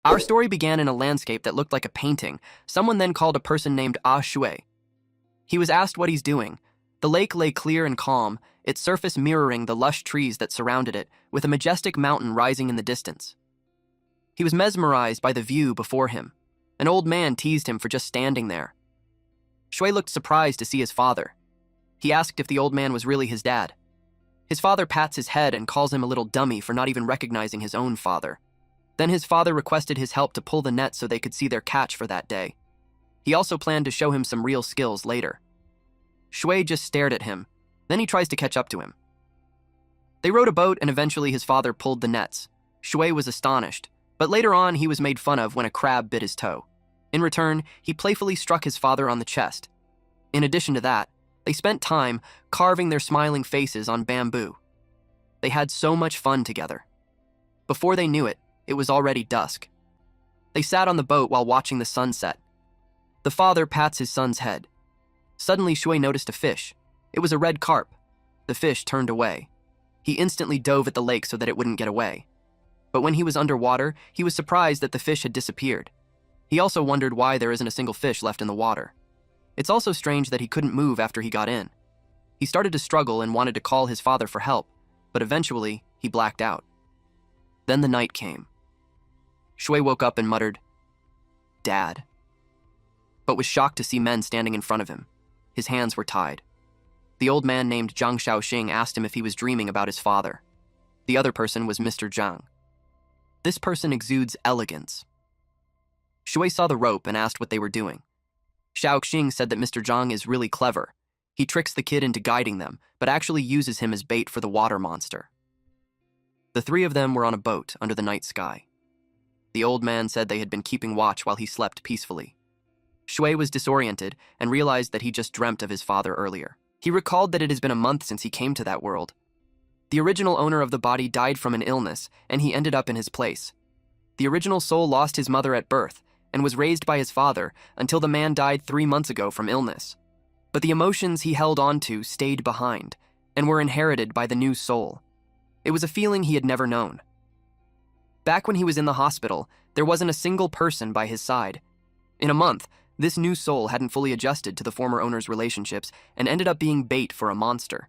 Our story began in a landscape that looked like a painting. Someone then called a person named Asura. He was asked what he's doing. The lake lay clear and calm, its surface mirroring the lush trees that surrounded it, with a majestic mountain rising in the distance. He was mesmerized by the view before him. An old man teased him for just standing there. Shui looked surprised to see his father. He asked if the old man was really his dad. His father pats his head and calls him a little dummy for not even recognizing his own father. Then his father requested his help to pull the net so they could see their catch for that day. He also planned to show him some real skills later. Shui just stared at him. Then he tries to catch up to him. They rowed a boat and eventually his father pulled the nets. Shui was astonished, but later on he was made fun of when a crab bit his toe. In return, he playfully struck his father on the chest. In addition to that, they spent time carving their smiling faces on bamboo. They had so much fun together. Before they knew it, it was already dusk. They sat on the boat while watching the sunset. The father pats his son's head. Suddenly, Shui noticed a fish. It was a red carp. The fish turned away. He instantly dove at the lake so that it wouldn't get away. But when he was underwater, he was surprised that the fish had disappeared. He also wondered why there isn't a single fish left in the water. It's also strange that he couldn't move after he got in. He started to struggle and wanted to call his father for help, but eventually, he blacked out. Then the night came. Shui woke up and muttered, "Dad," but was shocked to see men standing in front of him. His hands were tied. The old man named Zhang Shaoxing asked him if he was dreaming about his father. The other person was Mr. Zhang. This person exudes elegance. Shui saw the rope and asked what they were doing. Shaoxing said that Mr. Zhang is really clever. He tricks the kid into guiding them, but actually uses him as bait for the water monster. The three of them were on a boat under the night sky. The old man said they had been keeping watch while he slept peacefully. Shui was disoriented and realized that he just dreamt of his father earlier. He recalled that it has been a month since he came to that world. The original owner of the body died from an illness, and he ended up in his place. The original soul lost his mother at birth and was raised by his father until the man died 3 months ago from illness. But the emotions he held on to stayed behind and were inherited by the new soul. It was a feeling he had never known. Back when he was in the hospital, there wasn't a single person by his side. In a month, this new soul hadn't fully adjusted to the former owner's relationships and ended up being bait for a monster.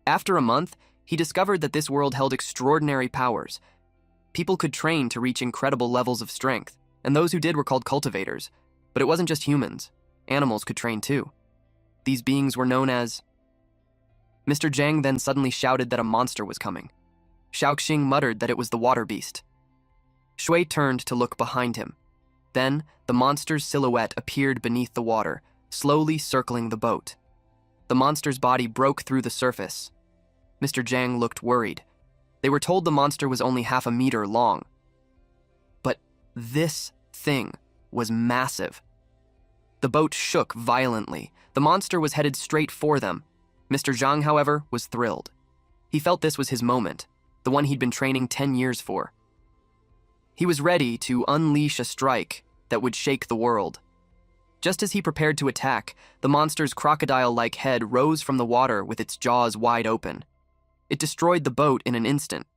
After a month, he discovered that this world held extraordinary powers. People could train to reach incredible levels of strength, and those who did were called cultivators. But it wasn't just humans. Animals could train too. These beings were known as... Mr. Zhang then suddenly shouted that a monster was coming. Shaoxing muttered that it was the water beast. Shui turned to look behind him. Then, the monster's silhouette appeared beneath the water, slowly circling the boat. The monster's body broke through the surface. Mr. Zhang looked worried. They were told the monster was only half a meter long. But this thing was massive. The boat shook violently. The monster was headed straight for them. Mr. Zhang, however, was thrilled. He felt this was his moment, the one he'd been training 10 years for. He was ready to unleash a strike that would shake the world. Just as he prepared to attack, the monster's crocodile-like head rose from the water with its jaws wide open. It destroyed the boat in an instant.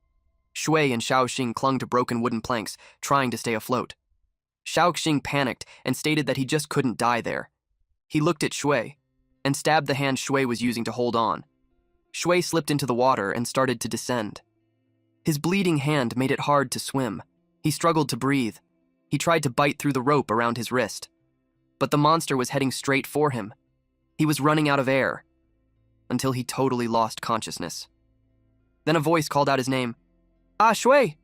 Shui and Shaoxing clung to broken wooden planks, trying to stay afloat. Shaoxing panicked and stated that he just couldn't die there. He looked at Shui and stabbed the hand Shui was using to hold on. Shui slipped into the water and started to descend. His bleeding hand made it hard to swim. He struggled to breathe. He tried to bite through the rope around his wrist. But the monster was heading straight for him. He was running out of air until he totally lost consciousness. Then a voice called out his name. "Ah, Shui!"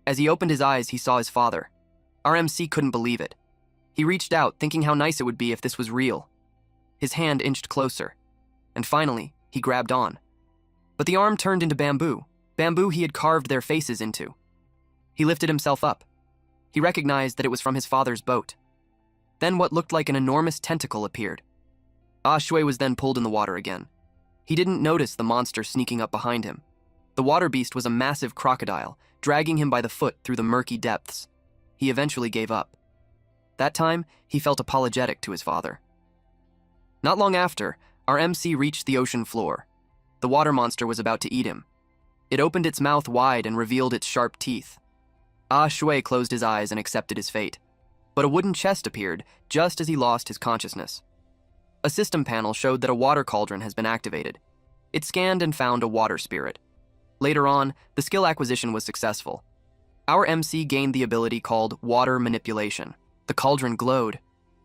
As he opened his eyes, he saw his father. Our MC couldn't believe it. He reached out, thinking how nice it would be if this was real. His hand inched closer, and finally, he grabbed on. But the arm turned into bamboo he had carved their faces into. He lifted himself up. He recognized that it was from his father's boat. Then what looked like an enormous tentacle appeared. Ah Shui was then pulled in the water again. He didn't notice the monster sneaking up behind him. The water beast was a massive crocodile, dragging him by the foot through the murky depths. He eventually gave up. That time, he felt apologetic to his father. Not long after, our MC reached the ocean floor. The water monster was about to eat him. It opened its mouth wide and revealed its sharp teeth. Shui closed his eyes and accepted his fate. But a wooden chest appeared just as he lost his consciousness. A system panel showed that a water cauldron has been activated. It scanned and found a water spirit. Later on, the skill acquisition was successful. Our MC gained the ability called water manipulation. The cauldron glowed.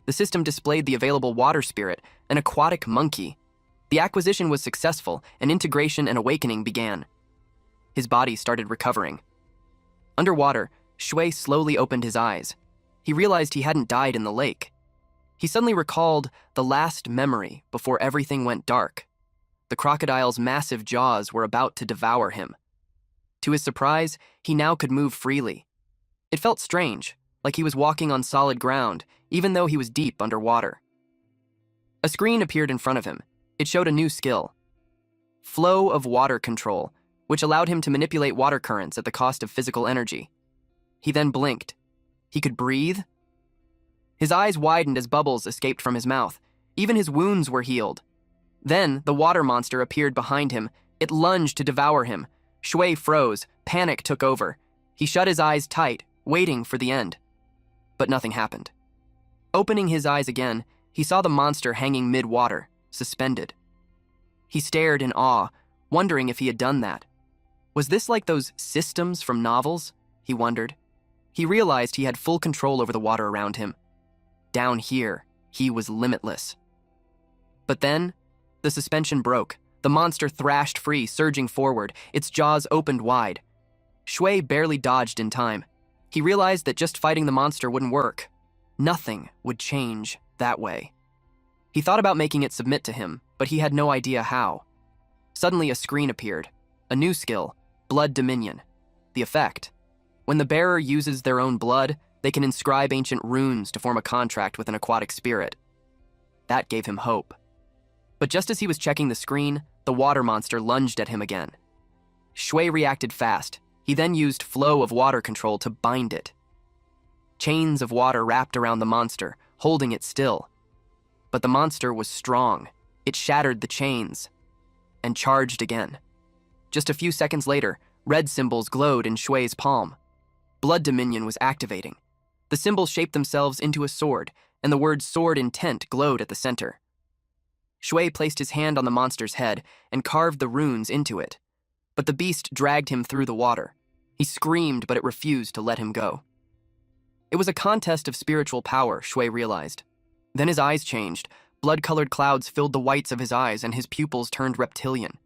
The system displayed the available water spirit, an aquatic monkey. The acquisition was successful, and integration and awakening began. His body started recovering. Underwater, Shui slowly opened his eyes. He realized he hadn't died in the lake. He suddenly recalled the last memory before everything went dark. The crocodile's massive jaws were about to devour him. To his surprise, he now could move freely. It felt strange, like he was walking on solid ground, even though he was deep underwater. A screen appeared in front of him. It showed a new skill, flow of water control, which allowed him to manipulate water currents at the cost of physical energy. He then blinked. He could breathe. His eyes widened as bubbles escaped from his mouth. Even his wounds were healed. Then, the water monster appeared behind him. It lunged to devour him. Shui froze. Panic took over. He shut his eyes tight, waiting for the end. But nothing happened. Opening his eyes again, he saw the monster hanging mid-water, suspended. He stared in awe, wondering if he had done that. Was this like those systems from novels? He wondered. He realized he had full control over the water around him. Down here, he was limitless. But then, the suspension broke. The monster thrashed free, surging forward. Its jaws opened wide. Shui barely dodged in time. He realized that just fighting the monster wouldn't work. Nothing would change that way. He thought about making it submit to him, but he had no idea how. Suddenly, a screen appeared. A new skill, Blood Dominion. The effect: when the bearer uses their own blood, they can inscribe ancient runes to form a contract with an aquatic spirit. That gave him hope. But just as he was checking the screen, the water monster lunged at him again. Shui reacted fast. He then used flow of water control to bind it. Chains of water wrapped around the monster, holding it still. But the monster was strong. It shattered the chains and charged again. Just a few seconds later, red symbols glowed in Shui's palm. Blood Dominion was activating. The symbols shaped themselves into a sword, and the word sword intent glowed at the center. Shui placed his hand on the monster's head and carved the runes into it. But the beast dragged him through the water. He screamed, but it refused to let him go. It was a contest of spiritual power, Shui realized. Then his eyes changed. Blood-colored clouds filled the whites of his eyes, and his pupils turned reptilian.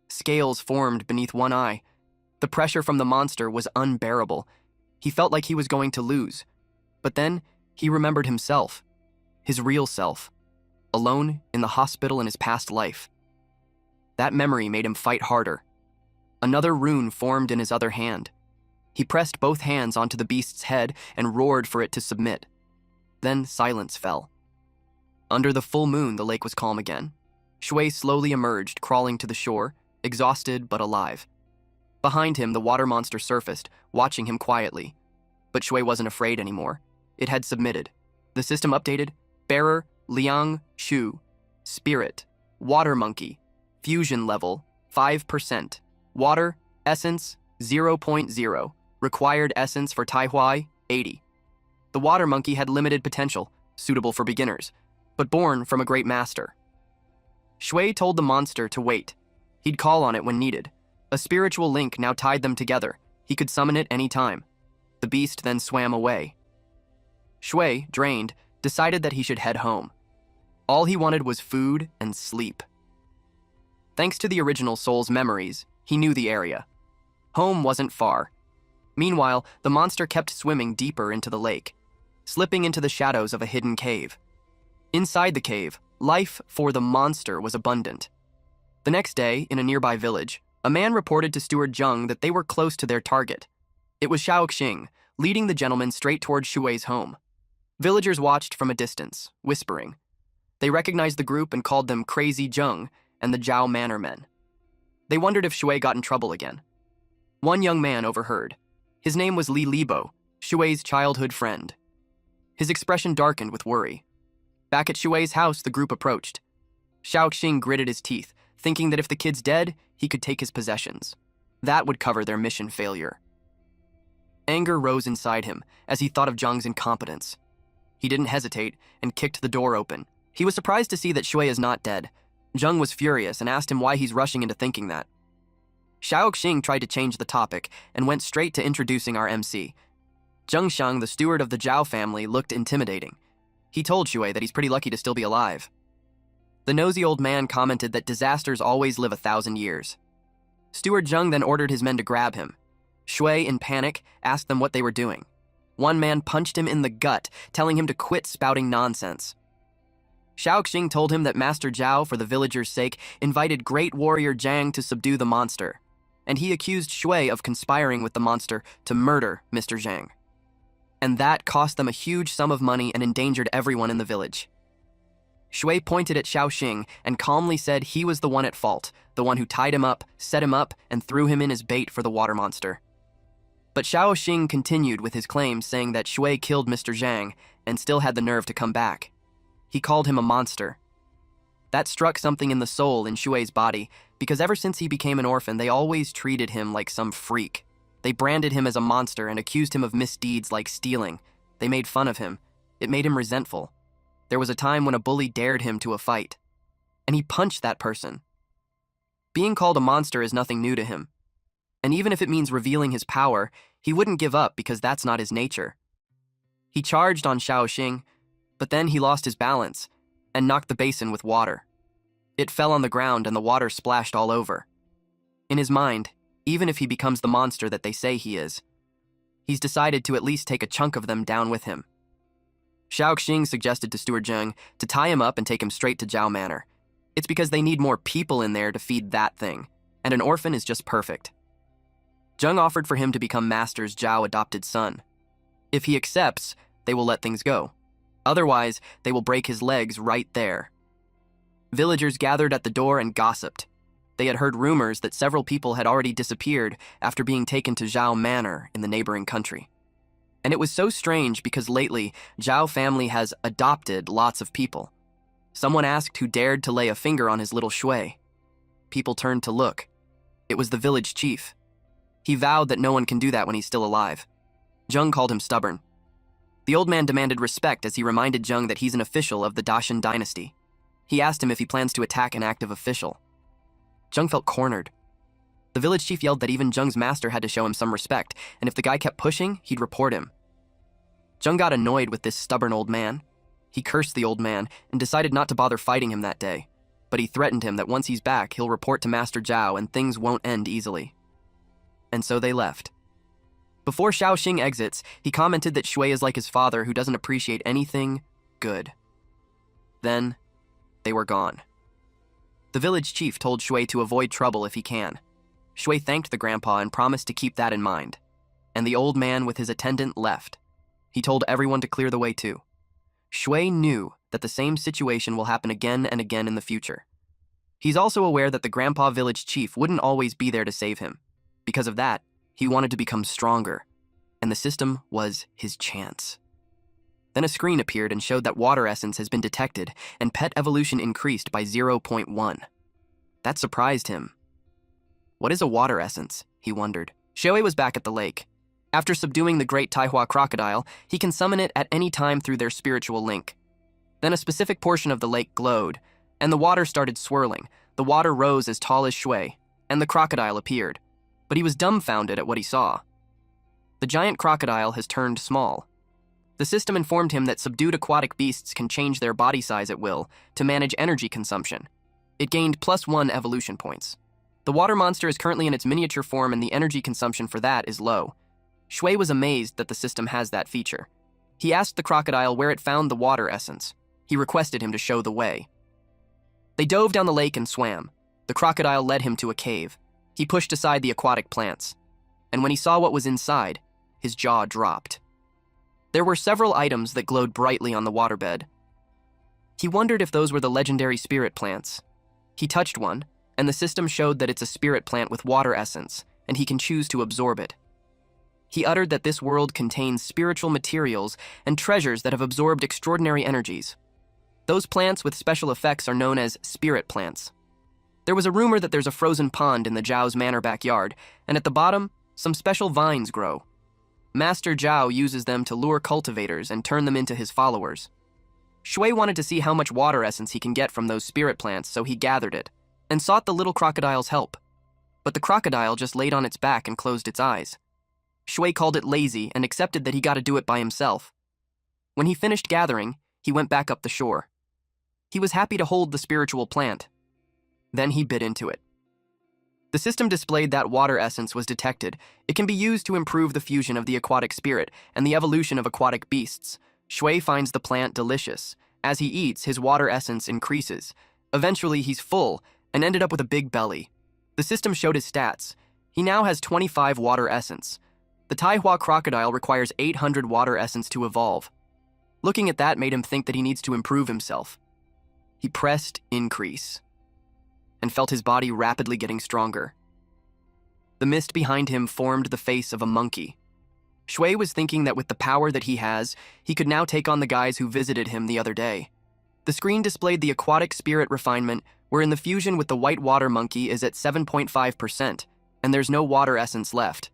Scales formed beneath one eye. The pressure from the monster was unbearable. He felt like he was going to lose. But then, he remembered himself. His real self. Alone in the hospital in his past life. That memory made him fight harder. Another rune formed in his other hand. He pressed both hands onto the beast's head and roared for it to submit. Then silence fell. Under the full moon, the lake was calm again. Shui slowly emerged, crawling to the shore, exhausted but alive. Behind him, the water monster surfaced, watching him quietly. But Shui wasn't afraid anymore. It had submitted. The system updated. Bearer, Liang, Shu. Spirit, water monkey. Fusion level, 5%. Water, essence, 0.0. Required essence for Taihuai, 80. The water monkey had limited potential, suitable for beginners, but born from a great master. Shui told the monster to wait. He'd call on it when needed. A spiritual link now tied them together. He could summon it any time. The beast then swam away. Shui, drained, decided that he should head home. All he wanted was food and sleep. Thanks to the original soul's memories, he knew the area. Home wasn't far. Meanwhile, the monster kept swimming deeper into the lake, slipping into the shadows of a hidden cave. Inside the cave, life for the monster was abundant. The next day, in a nearby village, a man reported to Steward Zheng that they were close to their target. It was Shaoxing, leading the gentleman straight toward Shui's home. Villagers watched from a distance, whispering. They recognized the group and called them Crazy Zheng and the Zhao Manor Men. They wondered if Shui got in trouble again. One young man overheard. His name was Li Libo, Shui's childhood friend. His expression darkened with worry. Back at Shui's house, the group approached. Shaoxing gritted his teeth, thinking that if the kid's dead, he could take his possessions. That would cover their mission failure. Anger rose inside him as he thought of Zhang's incompetence. He didn't hesitate and kicked the door open. He was surprised to see that Shui is not dead. Zhang was furious and asked him why he's rushing into thinking that. Shaoxing tried to change the topic and went straight to introducing our MC. Zheng Xiang, the steward of the Zhao family, looked intimidating. He told Shui that he's pretty lucky to still be alive. The nosy old man commented that disasters always live 1,000 years. Steward Zheng then ordered his men to grab him. Shui, in panic, asked them what they were doing. One man punched him in the gut, telling him to quit spouting nonsense. Shaoxing told him that Master Zhao, for the villagers' sake, invited great warrior Zhang to subdue the monster, and he accused Shui of conspiring with the monster to murder Mr. Zhang. And that cost them a huge sum of money and endangered everyone in the village. Shui pointed at Shaoxing and calmly said he was the one at fault, the one who tied him up, set him up, and threw him in as bait for the water monster. But Shaoxing continued with his claims, saying that Shui killed Mr. Zhang and still had the nerve to come back. He called him a monster. That struck something in the soul in Shui's body, because ever since he became an orphan, they always treated him like some freak. They branded him as a monster and accused him of misdeeds like stealing. They made fun of him. It made him resentful. There was a time when a bully dared him to a fight, and he punched that person. Being called a monster is nothing new to him. And even if it means revealing his power, he wouldn't give up because that's not his nature. He charged on Shaoxing, but then he lost his balance and knocked the basin with water. It fell on the ground and the water splashed all over. In his mind, even if he becomes the monster that they say he is, he's decided to at least take a chunk of them down with him. Shaoxing suggested to Steward Zheng to tie him up and take him straight to Zhao Manor. It's because they need more people in there to feed that thing, and an orphan is just perfect. Zheng offered for him to become Master's Zhao adopted son. If he accepts, they will let things go. Otherwise, they will break his legs right there. Villagers gathered at the door and gossiped. They had heard rumors that several people had already disappeared after being taken to Zhao Manor in the neighboring country. And it was so strange because lately, Zhao family has adopted lots of people. Someone asked who dared to lay a finger on his little Shui. People turned to look. It was the village chief. He vowed that no one can do that when he's still alive. Zheng called him stubborn. The old man demanded respect as he reminded Zheng that he's an official of the Dacian dynasty. He asked him if he plans to attack an active official. Zheng felt cornered. The village chief yelled that even Zheng's master had to show him some respect, and if the guy kept pushing, he'd report him. Zheng got annoyed with this stubborn old man. He cursed the old man and decided not to bother fighting him that day, but he threatened him that once he's back, he'll report to Master Zhao and things won't end easily. And so they left. Before Shaoxing exits, he commented that Shui is like his father who doesn't appreciate anything good. Then, they were gone. The village chief told Shui to avoid trouble if he can. Shui thanked the grandpa and promised to keep that in mind. And the old man with his attendant left. He told everyone to clear the way too. Shui knew that the same situation will happen again and again in the future. He's also aware that the grandpa village chief wouldn't always be there to save him. Because of that, he wanted to become stronger, and the system was his chance. Then a screen appeared and showed that water essence has been detected, and pet evolution increased by 0.1. That surprised him. What is a water essence? He wondered. Shui was back at the lake. After subduing the great Taihua crocodile, he can summon it at any time through their spiritual link. Then a specific portion of the lake glowed, and the water started swirling. The water rose as tall as Shui, and the crocodile appeared. But he was dumbfounded at what he saw. The giant crocodile has turned small. The system informed him that subdued aquatic beasts can change their body size at will to manage energy consumption. It gained +1 evolution points. The water monster is currently in its miniature form and the energy consumption for that is low. Shui was amazed that the system has that feature. He asked the crocodile where it found the water essence. He requested him to show the way. They dove down the lake and swam. The crocodile led him to a cave. He pushed aside the aquatic plants, and when he saw what was inside, his jaw dropped. There were several items that glowed brightly on the waterbed. He wondered if those were the legendary spirit plants. He touched one, and the system showed that it's a spirit plant with water essence, and he can choose to absorb it. He uttered that this world contains spiritual materials and treasures that have absorbed extraordinary energies. Those plants with special effects are known as spirit plants. There was a rumor that there's a frozen pond in the Zhao's manor backyard, and at the bottom, some special vines grow. Master Zhao uses them to lure cultivators and turn them into his followers. Shui wanted to see how much water essence he can get from those spirit plants, so he gathered it, and sought the little crocodile's help. But the crocodile just laid on its back and closed its eyes. Shui called it lazy and accepted that he got to do it by himself. When he finished gathering, he went back up the shore. He was happy to hold the spiritual plant. Then he bit into it. The system displayed that water essence was detected. It can be used to improve the fusion of the aquatic spirit and the evolution of aquatic beasts. Shui finds the plant delicious. As he eats, his water essence increases. Eventually, he's full and ended up with a big belly. The system showed his stats. He now has 25 water essence. The Taihua crocodile requires 800 water essence to evolve. Looking at that made him think that he needs to improve himself. He pressed increase and felt his body rapidly getting stronger. The mist behind him formed the face of a monkey. Shui was thinking that with the power that he has, he could now take on the guys who visited him the other day. The screen displayed the aquatic spirit refinement, wherein the fusion with the white water monkey is at 7.5%, and there's no water essence left.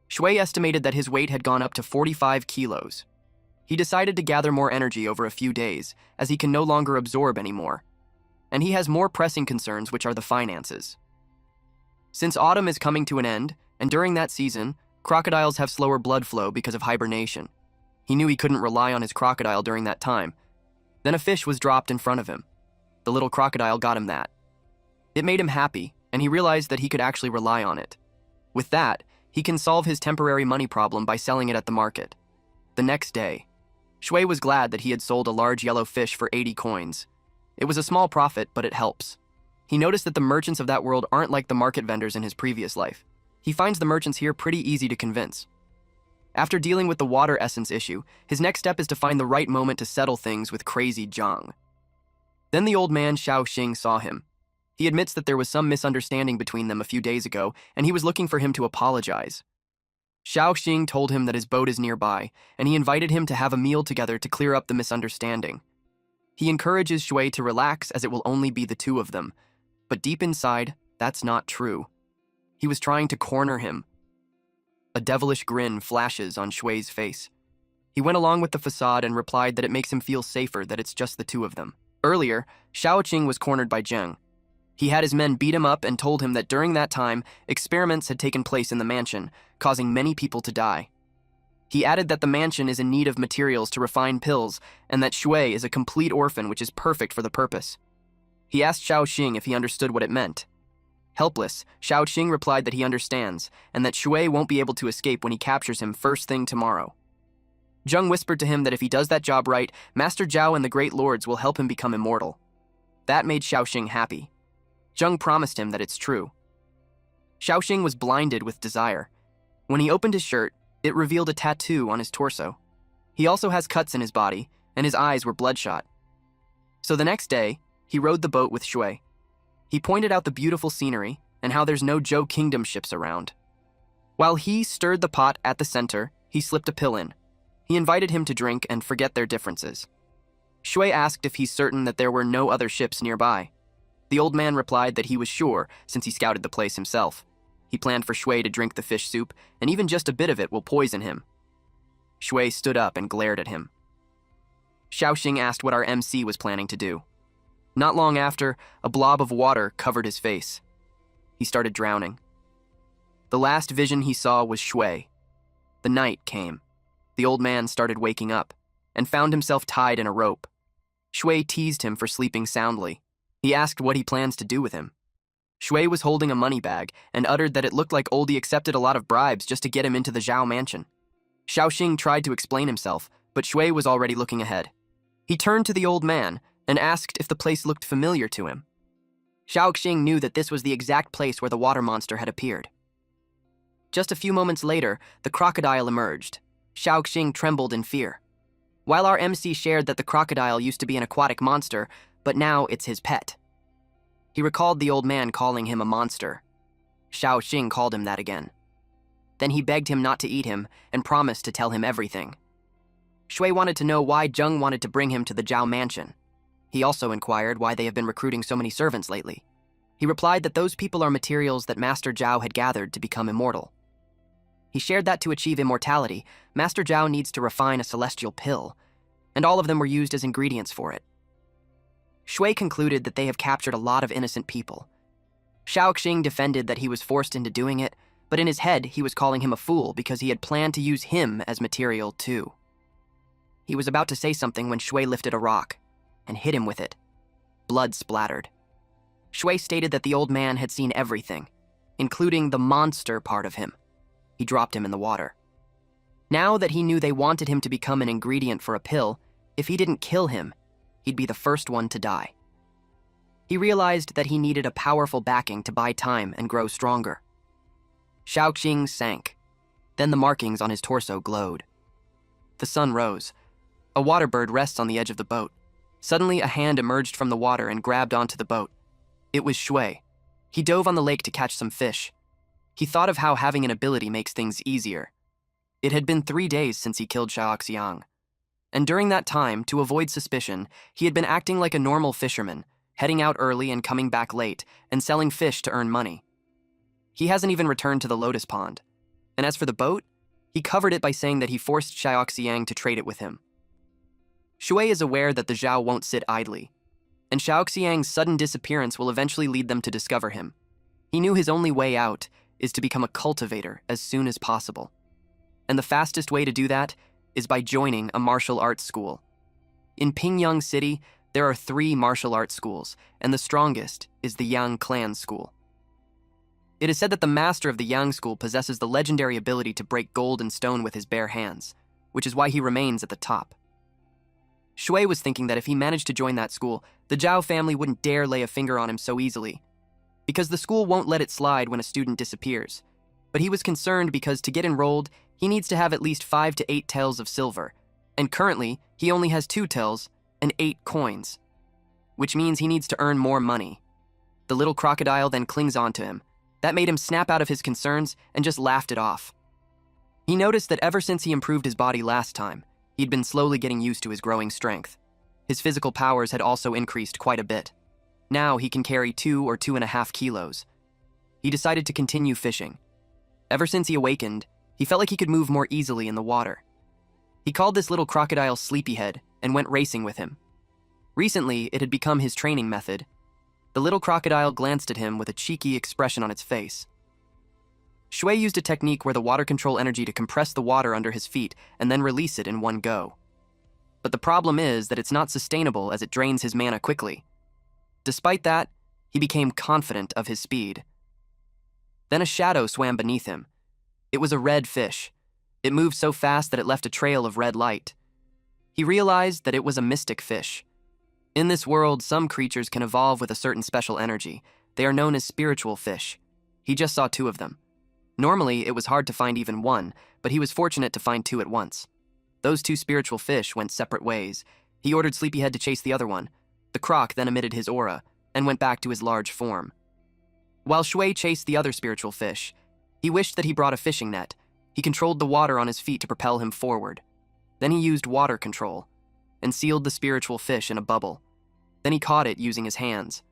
Shui estimated that his weight had gone up to 45 kilos. He decided to gather more energy over a few days, as he can no longer absorb anymore. And he has more pressing concerns, which are the finances. Since autumn is coming to an end, and during that season, crocodiles have slower blood flow because of hibernation. He knew he couldn't rely on his crocodile during that time. Then a fish was dropped in front of him. The little crocodile got him that. It made him happy, and he realized that he could actually rely on it. With that, he can solve his temporary money problem by selling it at the market. The next day, Shui was glad that he had sold a large yellow fish for 80 coins. It was a small profit, but it helps. He noticed that the merchants of that world aren't like the market vendors in his previous life. He finds the merchants here pretty easy to convince. After dealing with the water essence issue, his next step is to find the right moment to settle things with crazy Zhang. Then the old man Xiaoxing saw him. He admits that there was some misunderstanding between them a few days ago, and he was looking for him to apologize. Xiaoxing told him that his boat is nearby, and he invited him to have a meal together to clear up the misunderstanding. He encourages Shui to relax as it will only be the two of them, but deep inside, that's not true. He was trying to corner him. A devilish grin flashes on Shui's face. He went along with the facade and replied that it makes him feel safer that it's just the two of them. Earlier, Xiaoqing was cornered by Zheng. He had his men beat him up and told him that during that time, experiments had taken place in the mansion, causing many people to die. He added that the mansion is in need of materials to refine pills, and that Shui is a complete orphan which is perfect for the purpose. He asked Xiaoxing if he understood what it meant. Helpless, Xiaoqing replied that he understands, and that Shui won't be able to escape when he captures him first thing tomorrow. Zheng whispered to him that if he does that job right, Master Zhao and the Great Lords will help him become immortal. That made Xiaoxing happy. Zheng promised him that it's true. Xiaoxing was blinded with desire. When he opened his shirt, it revealed a tattoo on his torso. He also has cuts in his body, and his eyes were bloodshot. So the next day, he rowed the boat with Shui. He pointed out the beautiful scenery and how there's no Zhou Kingdom ships around. While he stirred the pot at the center, he slipped a pill in. He invited him to drink and forget their differences. Shui asked if he's certain that there were no other ships nearby. The old man replied that he was sure, since he scouted the place himself. He planned for Shui to drink the fish soup, and even just a bit of it will poison him. Shui stood up and glared at him. Xiaoxing asked what our MC was planning to do. Not long after, a blob of water covered his face. He started drowning. The last vision he saw was Shui. The night came. The old man started waking up, and found himself tied in a rope. Shui teased him for sleeping soundly. He asked what he plans to do with him. Shui was holding a money bag and uttered that it looked like Oldie accepted a lot of bribes just to get him into the Zhao mansion. Xiaoxing tried to explain himself, but Shui was already looking ahead. He turned to the old man and asked if the place looked familiar to him. Xiaoxing knew that this was the exact place where the water monster had appeared. Just a few moments later, the crocodile emerged. Xiaoxing trembled in fear. While our MC shared that the crocodile used to be an aquatic monster, but now it's his pet. He recalled the old man calling him a monster. Xiaoxing called him that again. Then he begged him not to eat him and promised to tell him everything. Shui wanted to know why Zheng wanted to bring him to the Zhao mansion. He also inquired why they have been recruiting so many servants lately. He replied that those people are materials that Master Zhao had gathered to become immortal. He He shared that to achieve immortality, Master Zhao needs to refine a celestial pill, and all of them were used as ingredients for it. Shui concluded that they have captured a lot of innocent people. Shaoxing defended that he was forced into doing it, but in his head he was calling him a fool because he had planned to use him as material too. He was about to say something when Shui lifted a rock and hit him with it. Blood splattered. Shui stated that the old man had seen everything, including the monster part of him. He dropped him in the water. Now that he knew they wanted him to become an ingredient for a pill, if he didn't kill him, he'd be the first one to die. He realized that he needed a powerful backing to buy time and grow stronger. Shaoxing sank. Then the markings on his torso glowed. The sun rose. A water bird rests on the edge of the boat. Suddenly, a hand emerged from the water and grabbed onto the boat. It was Shui. He dove on the lake to catch some fish. He thought of how having an ability makes things easier. It had been 3 days since he killed Shaoxiang. And during that time, to avoid suspicion, he had been acting like a normal fisherman, heading out early and coming back late, and selling fish to earn money. He hasn't even returned to the lotus pond. And as for the boat, he covered it by saying that he forced Shaoxiang to trade it with him. Shui is aware that the Zhao won't sit idly, and Shaoxiang's sudden disappearance will eventually lead them to discover him. He knew his only way out is to become a cultivator as soon as possible. And the fastest way to do that is by joining a martial arts school. In Pingyang City, there are 3 martial arts schools, and the strongest is the Yang clan school. It is said that the master of the Yang school possesses the legendary ability to break gold and stone with his bare hands, which is why he remains at the top. Shui was thinking that if he managed to join that school, the Zhao family wouldn't dare lay a finger on him so easily, because the school won't let it slide when a student disappears. But he was concerned because to get enrolled, he needs to have at least 5 to 8 taels of silver, and currently, he only has 2 taels and 8 coins, which means he needs to earn more money. The little crocodile then clings onto him. That made him snap out of his concerns and just laughed it off. He noticed that ever since he improved his body last time, he'd been slowly getting used to his growing strength. His physical powers had also increased quite a bit. Now he can carry 2 or 2.5 kilos. He decided to continue fishing. Ever since he awakened, he felt like he could move more easily in the water. He called this little crocodile Sleepyhead and went racing with him. Recently, it had become his training method. The little crocodile glanced at him with a cheeky expression on its face. Shui used a technique where the water control energy to compress the water under his feet and then release it in one go. But the problem is that it's not sustainable as it drains his mana quickly. Despite that, he became confident of his speed. Then a shadow swam beneath him. It was a red fish. It moved so fast that it left a trail of red light. He realized that it was a mystic fish. In this world, some creatures can evolve with a certain special energy. They are known as spiritual fish. He just saw 2 of them. Normally, it was hard to find even one, but he was fortunate to find 2 at once. Those 2 spiritual fish went separate ways. He ordered Sleepyhead to chase the other one. The croc then emitted his aura and went back to his large form. While Shui chased the other spiritual fish, he wished that he brought a fishing net. He controlled the water on his feet to propel him forward. Then he used water control and sealed the spiritual fish in a bubble. Then he caught it using his hands.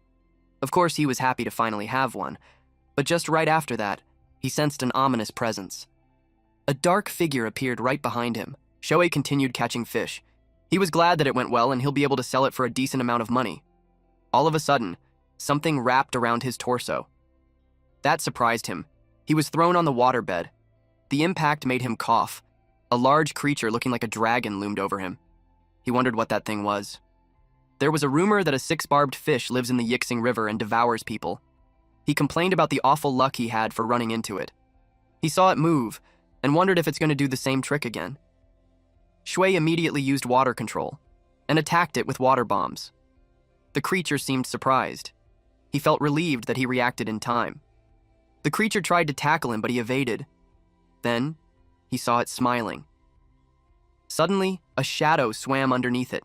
Of course, he was happy to finally have one, but just right after that, he sensed an ominous presence. A dark figure appeared right behind him. Shui continued catching fish. He was glad that it went well and he'll be able to sell it for a decent amount of money. All of a sudden, something wrapped around his torso. That surprised him. He was thrown on the waterbed. The impact made him cough. A large creature looking like a dragon loomed over him. He wondered what that thing was. There was a rumor that a 6-barbed fish lives in the Yixing River and devours people. He complained about the awful luck he had for running into it. He saw it move and wondered if it's going to do the same trick again. Shui immediately used water control and attacked it with water bombs. The creature seemed surprised. He felt relieved that he reacted in time. The creature tried to tackle him, but he evaded. Then, he saw it smiling. Suddenly, a shadow swam underneath it.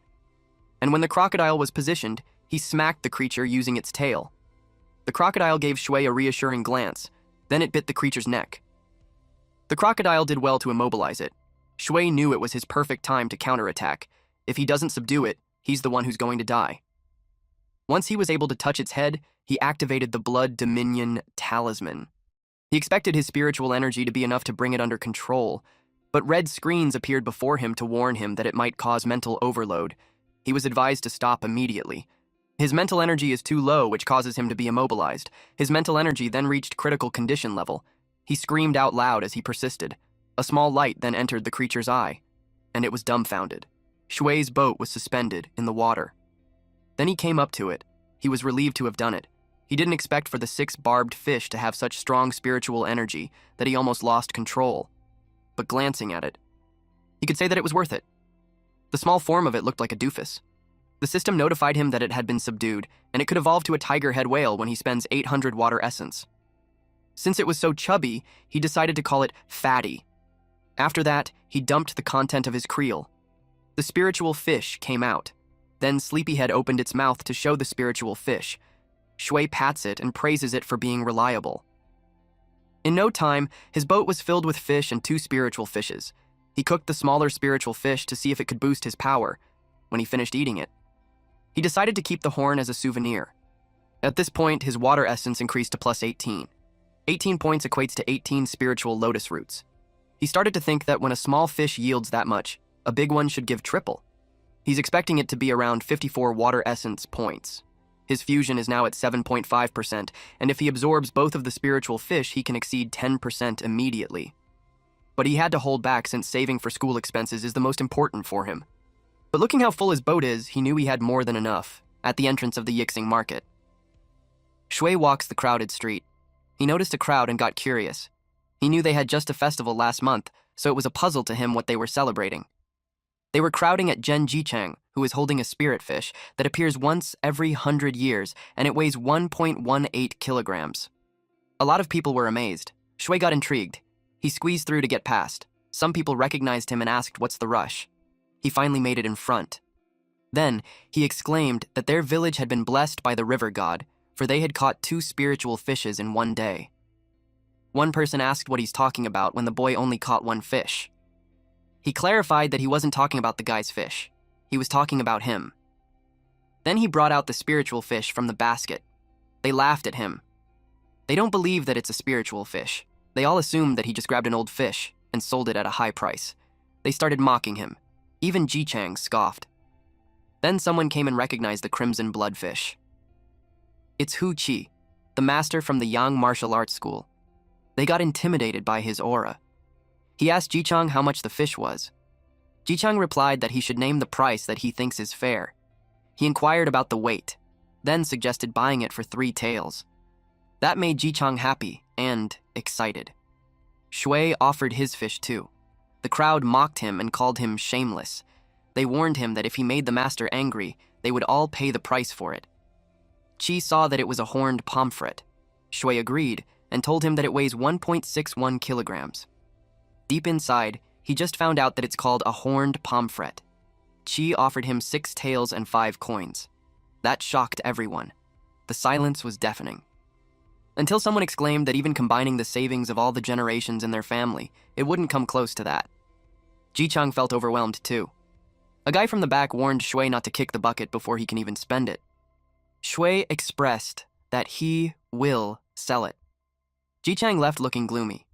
And when the crocodile was positioned, he smacked the creature using its tail. The crocodile gave Shui a reassuring glance. Then it bit the creature's neck. The crocodile did well to immobilize it. Shui knew it was his perfect time to counterattack. If he doesn't subdue it, he's the one who's going to die. Once he was able to touch its head, he activated the Blood Dominion Talisman. He expected his spiritual energy to be enough to bring it under control, but red screens appeared before him to warn him that it might cause mental overload. He was advised to stop immediately. His mental energy is too low, which causes him to be immobilized. His mental energy then reached critical condition level. He screamed out loud as he persisted. A small light then entered the creature's eye, and it was dumbfounded. Shui's boat was suspended in the water. Then he came up to it. He was relieved to have done it. He didn't expect for the 6 barbed fish to have such strong spiritual energy that he almost lost control. But glancing at it, he could say that it was worth it. The small form of it looked like a doofus. The system notified him that it had been subdued, and it could evolve to a tiger head whale when he spends 800 water essence. Since it was so chubby, he decided to call it Fatty. After that, he dumped the content of his creel. The spiritual fish came out. Then Sleepyhead opened its mouth to show the spiritual fish. Shui pats it and praises it for being reliable. In no time, his boat was filled with fish and 2 spiritual fishes. He cooked the smaller spiritual fish to see if it could boost his power. When he finished eating it, he decided to keep the horn as a souvenir. At this point, his water essence increased to plus 18. 18 points equates to 18 spiritual lotus roots. He started to think that when a small fish yields that much, a big one should give triple. He's expecting it to be around 54 water essence points. His fusion is now at 7.5%, and if he absorbs both of the spiritual fish, he can exceed 10% immediately. But he had to hold back since saving for school expenses is the most important for him. But looking how full his boat is, he knew he had more than enough at the entrance of the Yixing market. Shui walks the crowded street. He noticed a crowd and got curious. He knew they had just a festival last month, so it was a puzzle to him what they were celebrating. They were crowding at Zhen Jicheng, who is holding a spirit fish that appears once every 100 years, and it weighs 1.18 kilograms. A lot of people were amazed. Shui got intrigued. He squeezed through to get past. Some people recognized him and asked what's the rush. He finally made it in front. Then, he exclaimed that their village had been blessed by the river god, for they had caught 2 spiritual fishes in one day. One person asked what he's talking about when the boy only caught 1 fish. He clarified that he wasn't talking about the guy's fish. He was talking about him. Then he brought out the spiritual fish from the basket. They laughed at him. They don't believe that it's a spiritual fish. They all assumed that he just grabbed an old fish and sold it at a high price. They started mocking him. Even Jichang scoffed. Then someone came and recognized the crimson bloodfish. It's Hu Qi, the master from the Yang martial arts school. They got intimidated by his aura. He asked Jichang how much the fish was. Jichang replied that he should name the price that he thinks is fair. He inquired about the weight, then suggested buying it for 3 taels. That made Jichang happy and excited. Shui offered his fish too. The crowd mocked him and called him shameless. They warned him that if he made the master angry, they would all pay the price for it. Qi saw that it was a horned pomfret. Shui agreed and told him that it weighs 1.61 kilograms. Deep inside, he just found out that it's called a horned pomfret. Qi offered him 6 taels and 5 coins. That shocked everyone. The silence was deafening. Until someone exclaimed that even combining the savings of all the generations in their family, it wouldn't come close to that. Jichang felt overwhelmed too. A guy from the back warned Shui not to kick the bucket before he can even spend it. Shui expressed that he will sell it. Jichang left looking gloomy.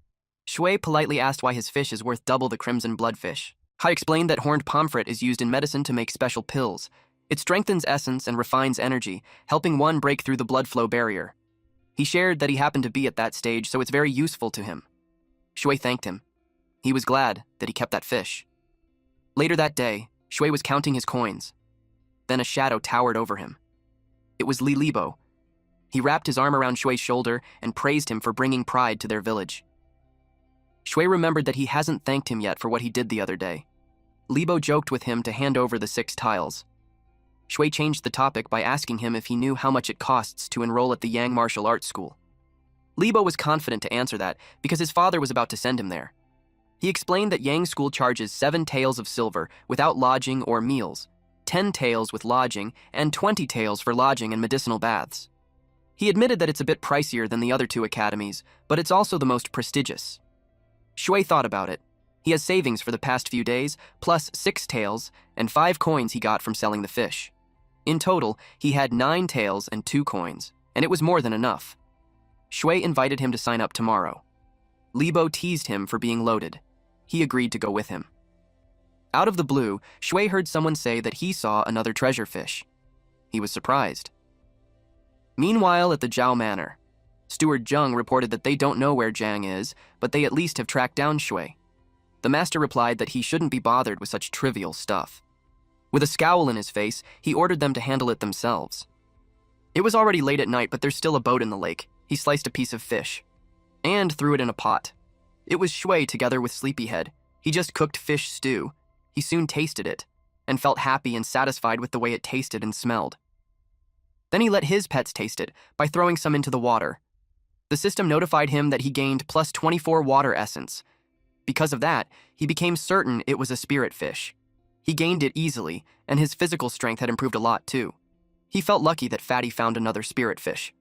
Shui politely asked why his fish is worth double the crimson bloodfish. Hai explained that horned pomfret is used in medicine to make special pills. It strengthens essence and refines energy, helping one break through the blood flow barrier. He shared that he happened to be at that stage, so it's very useful to him. Shui thanked him. He was glad that he kept that fish. Later that day, Shui was counting his coins. Then a shadow towered over him. It was Li Libo. He wrapped his arm around Shui's shoulder and praised him for bringing pride to their village. Shui remembered that he hasn't thanked him yet for what he did the other day. Libo joked with him to hand over the 6 tiles. Shui changed the topic by asking him if he knew how much it costs to enroll at the Yang martial arts school. Libo was confident to answer that because his father was about to send him there. He explained that Yang school charges 7 taels of silver without lodging or meals, 10 taels with lodging, and 20 taels for lodging and medicinal baths. He admitted that it's a bit pricier than the other 2 academies, but it's also the most prestigious. Shui thought about it. He has savings for the past few days, plus 6 taels and 5 coins he got from selling the fish. In total, he had 9 taels and 2 coins, and it was more than enough. Shui invited him to sign up tomorrow. Libo teased him for being loaded. He agreed to go with him. Out of the blue, Shui heard someone say that he saw another treasure fish. He was surprised. Meanwhile, at the Zhao Manor, Steward Zheng reported that they don't know where Jiang is, but they at least have tracked down Shui. The master replied that he shouldn't be bothered with such trivial stuff. With a scowl in his face, he ordered them to handle it themselves. It was already late at night, but there's still a boat in the lake. He sliced a piece of fish and threw it in a pot. It was Shui together with Sleepyhead. He just cooked fish stew. He soon tasted it and felt happy and satisfied with the way it tasted and smelled. Then he let his pets taste it by throwing some into the water. The system notified him that he gained plus 24 water essence. Because of that, he became certain it was a spirit fish. He gained it easily, and his physical strength had improved a lot too. He felt lucky that Fatty found another spirit fish.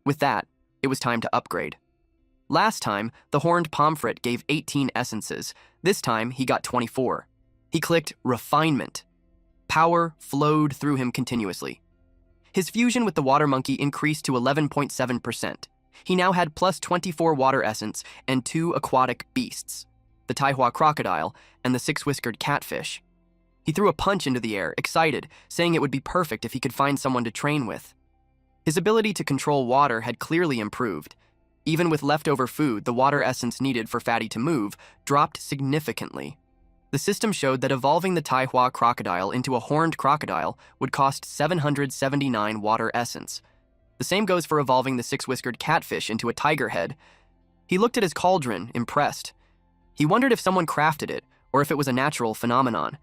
With that, it was time to upgrade. Last time, the horned pomfret gave 18 essences. This time, he got 24. He clicked Refinement. Power flowed through him continuously. His fusion with the water monkey increased to 11.7%. He now had plus 24 water essence and 2 aquatic beasts, the Taihua crocodile and the 6-whiskered catfish. He threw a punch into the air, excited, saying it would be perfect if he could find someone to train with. His ability to control water had clearly improved. Even with leftover food, the water essence needed for Fatty to move dropped significantly. The system showed that evolving the Taihua crocodile into a horned crocodile would cost 779 water essence. The same goes for evolving the 6-whiskered catfish into a tiger head. He looked at his cauldron, impressed. He wondered if someone crafted it, or if it was a natural phenomenon.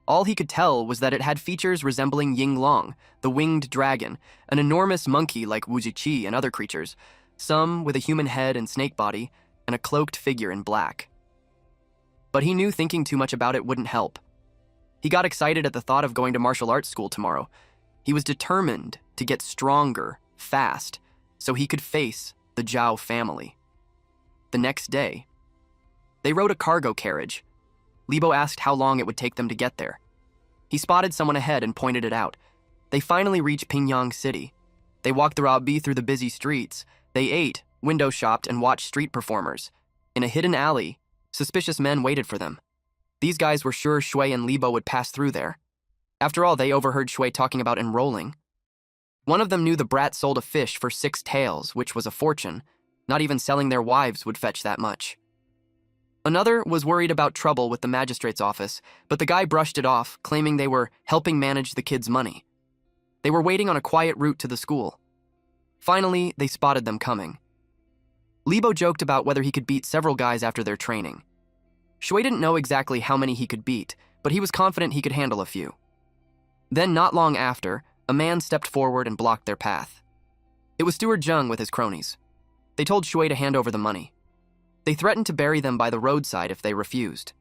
All he could tell was that it had features resembling Yinglong, the winged dragon, an enormous monkey like Wujiqi and other creatures, some with a human head and snake body, and a cloaked figure in black. But he knew thinking too much about it wouldn't help. He got excited at the thought of going to martial arts school tomorrow. He was determined to get stronger, fast, so he could face the Zhao family. The next day, they rode a cargo carriage. Libo asked how long it would take them to get there. He spotted someone ahead and pointed it out. They finally reached Pingyang City. They walked the Rabi through the busy streets. They ate, window shopped, and watched street performers. In a hidden alley, suspicious men waited for them. These guys were sure Shui and Libo would pass through there. After all, they overheard Shui talking about enrolling. One of them knew the brat sold a fish for 6 taels, which was a fortune. Not even selling their wives would fetch that much. Another was worried about trouble with the magistrate's office, but the guy brushed it off, claiming they were helping manage the kids' money. They were waiting on a quiet route to the school. Finally, they spotted them coming. Libo joked about whether he could beat several guys after their training. Shui didn't know exactly how many he could beat, but he was confident he could handle a few. Then, not long after, a man stepped forward and blocked their path. It was Steward Zheng with his cronies. They told Shui to hand over the money. They threatened to bury them by the roadside if they refused.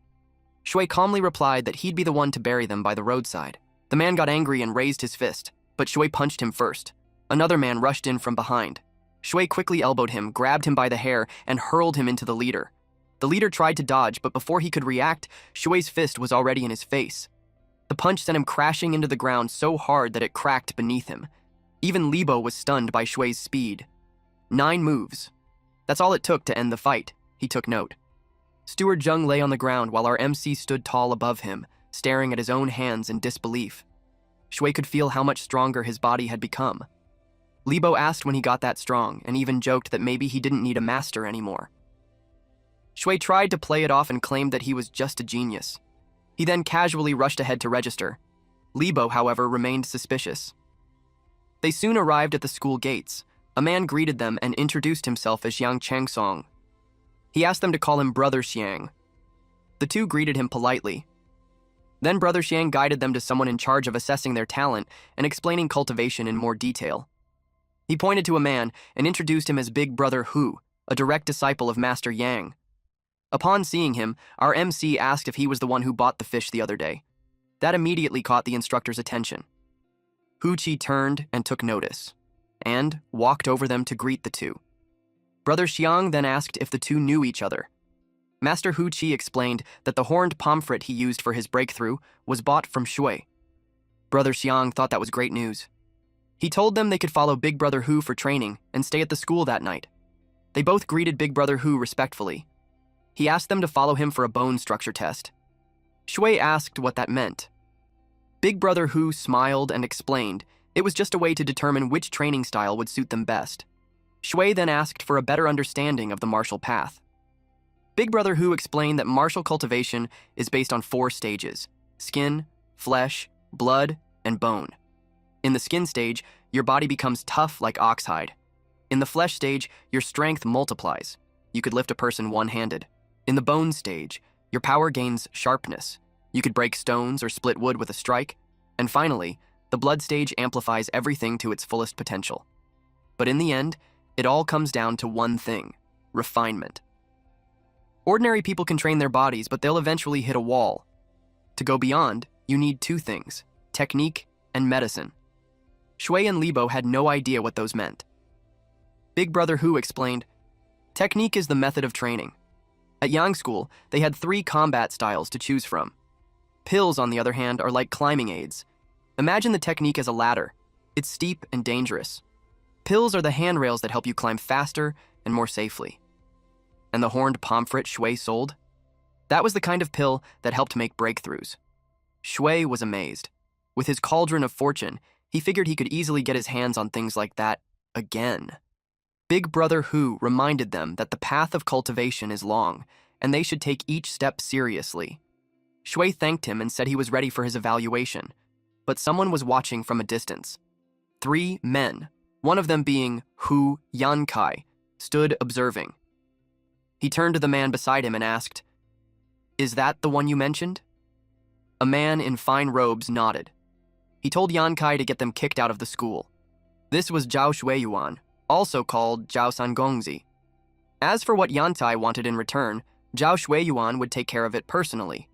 Shui calmly replied that he'd be the one to bury them by the roadside. The man got angry and raised his fist, but Shui punched him first. Another man rushed in from behind. Shui quickly elbowed him, grabbed him by the hair, and hurled him into the leader. The leader tried to dodge, but before he could react, Shui's fist was already in his face. The punch sent him crashing into the ground so hard that it cracked beneath him. Even Libo was stunned by Shui's speed. 9 moves. That's all it took to end the fight, he took note. Steward Zheng lay on the ground while our MC stood tall above him, staring at his own hands in disbelief. Shui could feel how much stronger his body had become. Libo asked when he got that strong, and even joked that maybe he didn't need a master anymore. Shui tried to play it off and claimed that he was just a genius. He then casually rushed ahead to register. Libo, however, remained suspicious. They soon arrived at the school gates. A man greeted them and introduced himself as Yang Changsong. He asked them to call him Brother Xiang. The two greeted him politely. Then Brother Xiang guided them to someone in charge of assessing their talent and explaining cultivation in more detail. He pointed to a man and introduced him as Big Brother Hu, a direct disciple of Master Yang. Upon seeing him, our MC asked if he was the one who bought the fish the other day. That immediately caught the instructor's attention. Hu Chi turned and took notice, and walked over them to greet the two. Brother Xiang then asked if the two knew each other. Master Hu Chi explained that the horned pomfret he used for his breakthrough was bought from Shui. Brother Xiang thought that was great news. He told them they could follow Big Brother Hu for training and stay at the school that night. They both greeted Big Brother Hu respectfully. He asked them to follow him for a bone structure test. Shui asked what that meant. Big Brother Hu smiled and explained it was just a way to determine which training style would suit them best. Shui then asked for a better understanding of the martial path. Big Brother Hu explained that martial cultivation is based on 4 stages: skin, flesh, blood, and bone. In the skin stage, your body becomes tough like oxhide. In the flesh stage, your strength multiplies. You could lift a person one-handed. In the bone stage, your power gains sharpness. You could break stones or split wood with a strike. And finally, the blood stage amplifies everything to its fullest potential. But in the end, it all comes down to one thing: refinement. Ordinary people can train their bodies, but they'll eventually hit a wall. To go beyond, you need 2 things: technique and medicine. Shui and Libo had no idea what those meant. Big Brother Hu explained, technique is the method of training. At Yang School, they had 3 combat styles to choose from. Pills, on the other hand, are like climbing aids. Imagine the technique as a ladder. It's steep and dangerous. Pills are the handrails that help you climb faster and more safely. And the horned pomfret Shui sold? That was the kind of pill that helped make breakthroughs. Shui was amazed. With his cauldron of fortune, he figured he could easily get his hands on things like that again. Big Brother Hu reminded them that the path of cultivation is long, and they should take each step seriously. Shui thanked him and said he was ready for his evaluation, but someone was watching from a distance. 3 men, one of them being Hu Yankai, stood observing. He turned to the man beside him and asked, "Is that the one you mentioned?" A man in fine robes nodded. He told Yankai to get them kicked out of the school. This was Zhao Shuiyuan, also called Zhao Sangongzi. As for what Yantai wanted in return, Zhao Shuiyuan would take care of it personally.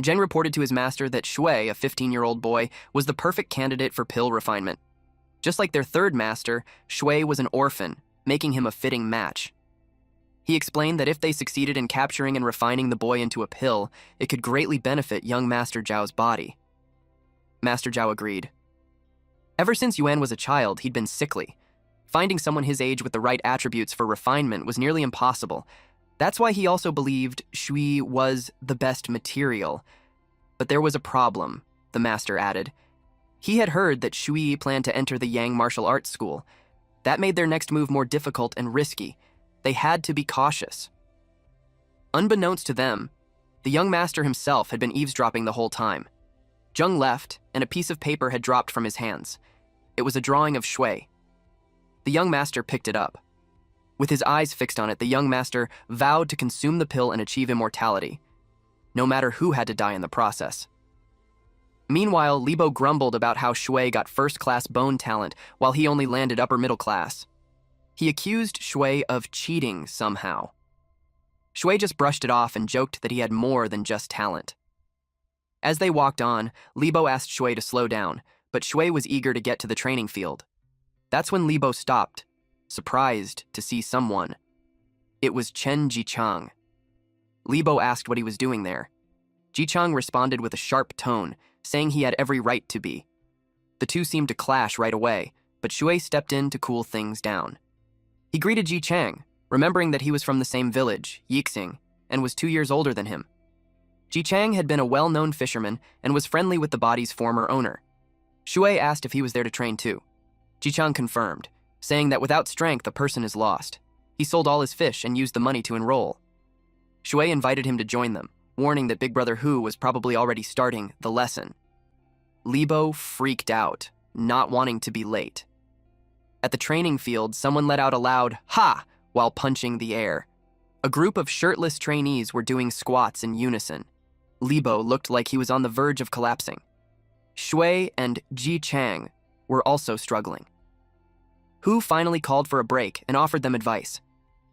Zhen reported to his master that Shui, a 15-year-old boy, was the perfect candidate for pill refinement. Just like their third master, Shui was an orphan, making him a fitting match. He explained that if they succeeded in capturing and refining the boy into a pill, it could greatly benefit young Master Zhao's body. Master Zhao agreed. Ever since Yuan was a child, he'd been sickly. Finding someone his age with the right attributes for refinement was nearly impossible. That's why he also believed Shui was the best material. But there was a problem, the master added. He had heard that Shui planned to enter the Yang martial arts school. That made their next move more difficult and risky. They had to be cautious. Unbeknownst to them, the young master himself had been eavesdropping the whole time. Zheng left, and a piece of paper had dropped from his hands. It was a drawing of Shui. The young master picked it up. With his eyes fixed on it, the young master vowed to consume the pill and achieve immortality, no matter who had to die in the process. Meanwhile, Libo grumbled about how Shui got first-class bone talent while he only landed upper-middle class. He accused Shui of cheating somehow. Shui just brushed it off and joked that he had more than just talent. As they walked on, Libo asked Shui to slow down, but Shui was eager to get to the training field. That's when Libo stopped, surprised to see someone. It was Chen Jichang. Libo asked what he was doing there. Jichang responded with a sharp tone, saying he had every right to be. The two seemed to clash right away, but Shui stepped in to cool things down. He greeted Jichang, remembering that he was from the same village, Yixing, and was 2 years older than him. Jichang had been a well-known fisherman and was friendly with the body's former owner. Shui asked if he was there to train too. Jichang confirmed, saying that without strength, a person is lost. He sold all his fish and used the money to enroll. Shui invited him to join them, warning that Big Brother Hu was probably already starting the lesson. Libo freaked out, not wanting to be late. At the training field, someone let out a loud "Ha!" while punching the air. A group of shirtless trainees were doing squats in unison. Libo looked like he was on the verge of collapsing. Shui and Jichang were also struggling. Hu finally called for a break and offered them advice.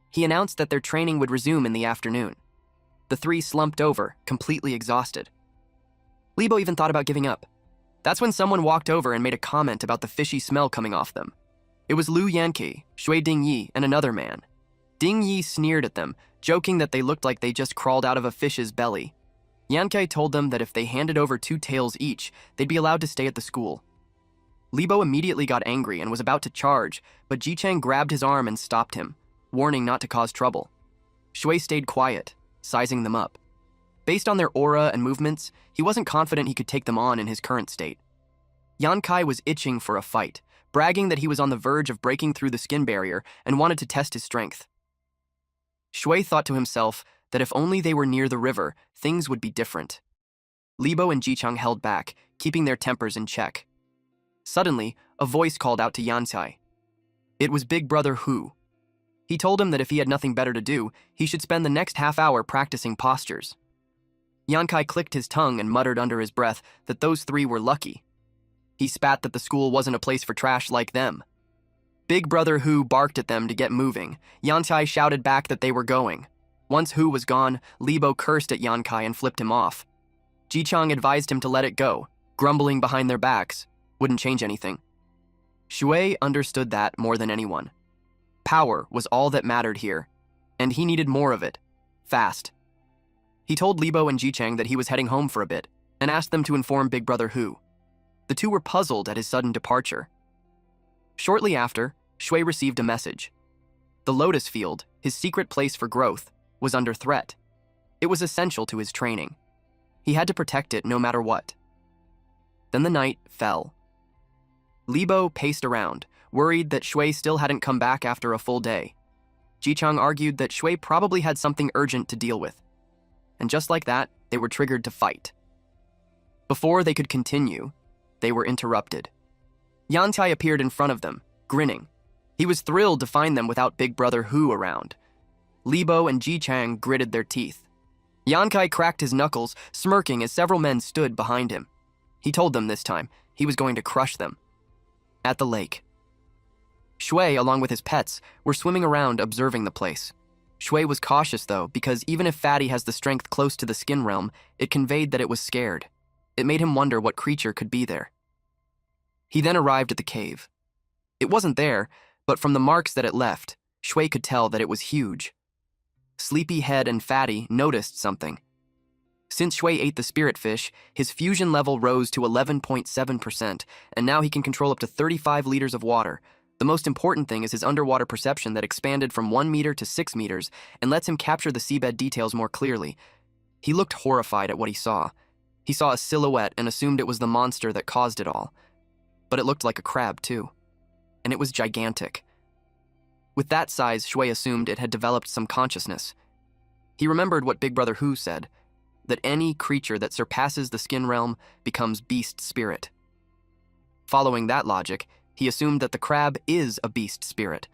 He announced that their training would resume in the afternoon. The 3 slumped over, completely exhausted. Libo even thought about giving up. That's when someone walked over and made a comment about the fishy smell coming off them. It was Lu Yanqi, Shui Dingyi, and another man. Dingyi sneered at them, joking that they looked like they just crawled out of a fish's belly. Yanqi told them that if they handed over 2 tails each, they'd be allowed to stay at the school. Libo immediately got angry and was about to charge, but Jichang grabbed his arm and stopped him. warning not to cause trouble. Shui stayed quiet, sizing them up. Based on their aura and movements, he wasn't confident he could take them on in his current state. Yankai was itching for a fight, bragging that he was on the verge of breaking through the skin barrier and wanted to test his strength. Shui thought to himself that if only they were near the river, things would be different. Libo and Jichang held back, keeping their tempers in check. Suddenly, a voice called out to Yankai. It was Big Brother Hu. He told him that if he had nothing better to do, he should spend the next half hour practicing postures. Yankai clicked his tongue and muttered under his breath that those three were lucky. He spat that the school wasn't a place for trash like them. Big Brother Hu barked at them to get moving. Yankai shouted back that they were going. Once Hu was gone, Libo cursed at Yankai and flipped him off. Jichang advised him to let it go, grumbling behind their backs. Wouldn't change anything. Shui understood that more than anyone. Power was all that mattered here, and he needed more of it, fast. He told Libo and Jichang that he was heading home for a bit, and asked them to inform Big Brother Hu. The two were puzzled at his sudden departure. Shortly after, Shui received a message. The Lotus Field, his secret place for growth, was under threat. It was essential to his training. He had to protect it no matter what. Then the night fell. Libo paced around, worried that Shui still hadn't come back after a full day. Jichang argued that Shui probably had something urgent to deal with. And just like that, they were triggered to fight. Before they could continue, they were interrupted. Yantai appeared in front of them, grinning. He was thrilled to find them without Big Brother Hu around. Libo and Jichang gritted their teeth. Yankai cracked his knuckles, smirking as several men stood behind him. He told them this time he was going to crush them. At the lake. Shui, along with his pets, were swimming around observing the place. Shui was cautious though, because even if Fatty has the strength close to the skin realm, it conveyed that it was scared. It made him wonder what creature could be there. He then arrived at the cave. It wasn't there, but from the marks that it left, Shui could tell that it was huge. Sleepyhead and Fatty noticed something. Since Shui ate the spirit fish, his fusion level rose to 11.7%, and now he can control up to 35 liters of water. The most important thing is his underwater perception that expanded from 1 meter to 6 meters and lets him capture the seabed details more clearly. He looked horrified at what he saw. He saw a silhouette and assumed it was the monster that caused it all. But it looked like a crab, too. And it was gigantic. With that size, Shui assumed it had developed some consciousness. He remembered what Big Brother Hu said, that any creature that surpasses the skin realm becomes beast spirit. Following that logic, he assumed that the crab is a beast spirit,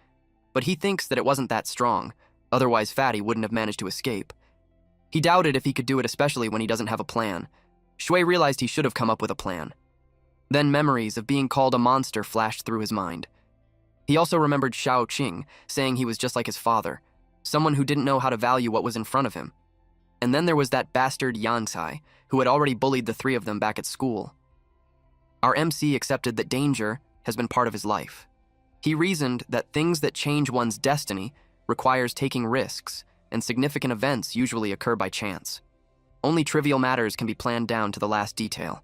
but he thinks that it wasn't that strong, otherwise Fatty wouldn't have managed to escape. He doubted if he could do it, especially when he doesn't have a plan. Shui realized he should have come up with a plan. Then memories of being called a monster flashed through his mind. He also remembered Shao Qing saying he was just like his father, someone who didn't know how to value what was in front of him. And then there was that bastard Yantai, who had already bullied the three of them back at school. Our MC accepted that danger has been part of his life. He reasoned that things that change one's destiny requires taking risks, and significant events usually occur by chance. Only trivial matters can be planned down to the last detail.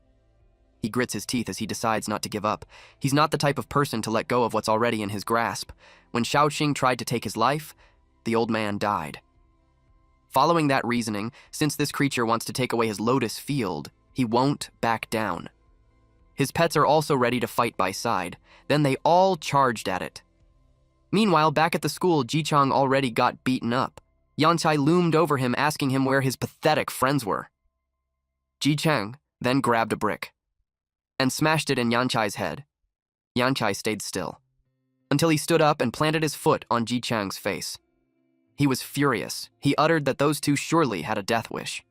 He grits his teeth as he decides not to give up. He's not the type of person to let go of what's already in his grasp. When Shaoxing tried to take his life, the old man died. Following that reasoning, since this creature wants to take away his Lotus Field, he won't back down. His pets are also ready to fight by side. Then they all charged at it. Meanwhile, back at the school, Jichang already got beaten up. Yantai loomed over him, asking him where his pathetic friends were. Jichang then grabbed a brick and smashed it in Yanchai's head. Yanchai stayed still until he stood up and planted his foot on Jichang's face. He was furious. He uttered that those two surely had a death wish.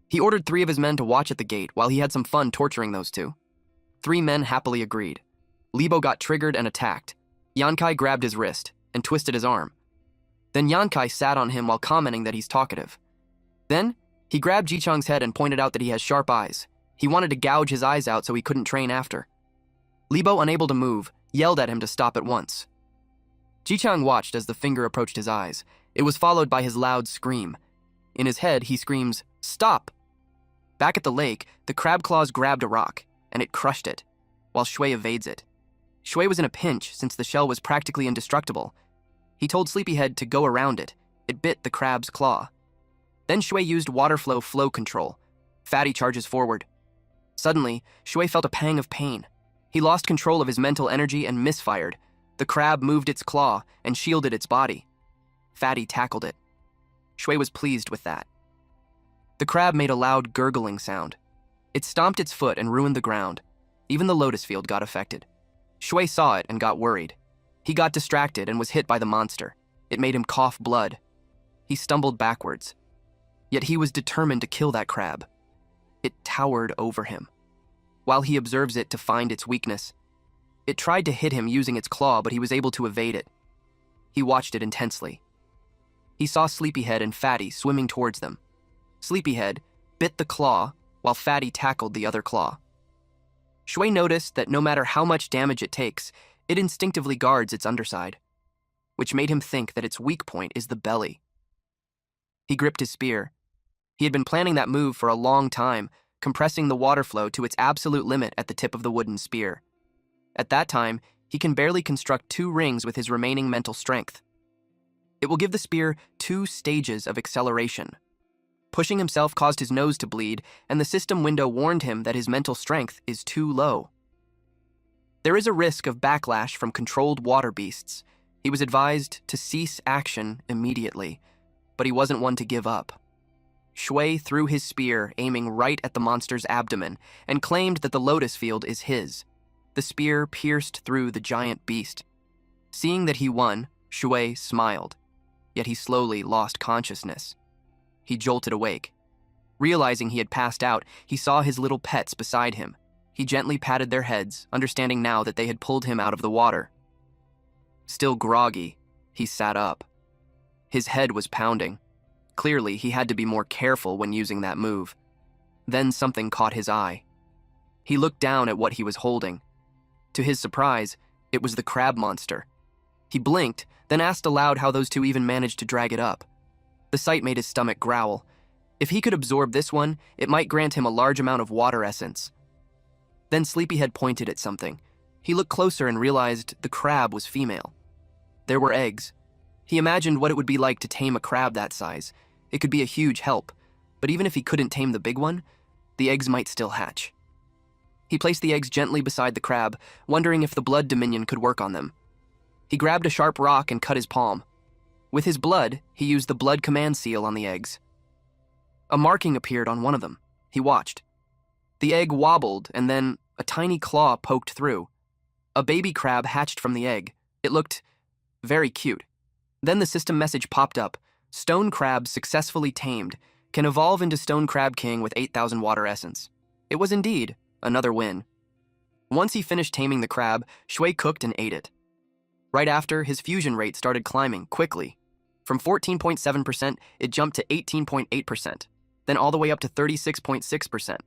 He ordered 3 of his men to watch at the gate while he had some fun torturing those two. 3 men happily agreed. Libo got triggered and attacked. Yankai grabbed his wrist and twisted his arm. Then Yankai sat on him while commenting that he's talkative. Then, he grabbed Jichang's head and pointed out that he has sharp eyes. He wanted to gouge his eyes out so he couldn't train after. Libo, unable to move, yelled at him to stop at once. Jichang watched as the finger approached his eyes. It was followed by his loud scream. In his head, he screams, "Stop!" Back at the lake, the crab claws grabbed a rock, and it crushed it, while Shui evades it. Shui was in a pinch since the shell was practically indestructible. He told Sleepyhead to go around it. It bit the crab's claw. Then Shui used water flow control. Fatty charges forward. Suddenly, Shui felt a pang of pain. He lost control of his mental energy and misfired. The crab moved its claw and shielded its body. Fatty tackled it. Shui was pleased with that. The crab made a loud gurgling sound. It stomped its foot and ruined the ground. Even the lotus field got affected. Shui saw it and got worried. He got distracted and was hit by the monster. It made him cough blood. He stumbled backwards. Yet he was determined to kill that crab. It towered over him. While he observes it to find its weakness, it tried to hit him using its claw, but he was able to evade it. He watched it intensely. He saw Sleepyhead and Fatty swimming towards them. Sleepyhead bit the claw while Fatty tackled the other claw. Shui noticed that no matter how much damage it takes, it instinctively guards its underside, which made him think that its weak point is the belly. He gripped his spear. He had been planning that move for a long time, compressing the water flow to its absolute limit at the tip of the wooden spear. At that time, he can barely construct 2 rings with his remaining mental strength. It will give the spear 2 stages of acceleration. Pushing himself caused his nose to bleed, and the system window warned him that his mental strength is too low. There is a risk of backlash from controlled water beasts. He was advised to cease action immediately, but he wasn't one to give up. Shui threw his spear, aiming right at the monster's abdomen, and claimed that the lotus field is his. The spear pierced through the giant beast. Seeing that he won, Shui smiled, yet he slowly lost consciousness. He jolted awake. Realizing he had passed out, he saw his little pets beside him. He gently patted their heads, understanding now that they had pulled him out of the water. Still groggy, he sat up. His head was pounding. Clearly, he had to be more careful when using that move. Then something caught his eye. He looked down at what he was holding. To his surprise, it was the crab monster. He blinked, then asked aloud how those two even managed to drag it up. The sight made his stomach growl. If he could absorb this one, it might grant him a large amount of water essence. Then Sleepyhead pointed at something. He looked closer and realized the crab was female. There were eggs. He imagined what it would be like to tame a crab that size. It could be a huge help, but even if he couldn't tame the big one, the eggs might still hatch. He placed the eggs gently beside the crab, wondering if the blood dominion could work on them. He grabbed a sharp rock and cut his palm. With his blood, he used the blood command seal on the eggs. A marking appeared on one of them. He watched. The egg wobbled, and then a tiny claw poked through. A baby crab hatched from the egg. It looked very cute. Then the system message popped up. Stone crab successfully tamed. Can evolve into Stone Crab King with 8,000 water essence. It was indeed another win. Once he finished taming the crab, Shui cooked and ate it. Right after, his fusion rate started climbing quickly. From 14.7%, it jumped to 18.8%, then all the way up to 36.6%.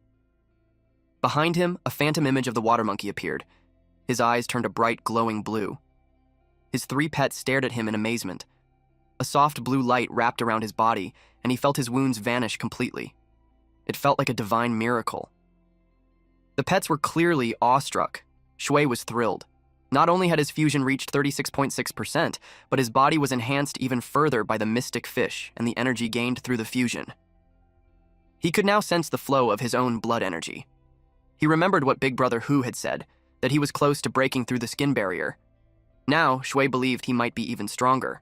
Behind him, a phantom image of the water monkey appeared. His eyes turned a bright, glowing blue. His 3 pets stared at him in amazement. A soft blue light wrapped around his body, and he felt his wounds vanish completely. It felt like a divine miracle. The pets were clearly awestruck. Shui was thrilled. Not only had his fusion reached 36.6%, but his body was enhanced even further by the mystic fish and the energy gained through the fusion. He could now sense the flow of his own blood energy. He remembered what Big Brother Hu had said, that he was close to breaking through the skin barrier. Now, Shui believed he might be even stronger.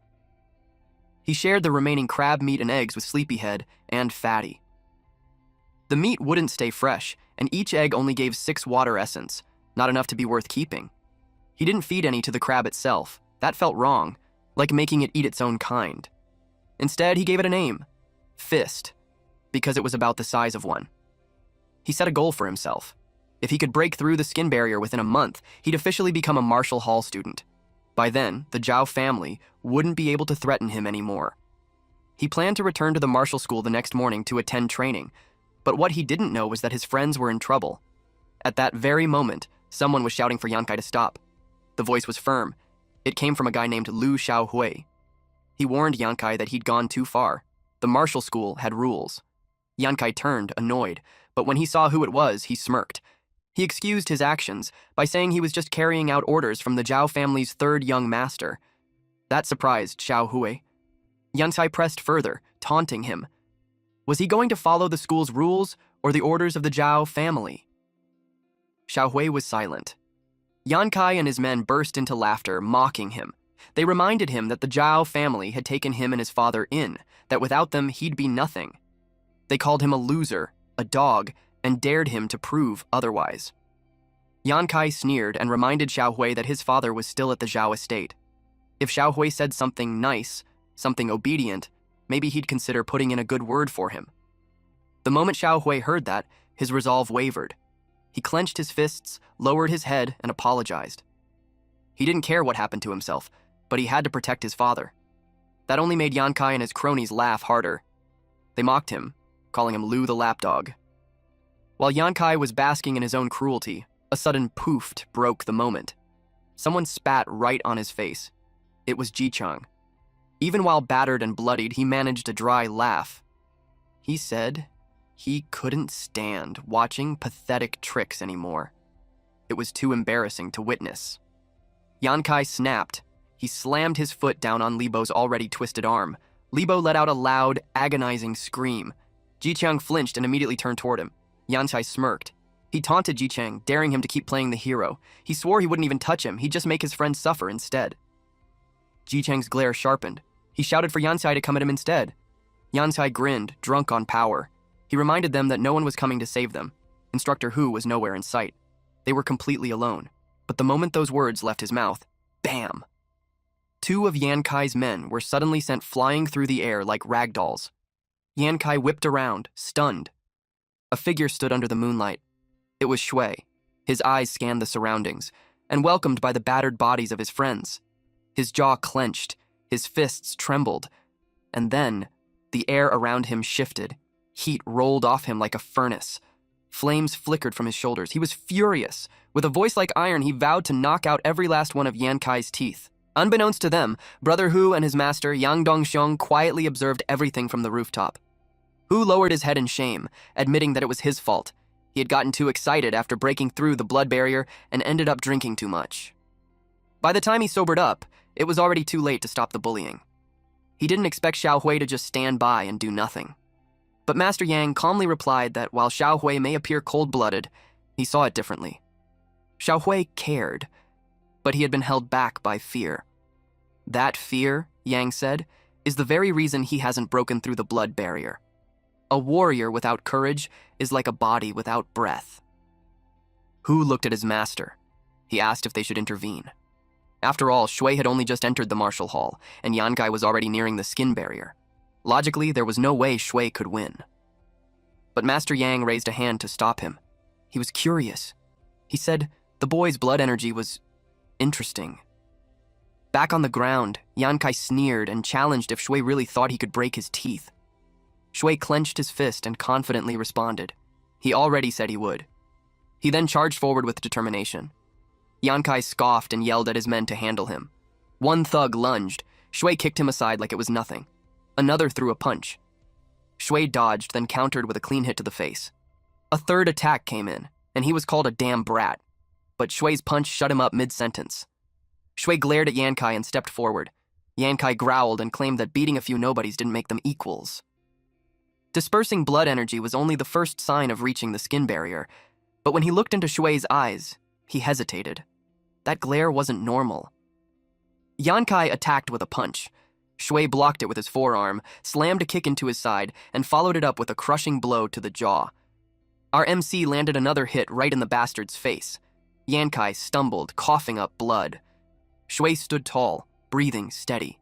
He shared the remaining crab meat and eggs with Sleepyhead and Fatty. The meat wouldn't stay fresh, and each egg only gave 6 water essence, not enough to be worth keeping. He didn't feed any to the crab itself. That felt wrong, like making it eat its own kind. Instead, he gave it a name, Fist, because it was about the size of one. He set a goal for himself. If he could break through the skin barrier within a month, he'd officially become a Martial Hall student. By then, the Zhao family wouldn't be able to threaten him anymore. He planned to return to the martial school the next morning to attend training, but what he didn't know was that his friends were in trouble. At that very moment, someone was shouting for Yankai to stop. The voice was firm. It came from a guy named Lu Xiaohui. He warned Yankai that he'd gone too far. The martial school had rules. Yankai turned, annoyed, but when he saw who it was, he smirked. He excused his actions by saying he was just carrying out orders from the Zhao family's 3rd young master. That surprised Xiao Hui. Yancai pressed further, taunting him. Was he going to follow the school's rules or the orders of the Zhao family? Xiao Hui was silent. Yancai and his men burst into laughter, mocking him. They reminded him that the Zhao family had taken him and his father in, that without them he'd be nothing. They called him a loser, a dog, and dared him to prove otherwise. Yancai sneered and reminded Xiao Hui that his father was still at the Zhao estate. If Xiao Hui said something nice, something obedient, maybe he'd consider putting in a good word for him. The moment Xiao Hui heard that, his resolve wavered. He clenched his fists, lowered his head, and apologized. He didn't care what happened to himself, but he had to protect his father. That only made Yancai and his cronies laugh harder. They mocked him, calling him Lu the lapdog. While Yancai was basking in his own cruelty, a sudden poof broke the moment. Someone spat right on his face. It was Jichang. Even while battered and bloodied, he managed a dry laugh. He said he couldn't stand watching pathetic tricks anymore. It was too embarrassing to witness. Yancai snapped. He slammed his foot down on Libo's already twisted arm. Libo let out a loud, agonizing scream. Jichang flinched and immediately turned toward him. Yancai smirked. He taunted Jichang, daring him to keep playing the hero. He swore he wouldn't even touch him, he'd just make his friend suffer instead. Jichang's glare sharpened. He shouted for Yancai to come at him instead. Yancai grinned, drunk on power. He reminded them that no one was coming to save them. Instructor Hu was nowhere in sight. They were completely alone. But the moment those words left his mouth, bam! 2 of Yancai's men were suddenly sent flying through the air like ragdolls. Yancai whipped around, stunned. A figure stood under the moonlight. It was Shui. His eyes scanned the surroundings, and welcomed by the battered bodies of his friends. His jaw clenched, his fists trembled, and then the air around him shifted. Heat rolled off him like a furnace. Flames flickered from his shoulders. He was furious. With a voice like iron, he vowed to knock out every last one of Yancai's teeth. Unbeknownst to them, Brother Hu and his master, Yang Dongxiong, quietly observed everything from the rooftop. Hu lowered his head in shame, admitting that it was his fault. He had gotten too excited after breaking through the blood barrier and ended up drinking too much. By the time he sobered up, it was already too late to stop the bullying. He didn't expect Xiao Hui to just stand by and do nothing. But Master Yang calmly replied that while Xiao Hui may appear cold-blooded, he saw it differently. Xiao Hui cared, but he had been held back by fear. That fear, Yang said, is the very reason he hasn't broken through the blood barrier. A warrior without courage is like a body without breath. Hu looked at his master. He asked if they should intervene. After all, Shui had only just entered the martial hall, and Yancai was already nearing the skin barrier. Logically, there was no way Shui could win. But Master Yang raised a hand to stop him. He was curious. He said the boy's blood energy was interesting. Back on the ground, Yancai sneered and challenged if Shui really thought he could break his teeth. Shui clenched his fist and confidently responded. He already said he would. He then charged forward with determination. Yancai scoffed and yelled at his men to handle him. One thug lunged. Shui kicked him aside like it was nothing. Another threw a punch. Shui dodged, then countered with a clean hit to the face. A third attack came in, and he was called a damn brat. But Shui's punch shut him up mid-sentence. Shui glared at Yancai and stepped forward. Yancai growled and claimed that beating a few nobodies didn't make them equals. Dispersing blood energy was only the first sign of reaching the skin barrier, but when he looked into Shui's eyes, he hesitated. That glare wasn't normal. Yancai attacked with a punch. Shui blocked it with his forearm, slammed a kick into his side, and followed it up with a crushing blow to the jaw. Our MC landed another hit right in the bastard's face. Yancai stumbled, coughing up blood. Shui stood tall, breathing steady.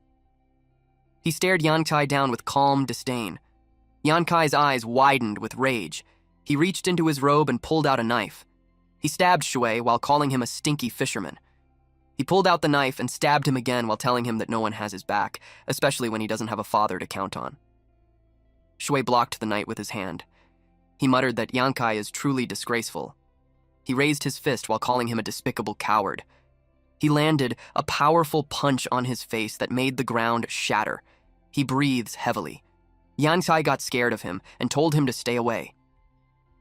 He stared Yancai down with calm disdain. Yancai's eyes widened with rage. He reached into his robe and pulled out a knife. He stabbed Shui while calling him a stinky fisherman. He pulled out the knife and stabbed him again while telling him that no one has his back, especially when he doesn't have a father to count on. Shui blocked the knight with his hand. He muttered that Yancai is truly disgraceful. He raised his fist while calling him a despicable coward. He landed a powerful punch on his face that made the ground shatter. He breathed heavily. Yancai got scared of him and told him to stay away.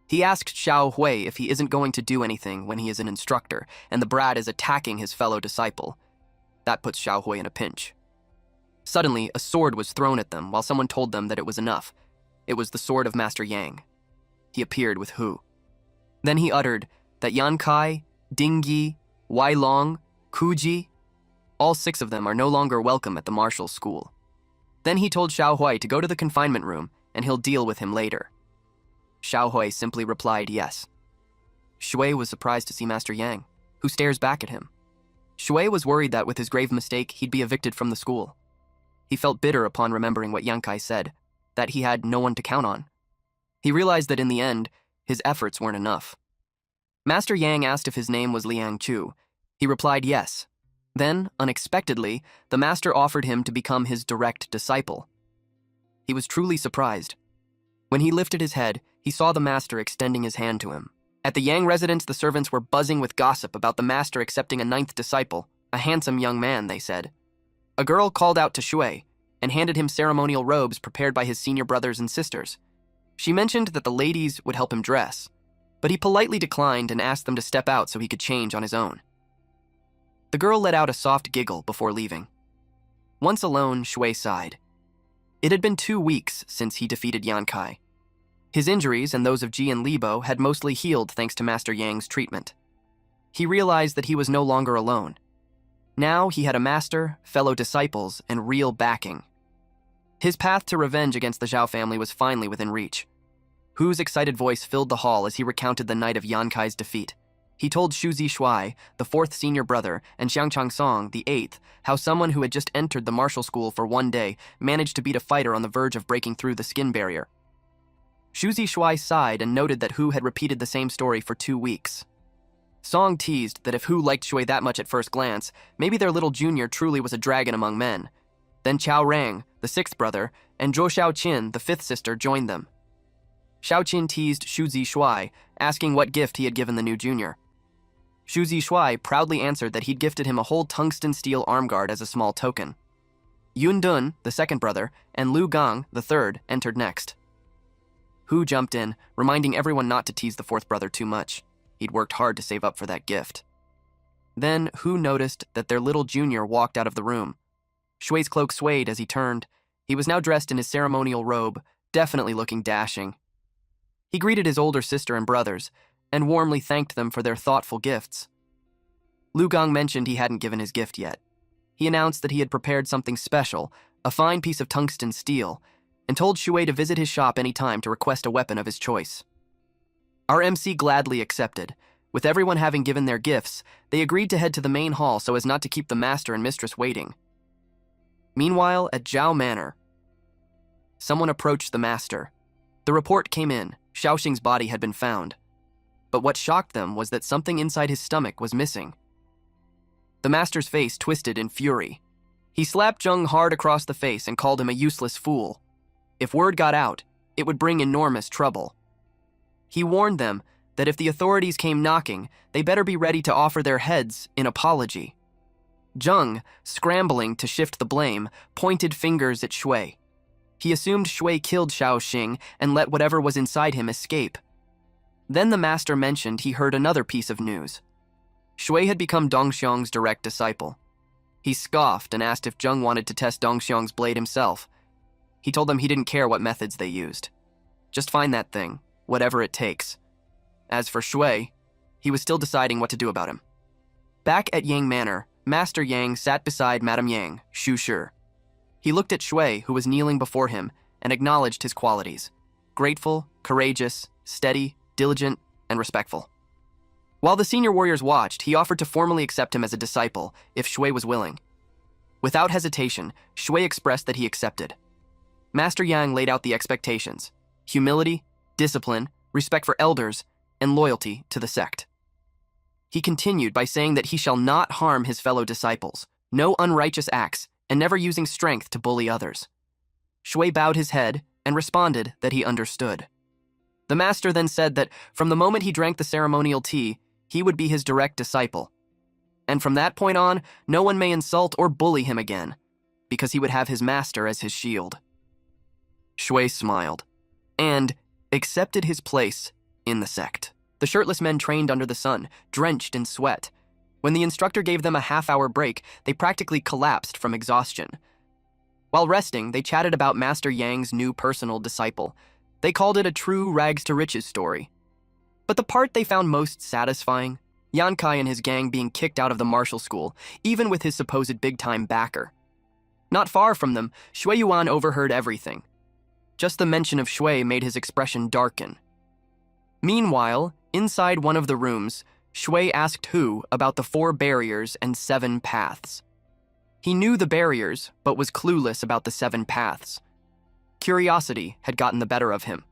He asked Xiao Hui if he isn't going to do anything when he is an instructor, and the brat is attacking his fellow disciple. That puts Xiao Hui in a pinch. Suddenly, a sword was thrown at them while someone told them that it was enough. It was the sword of Master Yang. He appeared with Hu. Then he uttered that Yan Kai, Dingyi, Wai Long, Kuji, all 6 of them are no longer welcome at the martial school. Then he told Xiao Hui to go to the confinement room and he'll deal with him later. Xiao Hui simply replied yes. Shui was surprised to see Master Yang, who stares back at him. Shui was worried that with his grave mistake, he'd be evicted from the school. He felt bitter upon remembering what Yang Kai said, that he had no one to count on. He realized that in the end, his efforts weren't enough. Master Yang asked if his name was Liang Chu. He replied yes. Then, unexpectedly, the master offered him to become his direct disciple. He was truly surprised. When he lifted his head, he saw the master extending his hand to him. At the Yang residence, the servants were buzzing with gossip about the master accepting a 9th disciple, a handsome young man, they said. A girl called out to Shui and handed him ceremonial robes prepared by his senior brothers and sisters. She mentioned that the ladies would help him dress, but he politely declined and asked them to step out so he could change on his own. The girl let out a soft giggle before leaving. Once alone, Shui sighed. It had been 2 weeks since he defeated Yan Kai. His injuries and those of Ji and Libo had mostly healed thanks to Master Yang's treatment. He realized that he was no longer alone. Now he had a master, fellow disciples, and real backing. His path to revenge against the Zhao family was finally within reach. Hu's excited voice filled the hall as he recounted the night of Yan Kai's defeat. He told Xu Zishui, the 4th senior brother, and Xiang Changsong, the 8th, how someone who had just entered the martial school for 1 day managed to beat a fighter on the verge of breaking through the skin barrier. Xu Zishui sighed and noted that Hu had repeated the same story for 2 weeks. Song teased that if Hu liked Shui that much at first glance, maybe their little junior truly was a dragon among men. Then Chao Rang, the 6th brother, and Zhou Xiaoqin, the 5th sister, joined them. Xiaoqin teased Xu Zishui, asking what gift he had given the new junior. Xu Zishui proudly answered that he'd gifted him a whole tungsten steel arm guard as a small token. Yun Dun, the 2nd brother, and Lu Gang, the 3rd, entered next. Hu jumped in, reminding everyone not to tease the 4th brother too much. He'd worked hard to save up for that gift. Then Hu noticed that their little junior walked out of the room. Shui's cloak swayed as he turned. He was now dressed in his ceremonial robe, definitely looking dashing. He greeted his older sister and brothers, and warmly thanked them for their thoughtful gifts. Lu Gang mentioned he hadn't given his gift yet. He announced that he had prepared something special, a fine piece of tungsten steel, and told Shui to visit his shop any time to request a weapon of his choice. Our MC gladly accepted. With everyone having given their gifts, they agreed to head to the main hall so as not to keep the master and mistress waiting. Meanwhile, at Zhao Manor, someone approached the master. The report came in. Xiaoxing's body had been found. But what shocked them was that something inside his stomach was missing. The master's face twisted in fury. He slapped Zheng hard across the face and called him a useless fool. If word got out, it would bring enormous trouble. He warned them that if the authorities came knocking, they better be ready to offer their heads in apology. Zheng, scrambling to shift the blame, pointed fingers at Shui. He assumed Shui killed Xiaoxing and let whatever was inside him escape. Then the master mentioned he heard another piece of news. Shui had become Dongxiang's direct disciple. He scoffed and asked if Zheng wanted to test Dongxiang's blade himself. He told them he didn't care what methods they used. Just find that thing, whatever it takes. As for Shui, he was still deciding what to do about him. Back at Yang Manor, Master Yang sat beside Madame Yang, Xu Shi. He looked at Shui, who was kneeling before him, and acknowledged his qualities: grateful, courageous, steady, diligent, and respectful. While the senior warriors watched, he offered to formally accept him as a disciple if Shui was willing. Without hesitation, Shui expressed that he accepted. Master Yang laid out the expectations: humility, discipline, respect for elders, and loyalty to the sect. He continued by saying that he shall not harm his fellow disciples, no unrighteous acts, and never using strength to bully others. Shui bowed his head and responded that he understood. The master then said that from the moment he drank the ceremonial tea, he would be his direct disciple. And from that point on, no one may insult or bully him again, because he would have his master as his shield. Shui smiled and accepted his place in the sect. The shirtless men trained under the sun, drenched in sweat. When the instructor gave them a half-hour break, they practically collapsed from exhaustion. While resting, they chatted about Master Yang's new personal disciple. They called it a true rags-to-riches story. But the part they found most satisfying, Yankai and his gang being kicked out of the martial school, even with his supposed big-time backer. Not far from them, Shui Yuan overheard everything. Just the mention of Shui made his expression darken. Meanwhile, inside one of the rooms, Shui asked Hu about the 4 barriers and 7 paths. He knew the barriers, but was clueless about the 7 paths. Curiosity had gotten the better of him.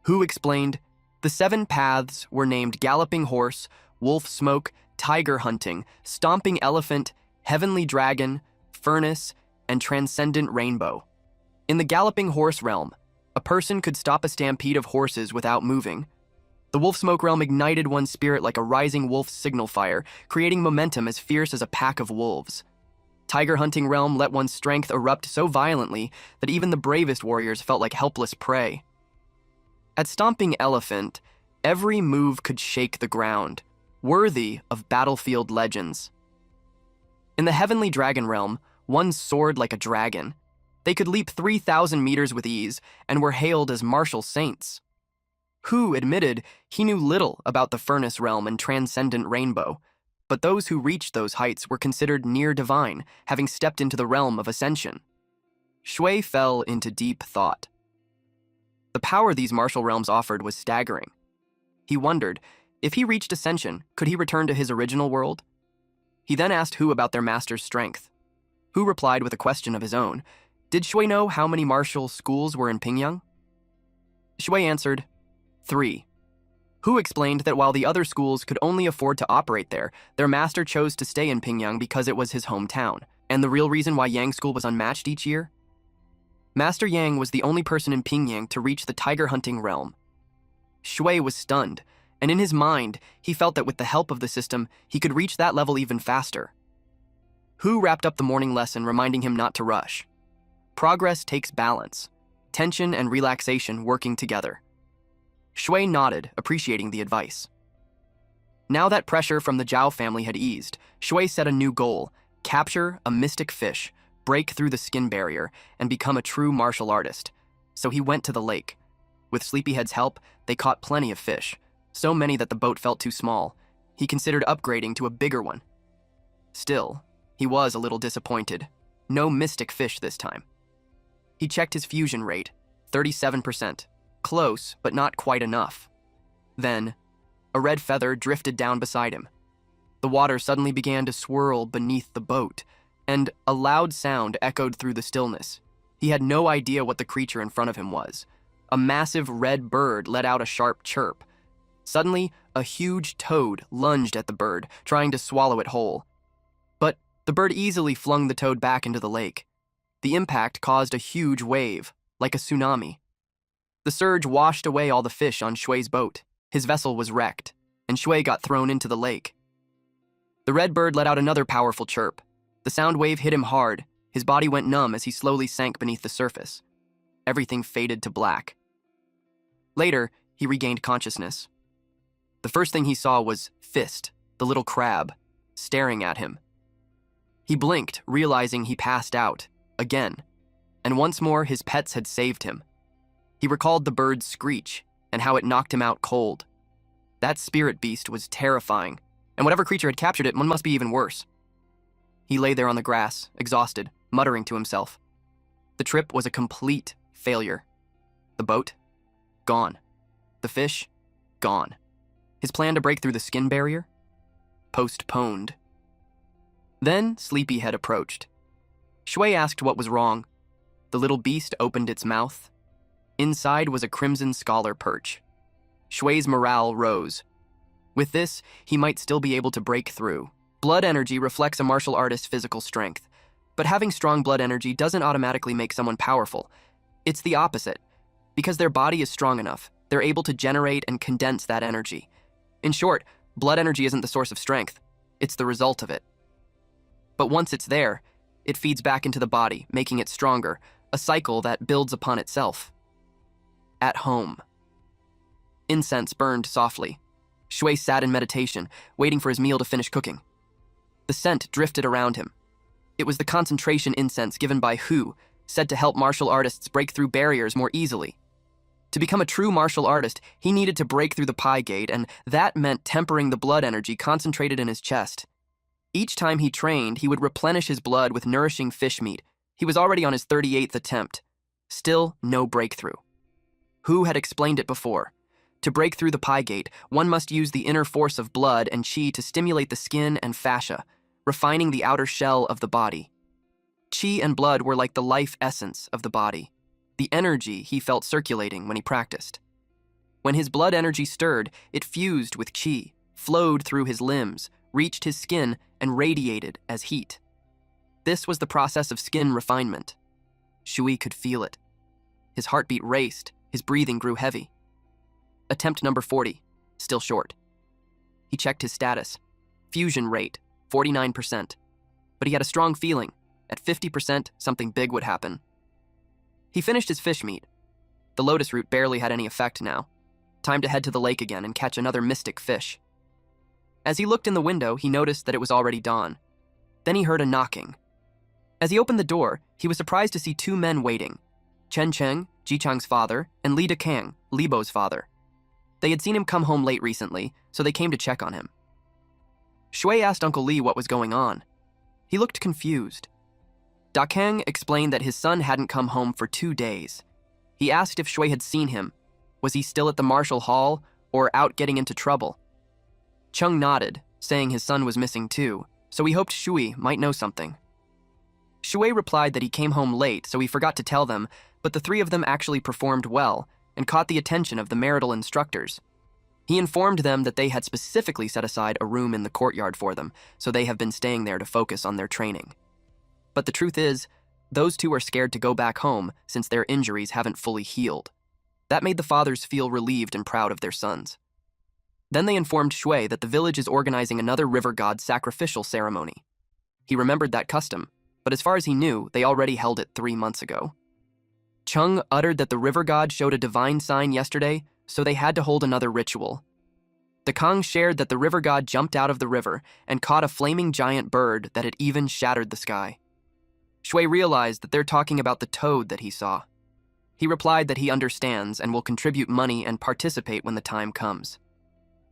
Hu explained, the 7 paths were named Galloping Horse, Wolf Smoke, Tiger Hunting, Stomping Elephant, Heavenly Dragon, Furnace, and Transcendent Rainbow. In the Galloping Horse realm, a person could stop a stampede of horses without moving. The Wolf Smoke realm ignited one's spirit like a rising wolf's signal fire, creating momentum as fierce as a pack of wolves. Tiger Hunting realm let one's strength erupt so violently that even the bravest warriors felt like helpless prey. At Stomping Elephant, every move could shake the ground, worthy of battlefield legends. In the Heavenly Dragon realm, one soared like a dragon. They could leap 3,000 meters with ease and were hailed as martial saints. Hu admitted he knew little about the Furnace realm and Transcendent Rainbow, but those who reached those heights were considered near divine, having stepped into the realm of ascension. Shui fell into deep thought. The power these martial realms offered was staggering. He wondered, if he reached ascension, could he return to his original world? He then asked Hu about their master's strength. Hu replied with a question of his own. Did Shui know how many martial schools were in Pingyang? Shui answered, 3. Hu explained that while the other schools could only afford to operate there, their master chose to stay in Pingyang because it was his hometown. And the real reason why Yang School was unmatched each year? Master Yang was the only person in Pingyang to reach the tiger hunting realm. Shui was stunned, and in his mind, he felt that with the help of the system, he could reach that level even faster. Hu wrapped up the morning lesson, reminding him not to rush. Progress takes balance, tension and relaxation working together. Shui nodded, appreciating the advice. Now that pressure from the Zhao family had eased, Shui set a new goal: capture a mystic fish, break through the skin barrier, and become a true martial artist. So he went to the lake. With Sleepyhead's help, they caught plenty of fish, so many that the boat felt too small. He considered upgrading to a bigger one. Still, he was a little disappointed. No mystic fish this time. He checked his fusion rate, 37%. Close, but not quite enough. Then, a red feather drifted down beside him. The water suddenly began to swirl beneath the boat, and a loud sound echoed through the stillness. He had no idea what the creature in front of him was. A massive red bird let out a sharp chirp. Suddenly, a huge toad lunged at the bird, trying to swallow it whole. But the bird easily flung the toad back into the lake. The impact caused a huge wave, like a tsunami. The surge washed away all the fish on Shui's boat. His vessel was wrecked, and Shui got thrown into the lake. The red bird let out another powerful chirp. The sound wave hit him hard. His body went numb as he slowly sank beneath the surface. Everything faded to black. Later, he regained consciousness. The first thing he saw was Fist, the little crab, staring at him. He blinked, realizing he passed out, again, and once more his pets had saved him. He recalled the bird's screech and how it knocked him out cold. That spirit beast was terrifying, and whatever creature had captured it, one must be even worse. He lay there on the grass, exhausted, muttering to himself. The trip was a complete failure. The boat? Gone. The fish? Gone. His plan to break through the skin barrier? Postponed. Then Sleepyhead approached. Shui asked what was wrong. The little beast opened its mouth. Inside was a crimson scholar perch. Shui's morale rose. With this, he might still be able to break through. Blood energy reflects a martial artist's physical strength, but having strong blood energy doesn't automatically make someone powerful. It's the opposite. Because their body is strong enough, they're able to generate and condense that energy. In short, blood energy isn't the source of strength, it's the result of it. But once it's there, it feeds back into the body, making it stronger, a cycle that builds upon itself. At home. Incense burned softly. Shui sat in meditation, waiting for his meal to finish cooking. The scent drifted around him. It was the concentration incense given by Hu, said to help martial artists break through barriers more easily. To become a true martial artist, he needed to break through the Pi Gate, and that meant tempering the blood energy concentrated in his chest. Each time he trained, he would replenish his blood with nourishing fish meat. He was already on his 38th attempt. Still, no breakthrough. Who had explained it before? To break through the Pi Gate, one must use the inner force of blood and qi to stimulate the skin and fascia, refining the outer shell of the body. Qi and blood were like the life essence of the body, the energy he felt circulating when he practiced. When his blood energy stirred, it fused with qi, flowed through his limbs, reached his skin, and radiated as heat. This was the process of skin refinement. Shui could feel it. His heartbeat raced, his breathing grew heavy. Attempt number 40, still short. He checked his status. Fusion rate, 49%. But he had a strong feeling. At 50%, something big would happen. He finished his fish meat. The lotus root barely had any effect now. Time to head to the lake again and catch another mystic fish. As he looked in the window, he noticed that it was already dawn. Then he heard a knocking. As he opened the door, he was surprised to see two men waiting. Chen Cheng, Ji Chang's father, and Li Dekang, Li Bo's father. They had seen him come home late recently, so they came to check on him. Shui asked Uncle Li what was going on. He looked confused. Dakang explained that his son hadn't come home for 2 days. He asked if Shui had seen him. Was he still at the martial hall, or out getting into trouble? Chung nodded, saying his son was missing too, so he hoped Shui might know something. Shui replied that he came home late, so he forgot to tell them, but the three of them actually performed well and caught the attention of the marital instructors. He informed them that they had specifically set aside a room in the courtyard for them, so they have been staying there to focus on their training. But the truth is, those two are scared to go back home since their injuries haven't fully healed. That made the fathers feel relieved and proud of their sons. Then they informed Shui that the village is organizing another river god sacrificial ceremony. He remembered that custom, but as far as he knew, they already held it 3 months ago. Chung uttered that the river god showed a divine sign yesterday, so they had to hold another ritual. The Kang shared that the river god jumped out of the river and caught a flaming giant bird that had even shattered the sky. Shui realized that they're talking about the toad that he saw. He replied that he understands and will contribute money and participate when the time comes.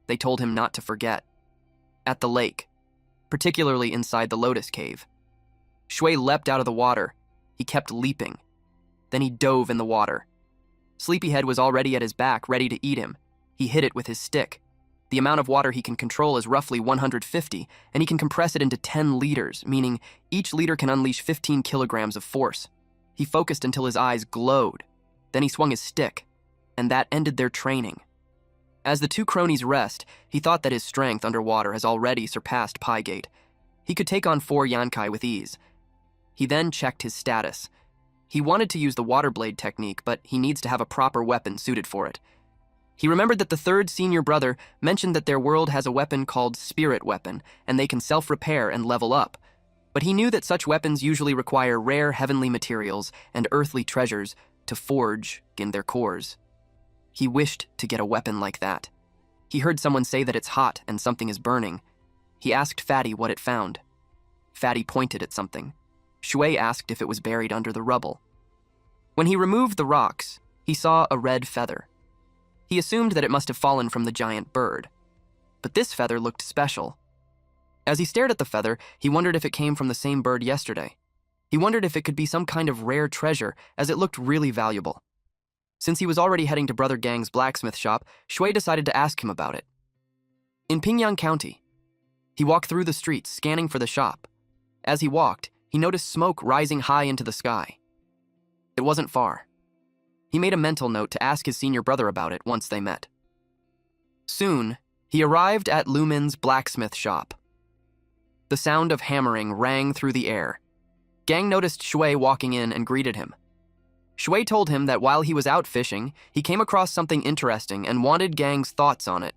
They told him not to forget. At the lake, particularly inside the lotus cave, Shui leapt out of the water. He kept leaping. Then he dove in the water. Sleepyhead was already at his back, ready to eat him. He hit it with his stick. The amount of water he can control is roughly 150, and he can compress it into 10 liters, meaning each liter can unleash 15 kilograms of force. He focused until his eyes glowed. Then he swung his stick, and that ended their training. As the two cronies rest, he thought that his strength underwater has already surpassed Pi Gate. He could take on 4 Yankai with ease. He then checked his status. He wanted to use the water blade technique, but he needs to have a proper weapon suited for it. He remembered that the third senior brother mentioned that their world has a weapon called Spirit Weapon, and they can self-repair and level up. But he knew that such weapons usually require rare heavenly materials and earthly treasures to forge in their cores. He wished to get a weapon like that. He heard someone say that it's hot and something is burning. He asked Fatty what it found. Fatty pointed at something. Shui asked if it was buried under the rubble. When he removed the rocks, he saw a red feather. He assumed that it must have fallen from the giant bird. But this feather looked special. As he stared at the feather, he wondered if it came from the same bird yesterday. He wondered if it could be some kind of rare treasure, as it looked really valuable. Since he was already heading to Brother Gang's blacksmith shop, Shui decided to ask him about it. In Pingyang County, he walked through the streets, scanning for the shop. As he walked, he noticed smoke rising high into the sky. It wasn't far. He made a mental note to ask his senior brother about it once they met. Soon, he arrived at Lumin's blacksmith shop. The sound of hammering rang through the air. Gang noticed Shui walking in and greeted him. Shui told him that while he was out fishing, he came across something interesting and wanted Gang's thoughts on it.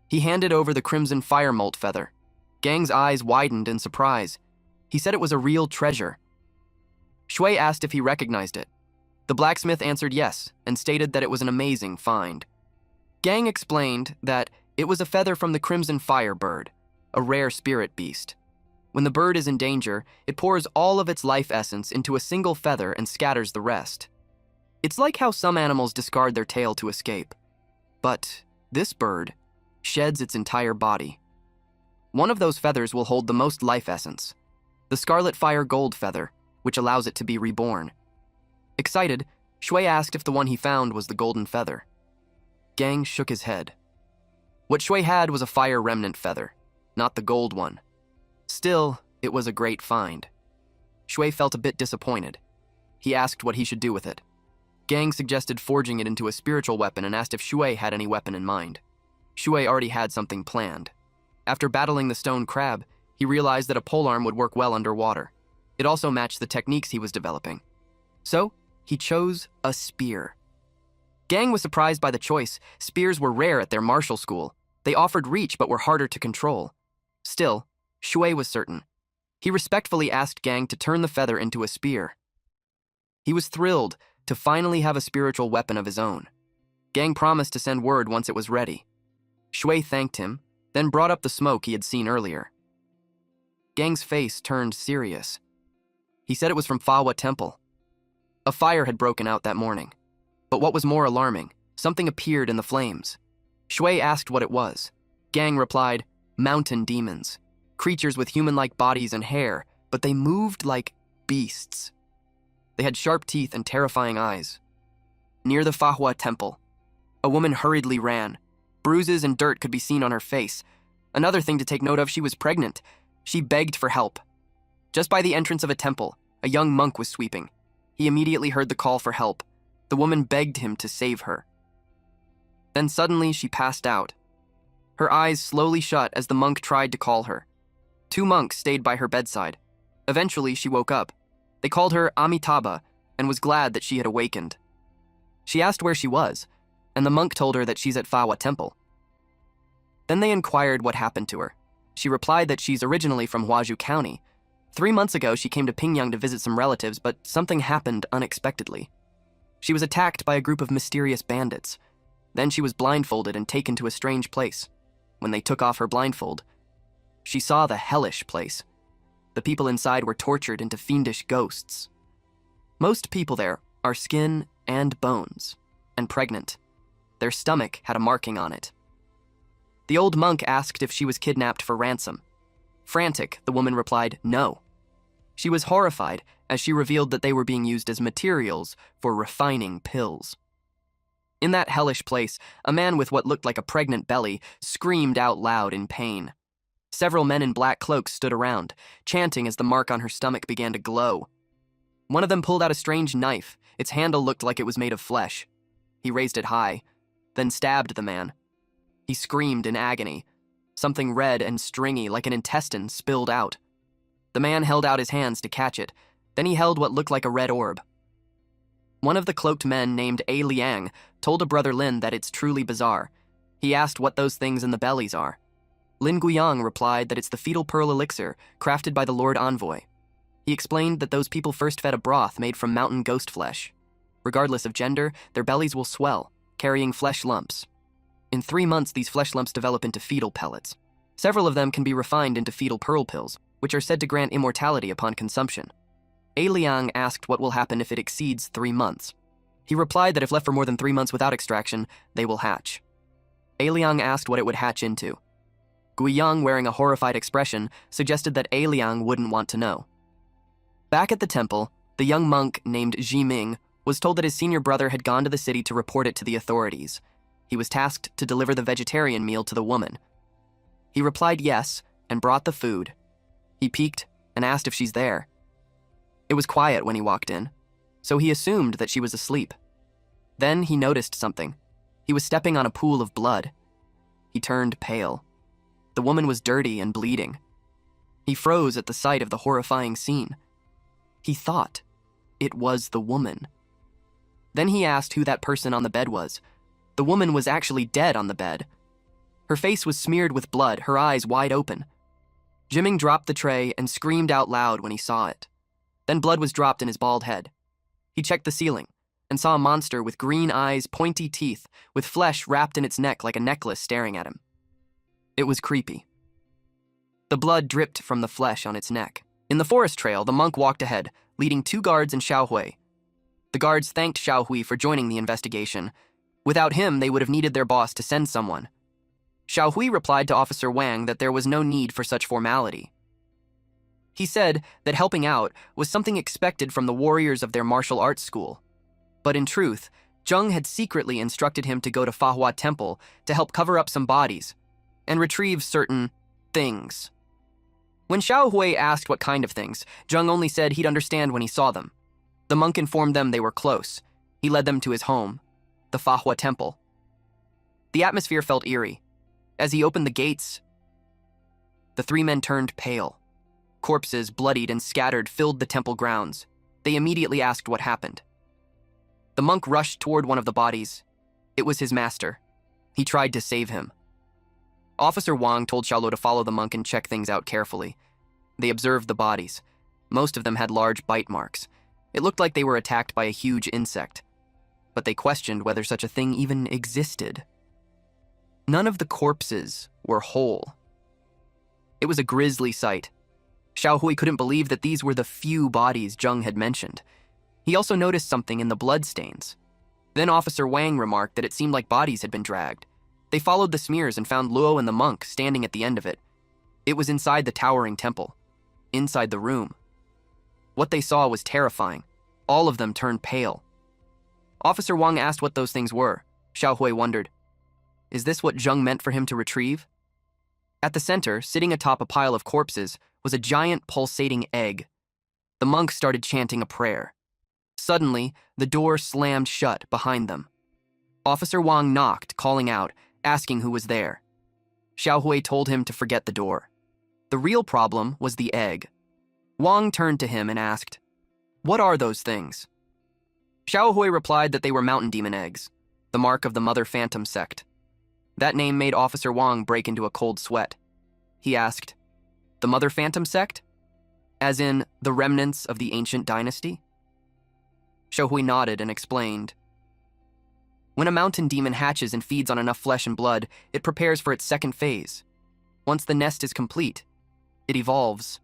He handed over the crimson fire molt feather. Gang's eyes widened in surprise. He said it was a real treasure. Shui asked if he recognized it. The blacksmith answered yes, and stated that it was an amazing find. Gang explained that it was a feather from the crimson fire bird, a rare spirit beast. When the bird is in danger, it pours all of its life essence into a single feather and scatters the rest. It's like how some animals discard their tail to escape. But this bird sheds its entire body. One of those feathers will hold the most life essence, the scarlet fire gold feather, which allows it to be reborn. Excited, Shui asked if the one he found was the golden feather. Gang shook his head. What Shui had was a fire remnant feather, not the gold one. Still, it was a great find. Shui felt a bit disappointed. He asked what he should do with it. Gang suggested forging it into a spiritual weapon and asked if Shui had any weapon in mind. Shui already had something planned. After battling the stone crab, he realized that a polearm would work well underwater. It also matched the techniques he was developing. So, he chose a spear. Gang was surprised by the choice. Spears were rare at their martial school. They offered reach but were harder to control. Still, Shui was certain. He respectfully asked Gang to turn the feather into a spear. He was thrilled to finally have a spiritual weapon of his own. Gang promised to send word once it was ready. Shui thanked him, then brought up the smoke he had seen earlier. Gang's face turned serious. He said it was from Fawa Temple. A fire had broken out that morning. But what was more alarming, something appeared in the flames. Shui asked what it was. Gang replied, mountain demons. Creatures with human-like bodies and hair, but they moved like beasts. They had sharp teeth and terrifying eyes. Near the Fawa Temple, a woman hurriedly ran. Bruises and dirt could be seen on her face. Another thing to take note of, she was pregnant. She begged for help. Just by the entrance of a temple, a young monk was sweeping. He immediately heard the call for help. The woman begged him to save her. Then suddenly she passed out. Her eyes slowly shut as the monk tried to call her. 2 monks stayed by her bedside. Eventually she woke up. They called her Amitabha and was glad that she had awakened. She asked where she was, and the monk told her that she's at Fawa Temple. Then they inquired what happened to her. She replied that she's originally from Huazhu County. 3 months ago, she came to Pingyang to visit some relatives, but something happened unexpectedly. She was attacked by a group of mysterious bandits. Then she was blindfolded and taken to a strange place. When they took off her blindfold, she saw the hellish place. The people inside were tortured into fiendish ghosts. Most people there are skin and bones, and pregnant. Their stomach had a marking on it. The old monk asked if she was kidnapped for ransom. Frantic, the woman replied, no. She was horrified as she revealed that they were being used as materials for refining pills. In that hellish place, a man with what looked like a pregnant belly screamed out loud in pain. Several men in black cloaks stood around, chanting as the mark on her stomach began to glow. One of them pulled out a strange knife. Its handle looked like it was made of flesh. He raised it high, then stabbed the man. He screamed in agony. Something red and stringy, like an intestine, spilled out. The man held out his hands to catch it. Then he held what looked like a red orb. One of the cloaked men, named Liang, told a brother Lin that it's truly bizarre. He asked what those things in the bellies are. Lin Guiyang replied that it's the fetal pearl elixir crafted by the Lord Envoy. He explained that those people first fed a broth made from mountain ghost flesh. Regardless of gender, their bellies will swell, carrying flesh lumps. In 3 months, these flesh lumps develop into fetal pellets. Several of them can be refined into fetal pearl pills, which are said to grant immortality upon consumption. Liang asked what will happen if it exceeds 3 months. He replied that if left for more than 3 months without extraction, they will hatch. Liang asked what it would hatch into. Guiyang, wearing a horrified expression, suggested that Liang wouldn't want to know. Back at the temple, the young monk named Jiming was told that his senior brother had gone to the city to report it to the authorities. He was tasked to deliver the vegetarian meal to the woman. He replied yes and brought the food. He peeked and asked if she's there. It was quiet when he walked in, so he assumed that she was asleep. Then he noticed something. He was stepping on a pool of blood. He turned pale. The woman was dirty and bleeding. He froze at the sight of the horrifying scene. He thought it was the woman. Then he asked who that person on the bed was. The woman was actually dead on the bed. Her face was smeared with blood, her eyes wide open. Jiming dropped the tray and screamed out loud when he saw it. Then blood was dropped in his bald head. He checked the ceiling and saw a monster with green eyes, pointy teeth, with flesh wrapped in its neck like a necklace staring at him. It was creepy. The blood dripped from the flesh on its neck. In the forest trail, the monk walked ahead, leading 2 guards and Xiaohui. The guards thanked Xiaohui for joining the investigation. Without him, they would have needed their boss to send someone. Xiaohui replied to Officer Wang that there was no need for such formality. He said that helping out was something expected from the warriors of their martial arts school. But in truth, Zheng had secretly instructed him to go to Fahua Temple to help cover up some bodies and retrieve certain things. When Xiaohui asked what kind of things, Zheng only said he'd understand when he saw them. The monk informed them they were close. He led them to his home, the Fahua Temple. The atmosphere felt eerie. As he opened the gates, the 3 men turned pale. Corpses, bloodied and scattered, filled the temple grounds. They immediately asked what happened. The monk rushed toward one of the bodies. It was his master. He tried to save him. Officer Wang told Xiaolo to follow the monk and check things out carefully. They observed the bodies. Most of them had large bite marks. It looked like they were attacked by a huge insect. But they questioned whether such a thing even existed. None of the corpses were whole. It was a grisly sight. Xiaohui couldn't believe that these were the few bodies Zheng had mentioned. He also noticed something in the bloodstains. Then Officer Wang remarked that it seemed like bodies had been dragged. They followed the smears and found Luo and the monk standing at the end of it. It was inside the towering temple, inside the room. What they saw was terrifying. All of them turned pale. Officer Wang asked what those things were. Xiaohui wondered, is this what Zheng meant for him to retrieve? At the center, sitting atop a pile of corpses, was a giant pulsating egg. The monk started chanting a prayer. Suddenly, the door slammed shut behind them. Officer Wang knocked, calling out, asking who was there. Xiaohui told him to forget the door. The real problem was the egg. Wang turned to him and asked, "What are those things?" Xiaohui replied that they were mountain demon eggs, the mark of the Mother Phantom sect. That name made Officer Wang break into a cold sweat. He asked, "The Mother Phantom sect? As in, the remnants of the ancient dynasty?" Xiaohui nodded and explained. When a mountain demon hatches and feeds on enough flesh and blood, it prepares for its second phase. Once the nest is complete, it evolves.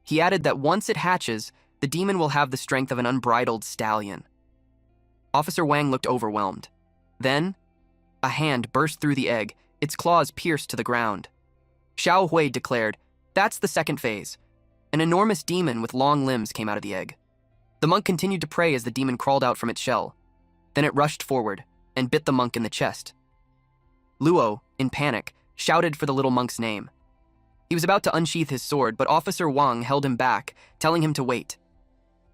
He added that once it hatches, the demon will have the strength of an unbridled stallion. Officer Wang looked overwhelmed. Then, a hand burst through the egg, its claws pierced to the ground. Xiaohui declared, "That's the second phase." An enormous demon with long limbs came out of the egg. The monk continued to pray as the demon crawled out from its shell. Then it rushed forward and bit the monk in the chest. Luo, in panic, shouted for the little monk's name. He was about to unsheath his sword, but Officer Wang held him back, telling him to wait.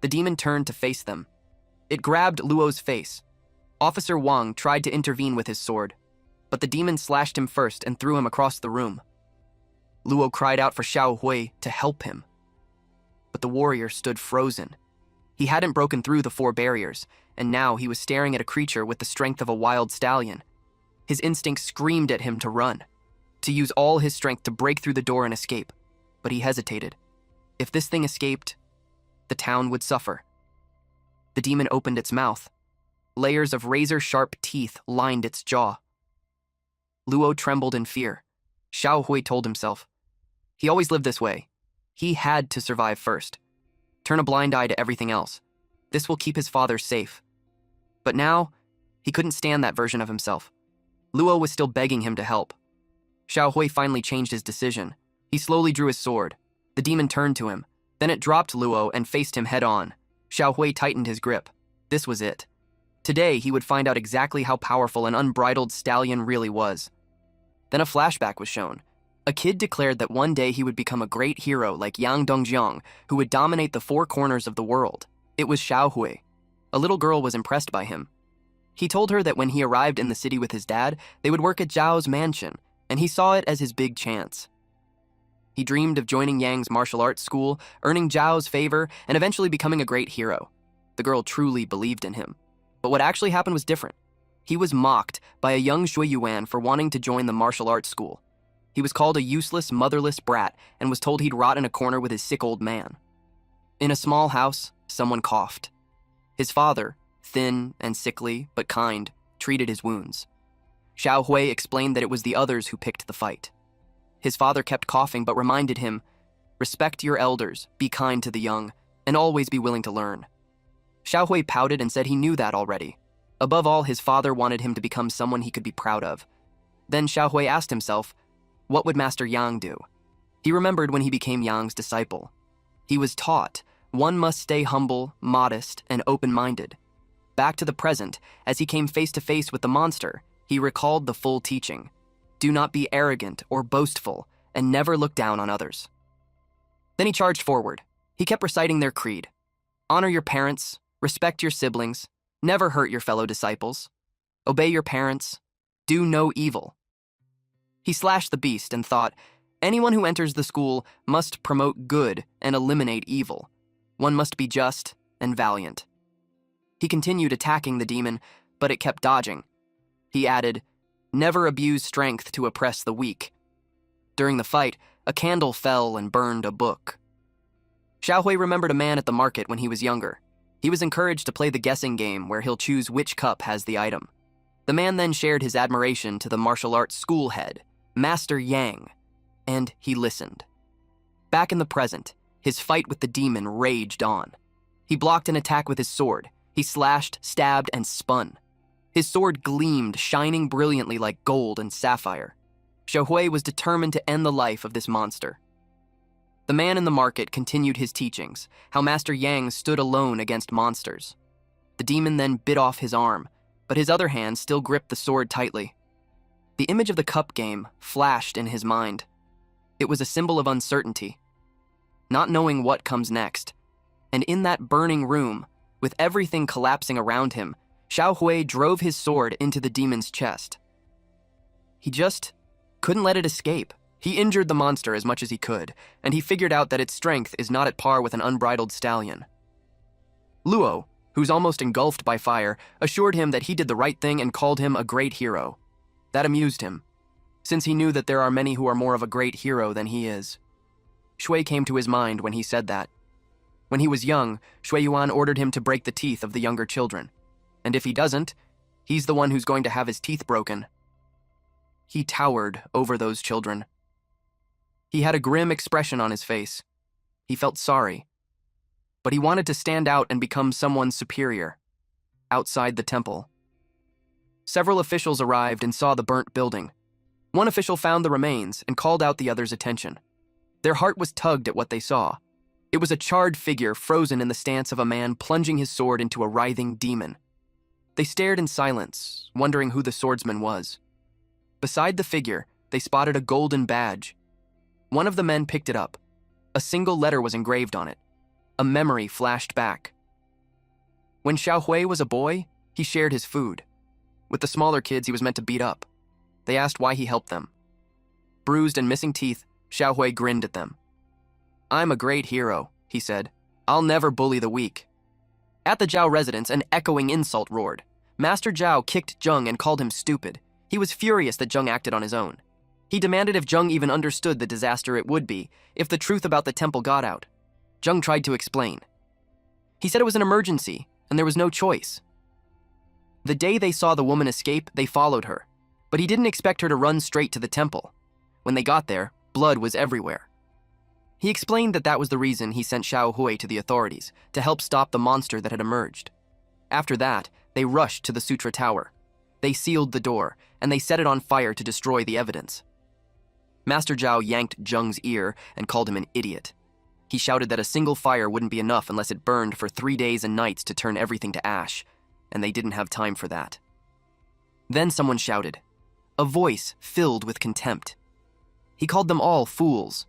The demon turned to face them. It grabbed Luo's face. Officer Wang tried to intervene with his sword, but the demon slashed him first and threw him across the room. Luo cried out for Xiaohui to help him. But the warrior stood frozen. He hadn't broken through the 4 barriers, and now he was staring at a creature with the strength of a wild stallion. His instinct screamed at him to run, to use all his strength to break through the door and escape, but he hesitated. If this thing escaped, the town would suffer. The demon opened its mouth. Layers of razor-sharp teeth lined its jaw. Luo trembled in fear. Xiaohui told himself. He always lived this way. He had to survive first. Turn a blind eye to everything else. This will keep his father safe. But now, he couldn't stand that version of himself. Luo was still begging him to help. Xiaohui finally changed his decision. He slowly drew his sword. The demon turned to him. Then it dropped Luo and faced him head-on. Xiaohui tightened his grip. This was it. Today, he would find out exactly how powerful an unbridled stallion really was. Then a flashback was shown. A kid declared that one day he would become a great hero like Yang Dongjiang, who would dominate the 4 corners of the world. It was Xiaohui. A little girl was impressed by him. He told her that when he arrived in the city with his dad, they would work at Zhao's mansion, and he saw it as his big chance. He dreamed of joining Yang's martial arts school, earning Zhao's favor, and eventually becoming a great hero. The girl truly believed in him. But what actually happened was different. He was mocked by a young Shui Yuan for wanting to join the martial arts school. He was called a useless, motherless brat and was told he'd rot in a corner with his sick old man. In a small house, someone coughed. His father, thin and sickly but kind, treated his wounds. Xiaohui explained that it was the others who picked the fight. His father kept coughing but reminded him, "Respect your elders, be kind to the young, and always be willing to learn." Xiaohui pouted and said he knew that already. Above all, his father wanted him to become someone he could be proud of. Then Xiaohui asked himself, what would Master Yang do? He remembered when he became Yang's disciple. He was taught one must stay humble, modest, and open-minded. Back to the present, as he came face to face with the monster, he recalled the full teaching. Do not be arrogant or boastful, and never look down on others. Then he charged forward. He kept reciting their creed. Honor your parents, respect your siblings, never hurt your fellow disciples, obey your parents, do no evil. He slashed the beast and thought, anyone who enters the school must promote good and eliminate evil. One must be just and valiant. He continued attacking the demon, but it kept dodging. He added, never abuse strength to oppress the weak. During the fight, a candle fell and burned a book. Xiaohui remembered a man at the market when he was younger. He was encouraged to play the guessing game where he'll choose which cup has the item. The man then shared his admiration to the martial arts school head, Master Yang, and he listened. Back in the present, his fight with the demon raged on. He blocked an attack with his sword. He slashed, stabbed, and spun. His sword gleamed, shining brilliantly like gold and sapphire. Xiaohui was determined to end the life of this monster. The man in the market continued his teachings, how Master Yang stood alone against monsters. The demon then bit off his arm, but his other hand still gripped the sword tightly. The image of the cup game flashed in his mind. It was a symbol of uncertainty, not knowing what comes next. And in that burning room, with everything collapsing around him, Xiaohui drove his sword into the demon's chest. He just couldn't let it escape. He injured the monster as much as he could, and he figured out that its strength is not at par with an unbridled stallion. Luo, who's almost engulfed by fire, assured him that he did the right thing and called him a great hero. That amused him, since he knew that there are many who are more of a great hero than he is. Shui came to his mind when he said that. When he was young, Shui Yuan ordered him to break the teeth of the younger children. And if he doesn't, he's the one who's going to have his teeth broken. He towered over those children. He had a grim expression on his face. He felt sorry. But he wanted to stand out and become someone superior, outside the temple. Several officials arrived and saw the burnt building. One official found the remains and called out the other's attention. Their heart was tugged at what they saw. It was a charred figure frozen in the stance of a man plunging his sword into a writhing demon. They stared in silence, wondering who the swordsman was. Beside the figure, they spotted a golden badge. One of the men picked it up. A single letter was engraved on it. A memory flashed back. When Xiaohui was a boy, he shared his food. With the smaller kids he was meant to beat up. They asked why he helped them. Bruised and missing teeth, Xiaohui grinned at them. I'm a great hero, he said. I'll never bully the weak. At the Zhao residence, an echoing insult roared. Master Zhao kicked Zheng and called him stupid. He was furious that Zheng acted on his own. He demanded if Zheng even understood the disaster it would be if the truth about the temple got out. Zheng tried to explain. He said it was an emergency, and there was no choice. The day they saw the woman escape, they followed her, but he didn't expect her to run straight to the temple. When they got there, blood was everywhere. He explained that that was the reason he sent Xiaohui to the authorities, to help stop the monster that had emerged. After that, they rushed to the Sutra Tower. They sealed the door, and they set it on fire to destroy the evidence. Master Zhao yanked Zheng's ear and called him an idiot. He shouted that a single fire wouldn't be enough unless it burned for 3 days and nights to turn everything to ash, and they didn't have time for that. Then someone shouted, a voice filled with contempt. He called them all fools,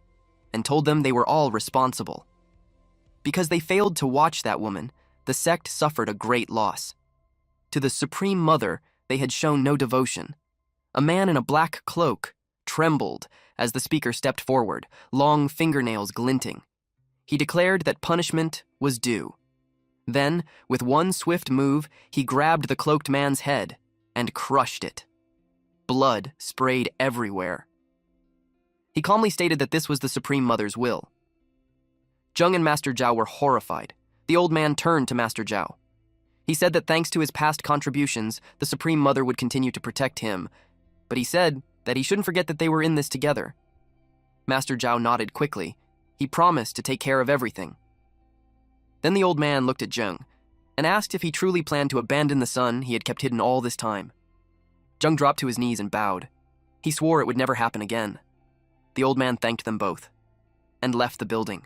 and told them they were all responsible. Because they failed to watch that woman, the sect suffered a great loss. To the Supreme Mother, they had shown no devotion. A man in a black cloak trembled as the speaker stepped forward, long fingernails glinting. He declared that punishment was due. Then, with one swift move, he grabbed the cloaked man's head and crushed it. Blood sprayed everywhere. He calmly stated that this was the Supreme Mother's will. Zheng and Master Zhao were horrified. The old man turned to Master Zhao. He said that thanks to his past contributions, the Supreme Mother would continue to protect him, but he said that he shouldn't forget that they were in this together. Master Zhao nodded quickly. He promised to take care of everything. Then the old man looked at Zheng and asked if he truly planned to abandon the son he had kept hidden all this time. Zheng dropped to his knees and bowed. He swore it would never happen again. The old man thanked them both and left the building.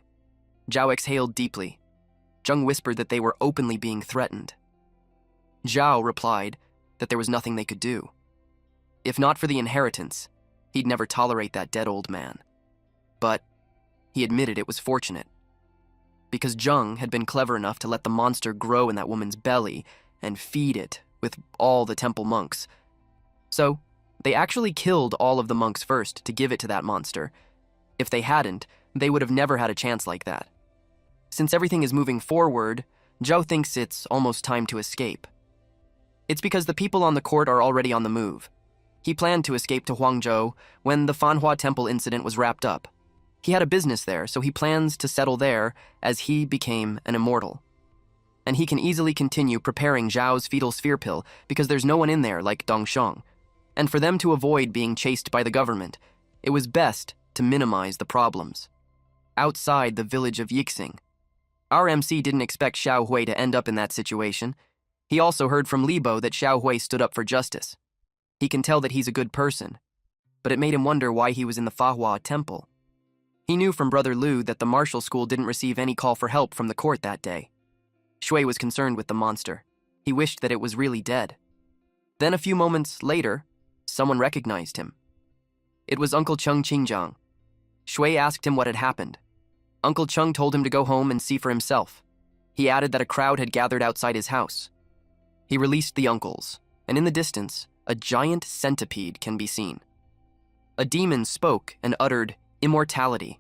Zhao exhaled deeply. Zheng whispered that they were openly being threatened. Zhao replied that there was nothing they could do. If not for the inheritance, he'd never tolerate that dead old man. But he admitted it was fortunate, because Zheng had been clever enough to let the monster grow in that woman's belly and feed it with all the temple monks. So, they actually killed all of the monks first to give it to that monster. If they hadn't, they would have never had a chance like that. Since everything is moving forward, Zhao thinks it's almost time to escape. It's because the people on the court are already on the move. He planned to escape to Huangzhou when the Fanhua Temple incident was wrapped up. He had a business there, so he plans to settle there as he became an immortal. And he can easily continue preparing Zhao's fetal sphere pill because there's no one in there like Dongsheng. And for them to avoid being chased by the government, it was best to minimize the problems. Outside the village of Yixing, our MC didn't expect Xiao Hui to end up in that situation. He also heard from Libo that Xiao Hui stood up for justice. He can tell that he's a good person, but it made him wonder why he was in the Fanhua Temple. He knew from Brother Lu that the martial school didn't receive any call for help from the court that day. Shui was concerned with the monster. He wished that it was really dead. Then a few moments later, someone recognized him. It was Uncle Cheng Qingjiang. Shui asked him what had happened. Uncle Cheng told him to go home and see for himself. He added that a crowd had gathered outside his house. He released the uncles, and in the distance, a giant centipede can be seen. A demon spoke and uttered immortality.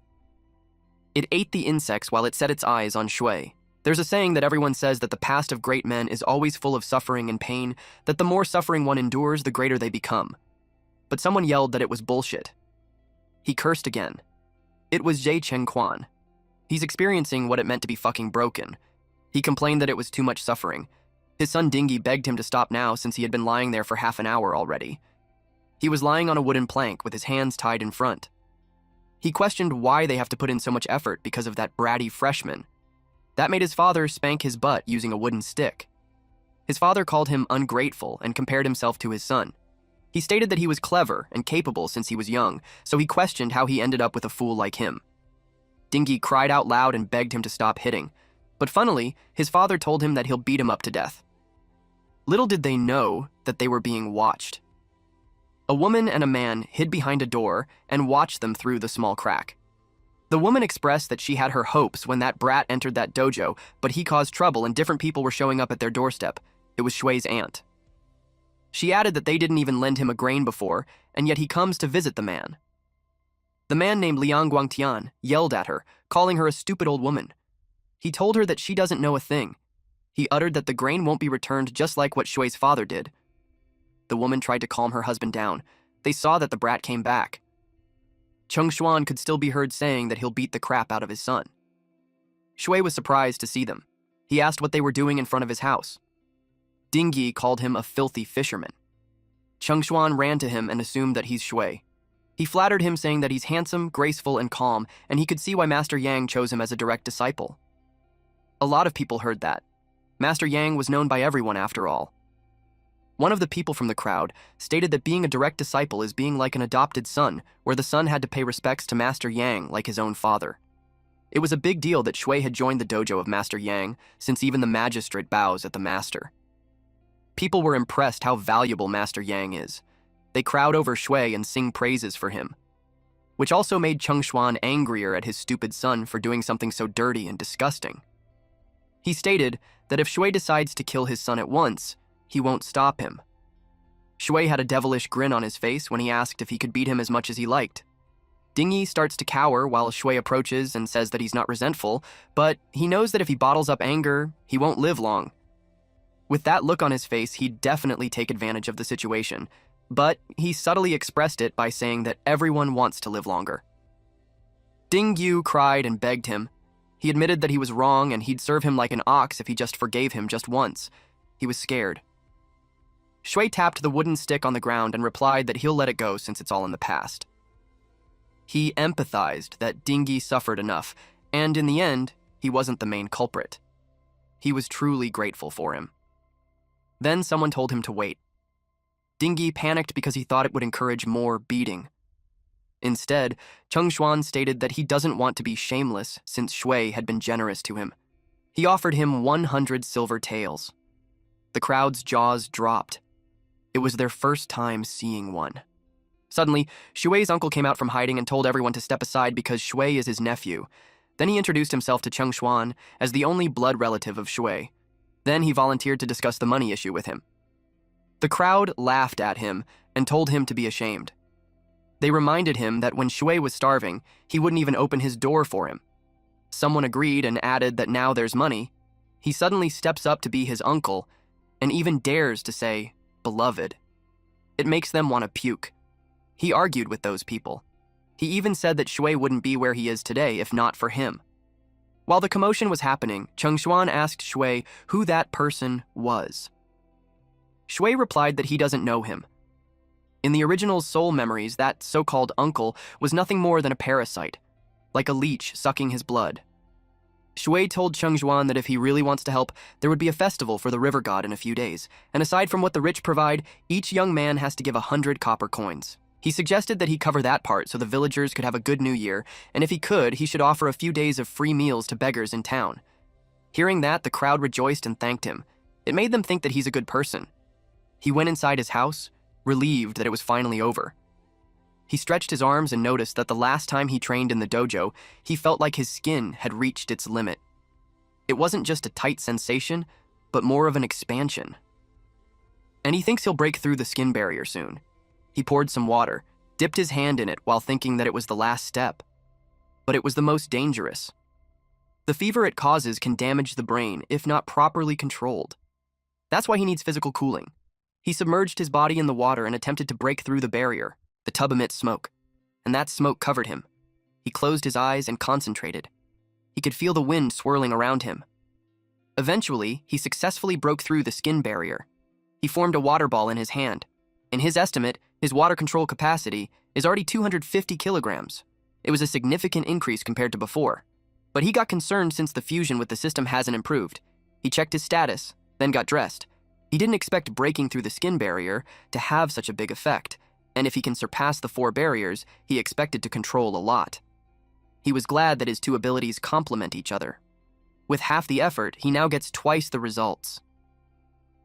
It ate the insects while it set its eyes on Shui. There's a saying that everyone says that the past of great men is always full of suffering and pain, that the more suffering one endures, the greater they become. But someone yelled that it was bullshit. He cursed again. It was Jie Chengquan. He's experiencing what it meant to be fucking broken. He complained that it was too much suffering. His son Dingy begged him to stop now since he had been lying there for half an hour already. He was lying on a wooden plank with his hands tied in front. He questioned why they have to put in so much effort because of that bratty freshman. That made his father spank his butt using a wooden stick. His father called him ungrateful and compared himself to his son. He stated that he was clever and capable since he was young, so he questioned how he ended up with a fool like him. Dingy cried out loud and begged him to stop hitting, but funnily, his father told him that he'll beat him up to death. Little did they know that they were being watched. A woman and a man hid behind a door and watched them through the small crack. The woman expressed that she had her hopes when that brat entered that dojo, but he caused trouble and different people were showing up at their doorstep. It was Shui's aunt. She added that they didn't even lend him a grain before, and yet he comes to visit the man. The man named Liang Guangtian yelled at her, calling her a stupid old woman. He told her that she doesn't know a thing. He uttered that the grain won't be returned just like what Shui's father did. The woman tried to calm her husband down. They saw that the brat came back. Cheng Xuan could still be heard saying that he'll beat the crap out of his son. Shui was surprised to see them. He asked what they were doing in front of his house. Dingy called him a filthy fisherman. Cheng Xuan ran to him and assumed that he's Shui. He flattered him saying that he's handsome, graceful, and calm, and he could see why Master Yang chose him as a direct disciple. A lot of people heard that. Master Yang was known by everyone after all. One of the people from the crowd stated that being a direct disciple is being like an adopted son, where the son had to pay respects to Master Yang like his own father. It was a big deal that Shui had joined the dojo of Master Yang, since even the magistrate bows at the master. People were impressed how valuable Master Yang is. They crowd over Shui and sing praises for him, which also made Cheng Xuan angrier at his stupid son for doing something so dirty and disgusting. He stated that if Shui decides to kill his son at once, he won't stop him. Shui had a devilish grin on his face when he asked if he could beat him as much as he liked. Dingy starts to cower while Shui approaches and says that he's not resentful, but he knows that if he bottles up anger, he won't live long. With that look on his face, he'd definitely take advantage of the situation, but he subtly expressed it by saying that everyone wants to live longer. Ding Yu cried and begged him. He admitted that he was wrong and he'd serve him like an ox if he just forgave him just once. He was scared. Shui tapped the wooden stick on the ground and replied that he'll let it go since it's all in the past. He empathized that Dingy suffered enough, and in the end, he wasn't the main culprit. He was truly grateful for him. Then someone told him to wait. Dingy panicked because he thought it would encourage more beating. Instead, Cheng Xuan stated that he doesn't want to be shameless since Shui had been generous to him. He offered him 100 silver taels. The crowd's jaws dropped. It was their first time seeing one. Suddenly, Shui's uncle came out from hiding and told everyone to step aside because Shui is his nephew. Then he introduced himself to Cheng Xuan as the only blood relative of Shui. Then he volunteered to discuss the money issue with him. The crowd laughed at him and told him to be ashamed. They reminded him that when Shui was starving, he wouldn't even open his door for him. Someone agreed and added that now there's money. He suddenly steps up to be his uncle and even dares to say, beloved. It makes them want to puke. He argued with those people. He even said that Shui wouldn't be where he is today if not for him. While the commotion was happening, Cheng Xuan asked Shui who that person was. Shui replied that he doesn't know him. In the original soul memories, that so-called uncle was nothing more than a parasite, like a leech sucking his blood. Shui told Cheng Xuan that if he really wants to help, there would be a festival for the river god in a few days, and aside from what the rich provide, each young man has to give 100 copper coins. He suggested that he cover that part so the villagers could have a good new year, and if he could, he should offer a few days of free meals to beggars in town. Hearing that, the crowd rejoiced and thanked him. It made them think that he's a good person. He went inside his house, relieved that it was finally over. He stretched his arms and noticed that the last time he trained in the dojo, he felt like his skin had reached its limit. It wasn't just a tight sensation, but more of an expansion. And he thinks he'll break through the skin barrier soon. He poured some water, dipped his hand in it while thinking that it was the last step. But it was the most dangerous. The fever it causes can damage the brain if not properly controlled. That's why he needs physical cooling. He submerged his body in the water and attempted to break through the barrier. The tub emits smoke, and that smoke covered him. He closed his eyes and concentrated. He could feel the wind swirling around him. Eventually, he successfully broke through the skin barrier. He formed a water ball in his hand. In his estimate, his water control capacity is already 250 kilograms. It was a significant increase compared to before. But he got concerned since the fusion with the system hasn't improved. He checked his status, then got dressed. He didn't expect breaking through the skin barrier to have such a big effect, and if he can surpass the 4 barriers, he expected to control a lot. He was glad that his 2 abilities complement each other. With half the effort, he now gets twice the results.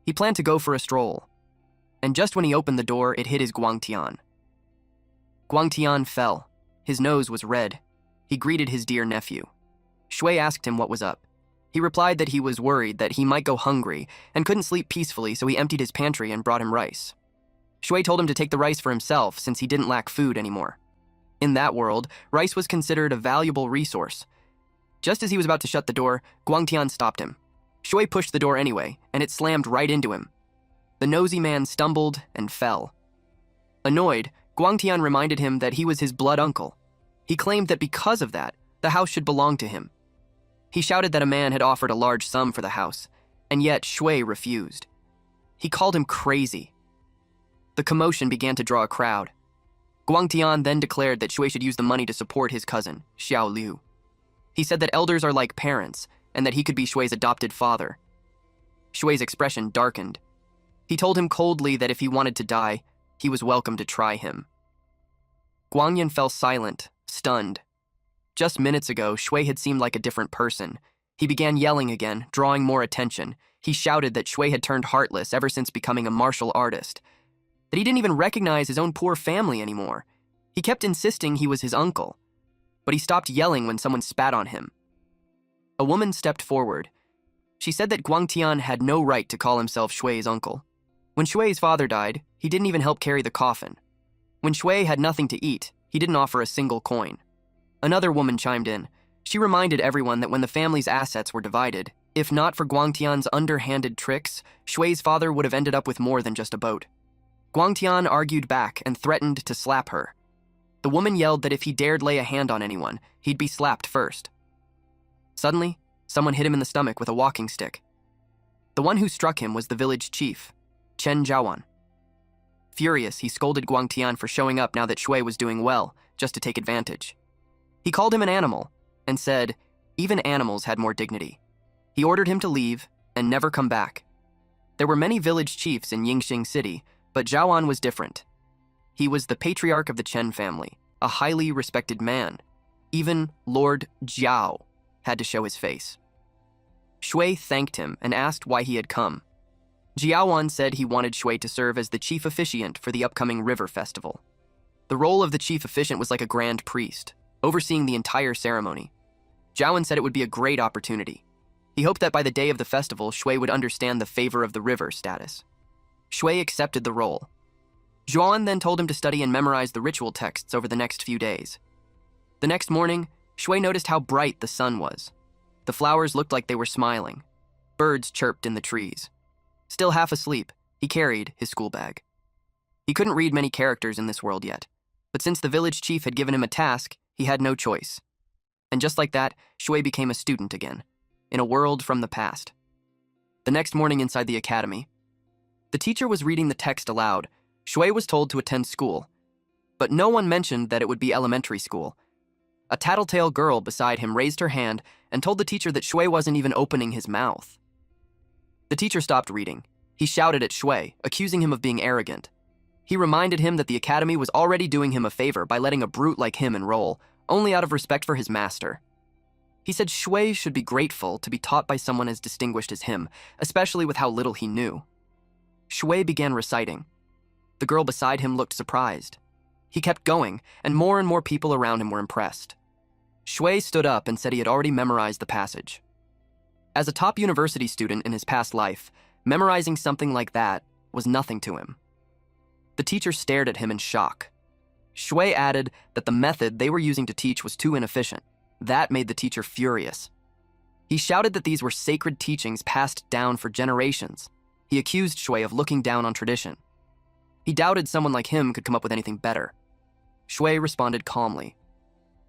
He planned to go for a stroll, and just when he opened the door, it hit his Guangtian. Guangtian fell. His nose was red. He greeted his dear nephew. Shui asked him what was up. He replied that he was worried that he might go hungry and couldn't sleep peacefully, so he emptied his pantry and brought him rice. Shui told him to take the rice for himself since he didn't lack food anymore. In that world, rice was considered a valuable resource. Just as he was about to shut the door, Guangtian stopped him. Shui pushed the door anyway, and it slammed right into him. The nosy man stumbled and fell. Annoyed, Guangtian reminded him that he was his blood uncle. He claimed that because of that, the house should belong to him. He shouted that a man had offered a large sum for the house, and yet Shui refused. He called him crazy. The commotion began to draw a crowd. Guangtian then declared that Shui should use the money to support his cousin, Xiao Liu. He said that elders are like parents, and that he could be Shui's adopted father. Shui's expression darkened. He told him coldly that if he wanted to die, he was welcome to try him. Guangyan fell silent, stunned. Just minutes ago, Shui had seemed like a different person. He began yelling again, drawing more attention. He shouted that Shui had turned heartless ever since becoming a martial artist, that he didn't even recognize his own poor family anymore. He kept insisting he was his uncle, but he stopped yelling when someone spat on him. A woman stepped forward. She said that Guangtian had no right to call himself Shui's uncle. When Shui's father died, he didn't even help carry the coffin. When Shui had nothing to eat, he didn't offer a single coin. Another woman chimed in. She reminded everyone that when the family's assets were divided, if not for Guangtian's underhanded tricks, Shui's father would have ended up with more than just a boat. Guangtian argued back and threatened to slap her. The woman yelled that if he dared lay a hand on anyone, he'd be slapped first. Suddenly, someone hit him in the stomach with a walking stick. The one who struck him was the village chief, Chen Zhaowan. Furious, he scolded Guangtian for showing up now that Shui was doing well, just to take advantage. He called him an animal and said even animals had more dignity. He ordered him to leave and never come back. There were many village chiefs in Yingxing City, but Zhaoan was different. He was the patriarch of the Chen family, a highly respected man. Even Lord Jiao had to show his face. Shui thanked him and asked why he had come. Jiaoan said he wanted Shui to serve as the chief officiant for the upcoming river festival. The role of the chief officiant was like a grand priest, overseeing the entire ceremony. Jiaoan said it would be a great opportunity. He hoped that by the day of the festival, Shui would understand the favor of the river status. Shui accepted the role. Zhuan then told him to study and memorize the ritual texts over the next few days. The next morning, Shui noticed how bright the sun was. The flowers looked like they were smiling. Birds chirped in the trees. Still half asleep, he carried his school bag. He couldn't read many characters in this world yet, but since the village chief had given him a task, he had no choice. And just like that, Shui became a student again, in a world from the past. The next morning inside the academy, the teacher was reading the text aloud. Shui was told to attend school, but no one mentioned that it would be elementary school. A tattletale girl beside him raised her hand and told the teacher that Shui wasn't even opening his mouth. The teacher stopped reading. He shouted at Shui, accusing him of being arrogant. He reminded him that the academy was already doing him a favor by letting a brute like him enroll, only out of respect for his master. He said Shui should be grateful to be taught by someone as distinguished as him, especially with how little he knew. Shui began reciting. The girl beside him looked surprised. He kept going, and more people around him were impressed. Shui stood up and said he had already memorized the passage. As a top university student in his past life, memorizing something like that was nothing to him. The teacher stared at him in shock. Shui added that the method they were using to teach was too inefficient. That made the teacher furious. He shouted that these were sacred teachings passed down for generations. He accused Shui of looking down on tradition. He doubted someone like him could come up with anything better. Shui responded calmly.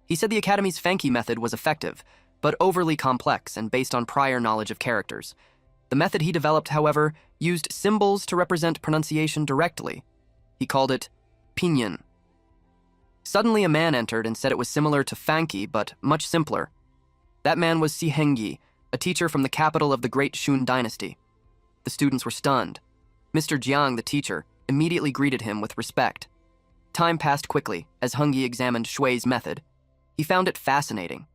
He said the academy's Fanqi method was effective, but overly complex and based on prior knowledge of characters. The method he developed, however, used symbols to represent pronunciation directly. He called it pinyin. Suddenly a man entered and said it was similar to Fanqi, but much simpler. That man was Si Hengyi, a teacher from the capital of the Great Shun dynasty. The students were stunned. Mr. Jiang, the teacher, immediately greeted him with respect. Time passed quickly as Hengyi examined Shui's method. He found it fascinating.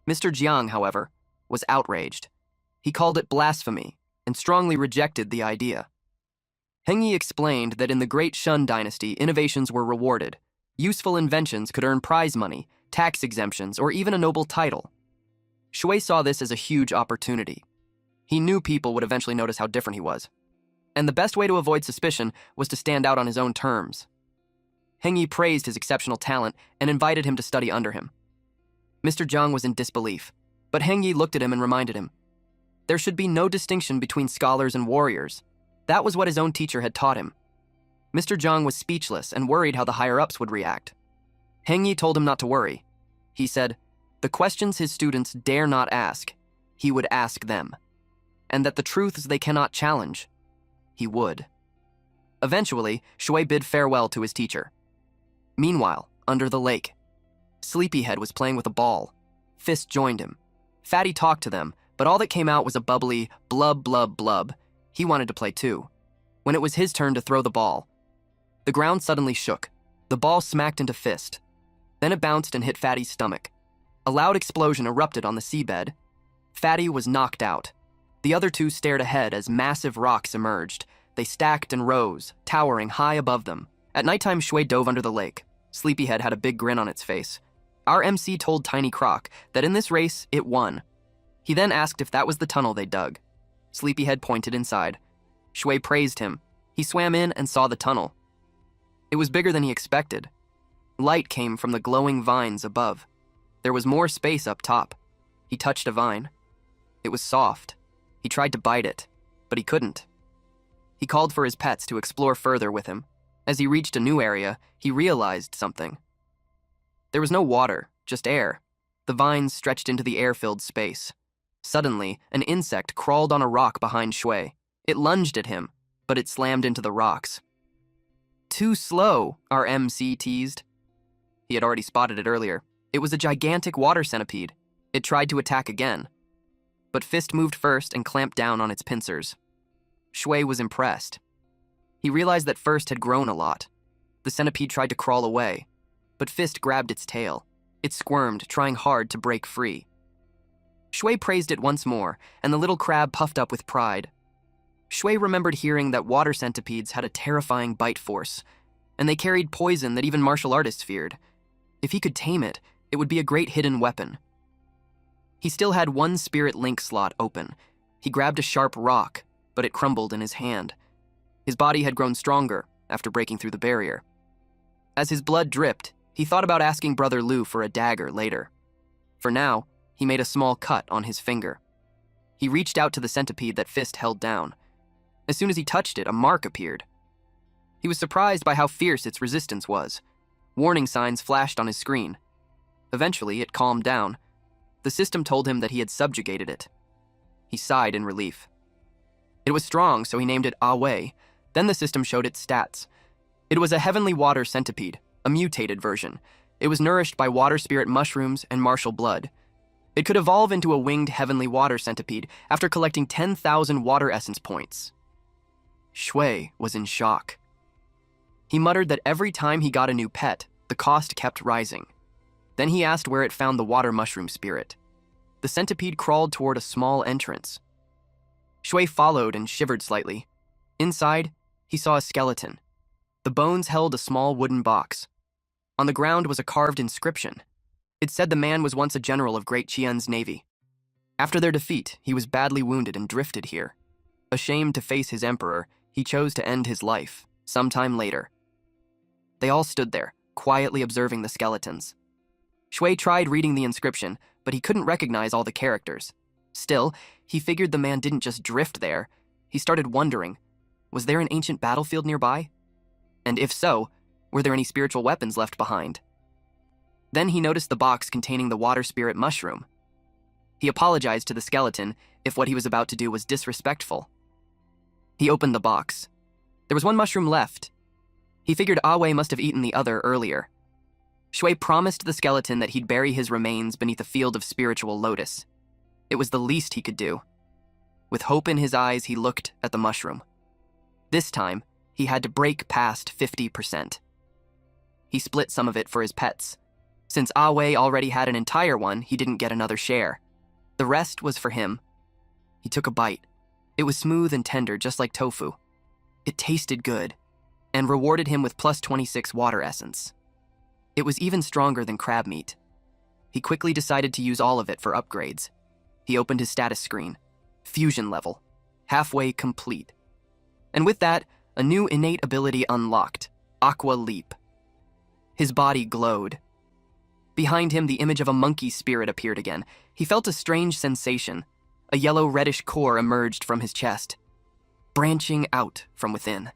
Mr. Jiang, however, was outraged. He called it blasphemy and strongly rejected the idea. Hengyi explained that in the Great Shun dynasty, innovations were rewarded. Useful inventions could earn prize money, tax exemptions, or even a noble title. Shui saw this as a huge opportunity. He knew people would eventually notice how different he was. And the best way to avoid suspicion was to stand out on his own terms. Hengyi praised his exceptional talent and invited him to study under him. Mr. Jiang was in disbelief, but Hengyi looked at him and reminded him. There should be no distinction between scholars and warriors. That was what his own teacher had taught him. Mr. Jiang was speechless and worried how the higher-ups would react. Hengyi told him not to worry. He said, the questions his students dare not ask, he would ask them, and that the truths they cannot challenge, he would. Eventually, Shui bid farewell to his teacher. Meanwhile, under the lake, Sleepyhead was playing with a ball. Fist joined him. Fatty talked to them, but all that came out was a bubbly blub blub blub. He wanted to play too. When it was his turn to throw the ball, the ground suddenly shook. The ball smacked into Fist. Then it bounced and hit Fatty's stomach. A loud explosion erupted on the seabed. Fatty was knocked out. The other two stared ahead as massive rocks emerged. They stacked and rose, towering high above them. At nighttime, Shui dove under the lake. Sleepyhead had a big grin on its face. Our MC told Tiny Croc that in this race, it won. He then asked if that was the tunnel they dug. Sleepyhead pointed inside. Shui praised him. He swam in and saw the tunnel. It was bigger than he expected. Light came from the glowing vines above. There was more space up top. He touched a vine. It was soft. He tried to bite it, but he couldn't. He called for his pets to explore further with him. As he reached a new area, he realized something. There was no water, just air. The vines stretched into the air-filled space. Suddenly, an insect crawled on a rock behind Shui. It lunged at him, but it slammed into the rocks. Too slow, our MC teased. He had already spotted it earlier. It was a gigantic water centipede. It tried to attack again. But Fist moved first and clamped down on its pincers. Shui was impressed. He realized that First had grown a lot. The centipede tried to crawl away, but Fist grabbed its tail. It squirmed, trying hard to break free. Shui praised it once more, and the little crab puffed up with pride. Shui remembered hearing that water centipedes had a terrifying bite force, and they carried poison that even martial artists feared. If he could tame it, it would be a great hidden weapon. He still had one spirit link slot open. He grabbed a sharp rock, but it crumbled in his hand. His body had grown stronger after breaking through the barrier. As his blood dripped, he thought about asking Brother Lu for a dagger later. For now, he made a small cut on his finger. He reached out to the centipede that Fist held down. As soon as he touched it, a mark appeared. He was surprised by how fierce its resistance was. Warning signs flashed on his screen. Eventually, it calmed down. The system told him that he had subjugated it. He sighed in relief. It was strong, so he named it Away. Then the system showed its stats. It was a heavenly water centipede, a mutated version. It was nourished by water spirit mushrooms and martial blood. It could evolve into a winged heavenly water centipede after collecting 10,000 water essence points. Shui was in shock. He muttered that every time he got a new pet, the cost kept rising. Then he asked where it found the water mushroom spirit. The centipede crawled toward a small entrance. Shui followed and shivered slightly. Inside, he saw a skeleton. The bones held a small wooden box. On the ground was a carved inscription. It said the man was once a general of Great Qian's navy. After their defeat, he was badly wounded and drifted here. Ashamed to face his emperor, he chose to end his life, sometime later. They all stood there, quietly observing the skeletons. Shui tried reading the inscription, but he couldn't recognize all the characters. Still, he figured the man didn't just drift there. He started wondering, was there an ancient battlefield nearby? And if so, were there any spiritual weapons left behind? Then he noticed the box containing the water spirit mushroom. He apologized to the skeleton if what he was about to do was disrespectful. He opened the box. There was one mushroom left. He figured Awei must have eaten the other earlier. Shui promised the skeleton that he'd bury his remains beneath a field of spiritual lotus. It was the least he could do. With hope in his eyes, he looked at the mushroom. This time, he had to break past 50%. He split some of it for his pets. Since Awei already had an entire one, he didn't get another share. The rest was for him. He took a bite. It was smooth and tender, just like tofu. It tasted good, and rewarded him with plus 26 water essence. It was even stronger than crab meat. He quickly decided to use all of it for upgrades. He opened his status screen. Fusion level. Halfway complete. And with that, a new innate ability unlocked. Aqua Leap. His body glowed. Behind him, the image of a monkey spirit appeared again. He felt a strange sensation. A yellow-reddish core emerged from his chest, branching out from within.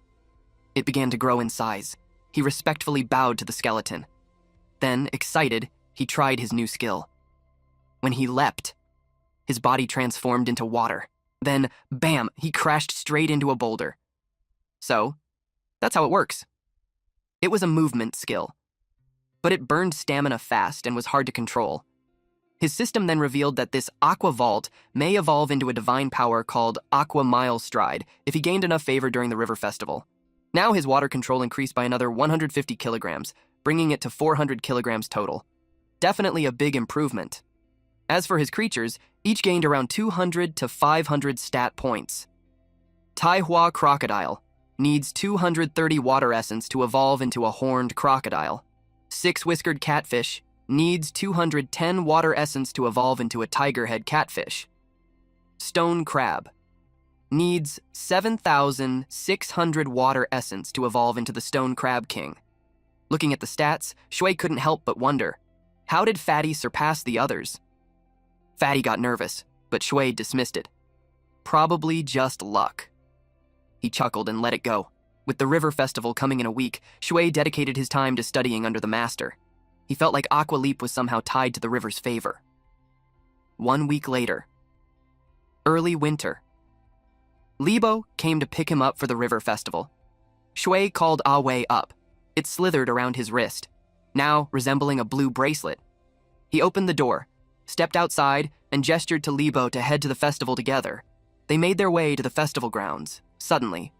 It began to grow in size. He respectfully bowed to the skeleton. Then, excited, he tried his new skill. When he leapt, his body transformed into water. Then, bam, he crashed straight into a boulder. So, that's how it works. It was a movement skill, but it burned stamina fast and was hard to control. His system then revealed that this Aqua Vault may evolve into a divine power called Aqua Mile Stride if he gained enough favor during the River Festival. Now his water control increased by another 150 kilograms, bringing it to 400 kilograms total. Definitely a big improvement. As for his creatures, each gained around 200 to 500 stat points. Taihua Crocodile needs 230 water essence to evolve into a horned crocodile. Six-whiskered catfish needs 210 water essence to evolve into a tiger-head catfish. Stone crab needs 7,600 water essence to evolve into the stone crab king. Looking at the stats, Shui couldn't help but wonder, how did Fatty surpass the others? Fatty got nervous, but Shui dismissed it. Probably just luck. He chuckled and let it go. With the River Festival coming in a week, Shui dedicated his time to studying under the master. He felt like Aqua Leap was somehow tied to the river's favor. 1 week later. Early winter. Libo came to pick him up for the River Festival. Shui called Awei up. It slithered around his wrist. now resembling a blue bracelet. He opened the door, stepped outside, and gestured to Libo to head to the festival together. They made their way to the festival grounds, suddenly.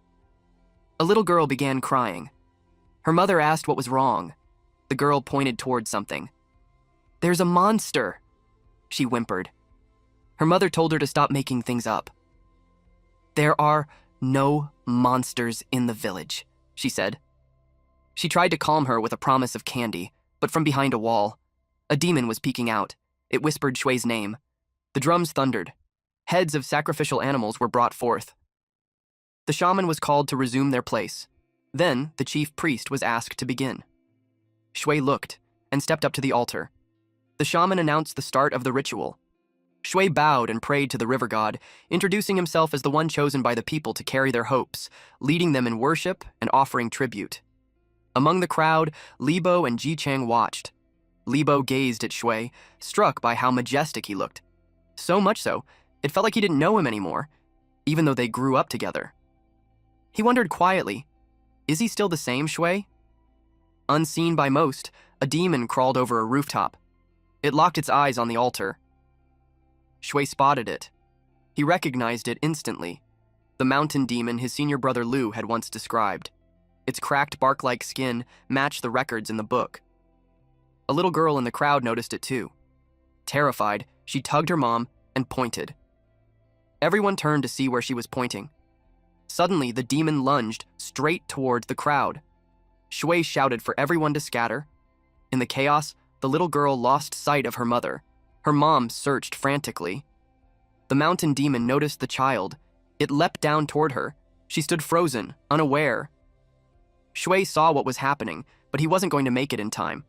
A little girl began crying. Her mother asked what was wrong. The girl pointed toward something. "There's a monster," she whimpered. Her mother told her to stop making things up. "There are no monsters in the village," she said. She tried to calm her with a promise of candy, but from behind a wall, a demon was peeking out. It whispered Shui's name. The drums thundered. Heads of sacrificial animals were brought forth. The shaman was called to resume their place. Then the chief priest was asked to begin. Shui looked and stepped up to the altar. The shaman announced the start of the ritual. Shui bowed and prayed to the river god, introducing himself as the one chosen by the people to carry their hopes, leading them in worship and offering tribute. Among the crowd, Libo and Jichang watched. Libo gazed at Shui, struck by how majestic he looked. So much so, it felt like he didn't know him anymore, even though they grew up together. He wondered quietly, is he still the same Shui? Unseen by most, a demon crawled over a rooftop. It locked its eyes on the altar. Shui spotted it. He recognized it instantly. The mountain demon his senior brother Lu had once described. Its cracked bark-like skin matched the records in the book. A little girl in the crowd noticed it too. Terrified, she tugged her mom and pointed. Everyone turned to see where she was pointing. Suddenly, the demon lunged straight towards the crowd. Shui shouted for everyone to scatter. In the chaos, the little girl lost sight of her mother. Her mom searched frantically. The mountain demon noticed the child. It leapt down toward her. She stood frozen, unaware. Shui saw what was happening, but he wasn't going to make it in time.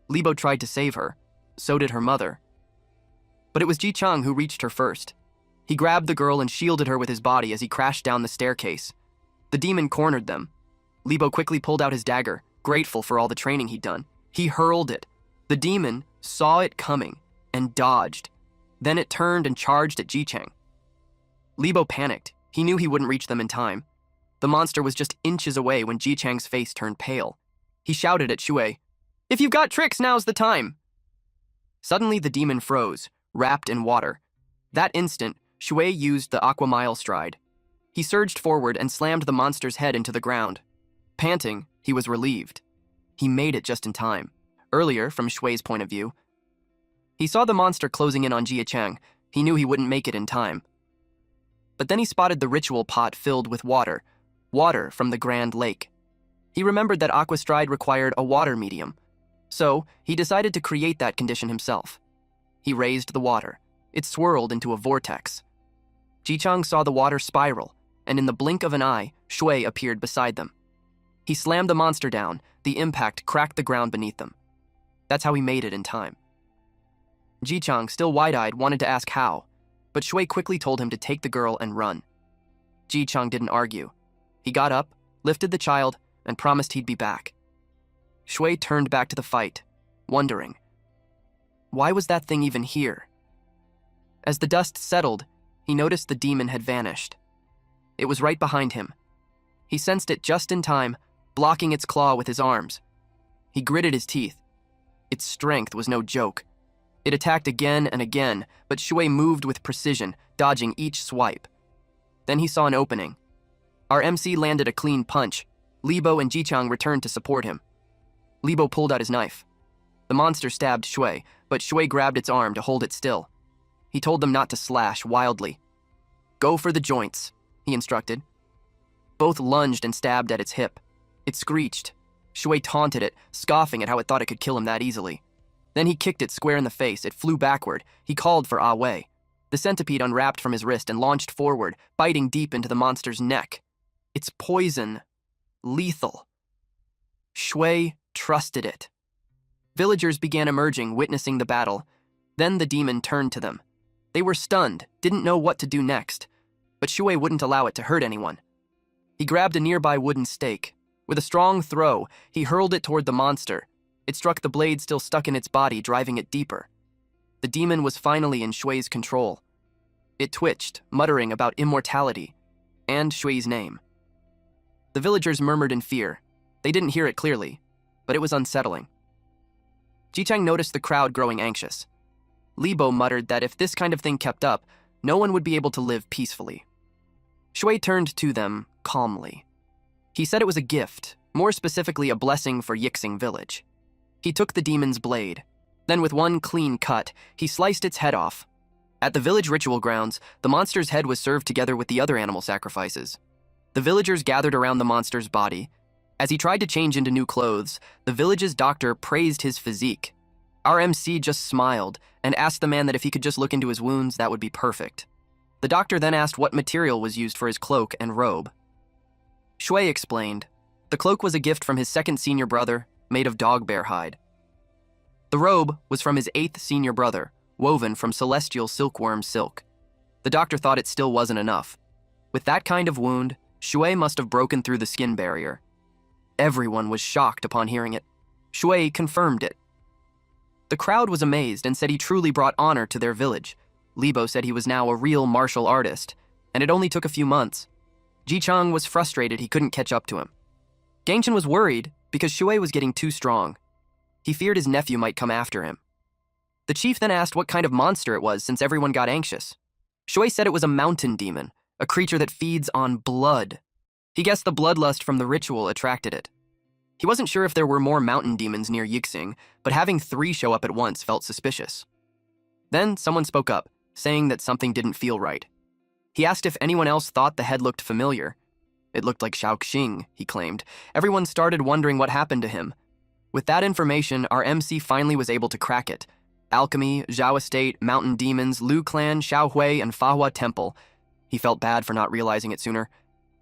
Libo tried to save her. So did her mother. But it was Ji Chang who reached her first. He grabbed the girl and shielded her with his body as he crashed down the staircase. The demon cornered them. Libo quickly pulled out his dagger, grateful for all the training he'd done. He hurled it. The demon saw it coming and dodged. Then it turned and charged at Ji Chang. Libo panicked. He knew he wouldn't reach them in time. The monster was just inches away when Ji Chang's face turned pale. He shouted at Shui, "If you've got tricks, now's the time!" Suddenly the demon froze, wrapped in water. That instant, Shui used the Aquamile stride. He surged forward and slammed the monster's head into the ground. Panting, he was relieved. He made it just in time. Earlier, from Shui's point of view, he saw the monster closing in on Jia Chang. He knew he wouldn't make it in time. But then he spotted the ritual pot filled with water from the Grand Lake. He remembered that Aquastride required a water medium, so he decided to create that condition himself. He raised the water. It swirled into a vortex. Ji Chang saw the water spiral, and in the blink of an eye, Shui appeared beside them. He slammed the monster down. The impact cracked the ground beneath them. That's how he made it in time. Ji Chang, still wide-eyed, wanted to ask how, but Shui quickly told him to take the girl and run. Ji Chang didn't argue. He got up, lifted the child, and promised he'd be back. Shui turned back to the fight, wondering, why was that thing even here? As the dust settled, he noticed the demon had vanished. It was right behind him. He sensed it just in time, blocking its claw with his arms. He gritted his teeth. Its strength was no joke. It attacked again and again, but Shui moved with precision, dodging each swipe. Then he saw an opening. Our MC landed a clean punch. Libo and Ji Chang returned to support him. Libo pulled out his knife. The monster stabbed Shui, but Shui grabbed its arm to hold it still. He told them not to slash wildly. "Go for the joints," he instructed. Both lunged and stabbed at its hip. It screeched. Shui taunted it, scoffing at how it thought it could kill him that easily. Then he kicked it square in the face. It flew backward. He called for Ah Wei. The centipede unwrapped from his wrist and launched forward, biting deep into the monster's neck. Its poison, lethal. Shui trusted it. Villagers began emerging, witnessing the battle. Then the demon turned to them. They were stunned, didn't know what to do next, but Shui wouldn't allow it to hurt anyone. He grabbed a nearby wooden stake. With a strong throw, he hurled it toward the monster. It struck the blade still stuck in its body, driving it deeper. The demon was finally in Shui's control. It twitched, muttering about immortality and Shui's name. The villagers murmured in fear. They didn't hear it clearly, but it was unsettling. Jichang noticed the crowd growing anxious. Libo muttered that if this kind of thing kept up, no one would be able to live peacefully. Shui turned to them calmly. He said it was a gift, more specifically a blessing for Yixing village. He took the demon's blade. Then with one clean cut, he sliced its head off. At the village ritual grounds, the monster's head was served together with the other animal sacrifices. The villagers gathered around the monster's body. As he tried to change into new clothes, the village's doctor praised his physique. Our MC just smiled and asked the man that if he could just look into his wounds, that would be perfect. The doctor then asked what material was used for his cloak and robe. Shui explained. The cloak was a gift from his second senior brother, made of dog bear hide. The robe was from his 8th senior brother, woven from celestial silkworm silk. The doctor thought it still wasn't enough. With that kind of wound, Shui must have broken through the skin barrier. Everyone was shocked upon hearing it. Shui confirmed it. The crowd was amazed and said he truly brought honor to their village. Libo said he was now a real martial artist, and it only took a few months. Jichang was frustrated he couldn't catch up to him. Gangchen was worried because Shui was getting too strong. He feared his nephew might come after him. The chief then asked what kind of monster it was since everyone got anxious. Shui said it was a mountain demon, a creature that feeds on blood. He guessed the bloodlust from the ritual attracted it. He wasn't sure if there were more mountain demons near Yixing, but having 3 show up at once felt suspicious. Then someone spoke up, saying that something didn't feel right. He asked if anyone else thought the head looked familiar. It looked like Shaoxing, he claimed. Everyone started wondering what happened to him. With that information, our MC finally was able to crack it. Alchemy, Zhao Estate, Mountain Demons, Lu Clan, Xiaohui, and Fahua Temple. He felt bad for not realizing it sooner.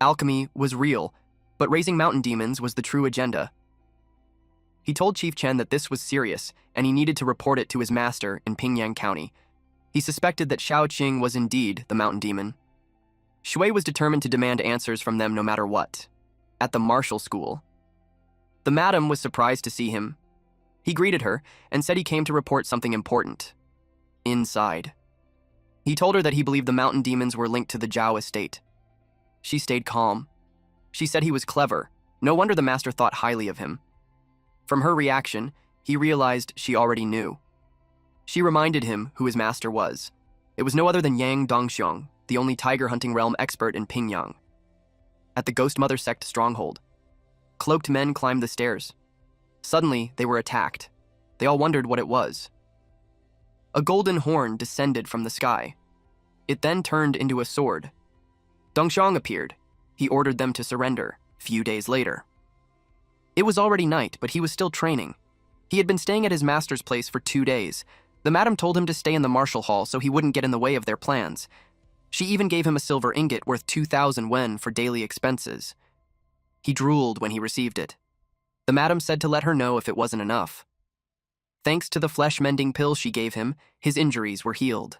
Alchemy was real, but raising mountain demons was the true agenda. He told Chief Chen that this was serious, and he needed to report it to his master in Pingyang County. He suspected that Shaoqing was indeed the mountain demon. Shui was determined to demand answers from them no matter what. At the martial school, the madam was surprised to see him. He greeted her and said he came to report something important. Inside. He told her that he believed the mountain demons were linked to the Zhao estate. She stayed calm. She said he was clever. No wonder the master thought highly of him. From her reaction, he realized she already knew. She reminded him who his master was. It was no other than Yang Dongxiong, the only tiger hunting realm expert in Pingyang. At the Ghost Mother sect stronghold, cloaked men climbed the stairs. Suddenly, they were attacked. They all wondered what it was. A golden horn descended from the sky. It then turned into a sword. Dongxiong appeared. He ordered them to surrender, few days later. It was already night, but he was still training. He had been staying at his master's place for 2 days. The madam told him to stay in the martial hall so he wouldn't get in the way of their plans. She even gave him a silver ingot worth 2,000 wen for daily expenses. He drooled when he received it. The madam said to let her know if it wasn't enough. Thanks to the flesh-mending pill she gave him, his injuries were healed.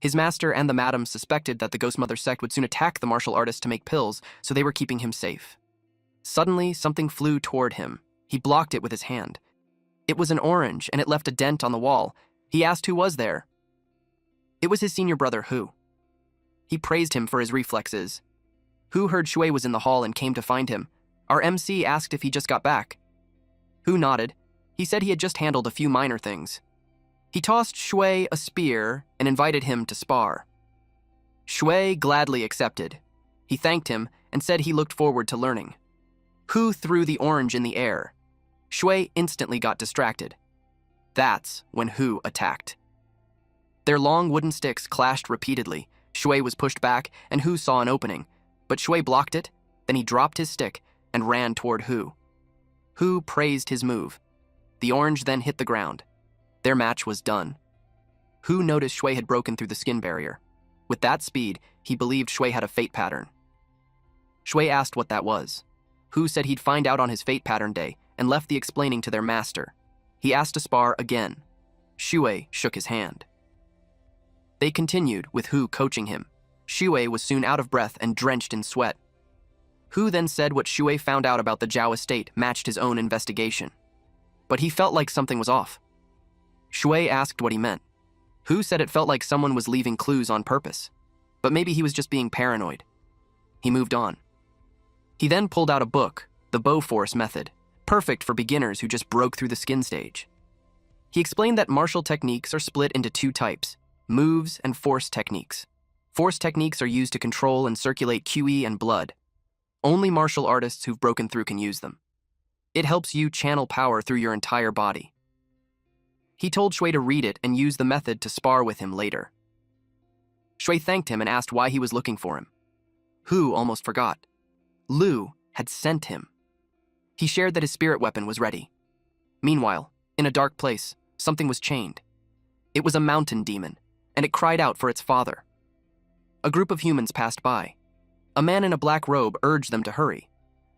His master and the madam suspected that the Ghost Mother sect would soon attack the martial artist to make pills, so they were keeping him safe. Suddenly, something flew toward him. He blocked it with his hand. It was an orange, and it left a dent on the wall. He asked who was there. It was his senior brother, Hu. He praised him for his reflexes. Hu heard Shui was in the hall and came to find him. Our MC asked if he just got back. Hu nodded. He said he had just handled a few minor things. He tossed Shui a spear and invited him to spar. Shui gladly accepted. He thanked him and said he looked forward to learning. Hu threw the orange in the air. Shui instantly got distracted. That's when Hu attacked. Their long wooden sticks clashed repeatedly. Shui was pushed back, and Hu saw an opening. But Shui blocked it, then he dropped his stick and ran toward Hu. Hu praised his move. The orange then hit the ground. Their match was done. Hu noticed Shui had broken through the skin barrier. With that speed, he believed Shui had a fate pattern. Shui asked what that was. Hu said he'd find out on his fate pattern day and left the explaining to their master. He asked to spar again. Shui shook his hand. They continued, with Hu coaching him. Shui was soon out of breath and drenched in sweat. Hu then said what Shui found out about the Zhao estate matched his own investigation. But he felt like something was off. Shui asked what he meant. Hu said it felt like someone was leaving clues on purpose. But maybe he was just being paranoid. He moved on. He then pulled out a book, The Bow Force Method, perfect for beginners who just broke through the skin stage. He explained that martial techniques are split into two types: moves and force techniques. Force techniques are used to control and circulate QE and blood. Only martial artists who've broken through can use them. It helps you channel power through your entire body. He told Shui to read it and use the method to spar with him later. Shui thanked him and asked why he was looking for him. Hu almost forgot. Lu had sent him. He shared that his spirit weapon was ready. Meanwhile, in a dark place, something was chained. It was a mountain demon, and it cried out for its father. A group of humans passed by. A man in a black robe urged them to hurry.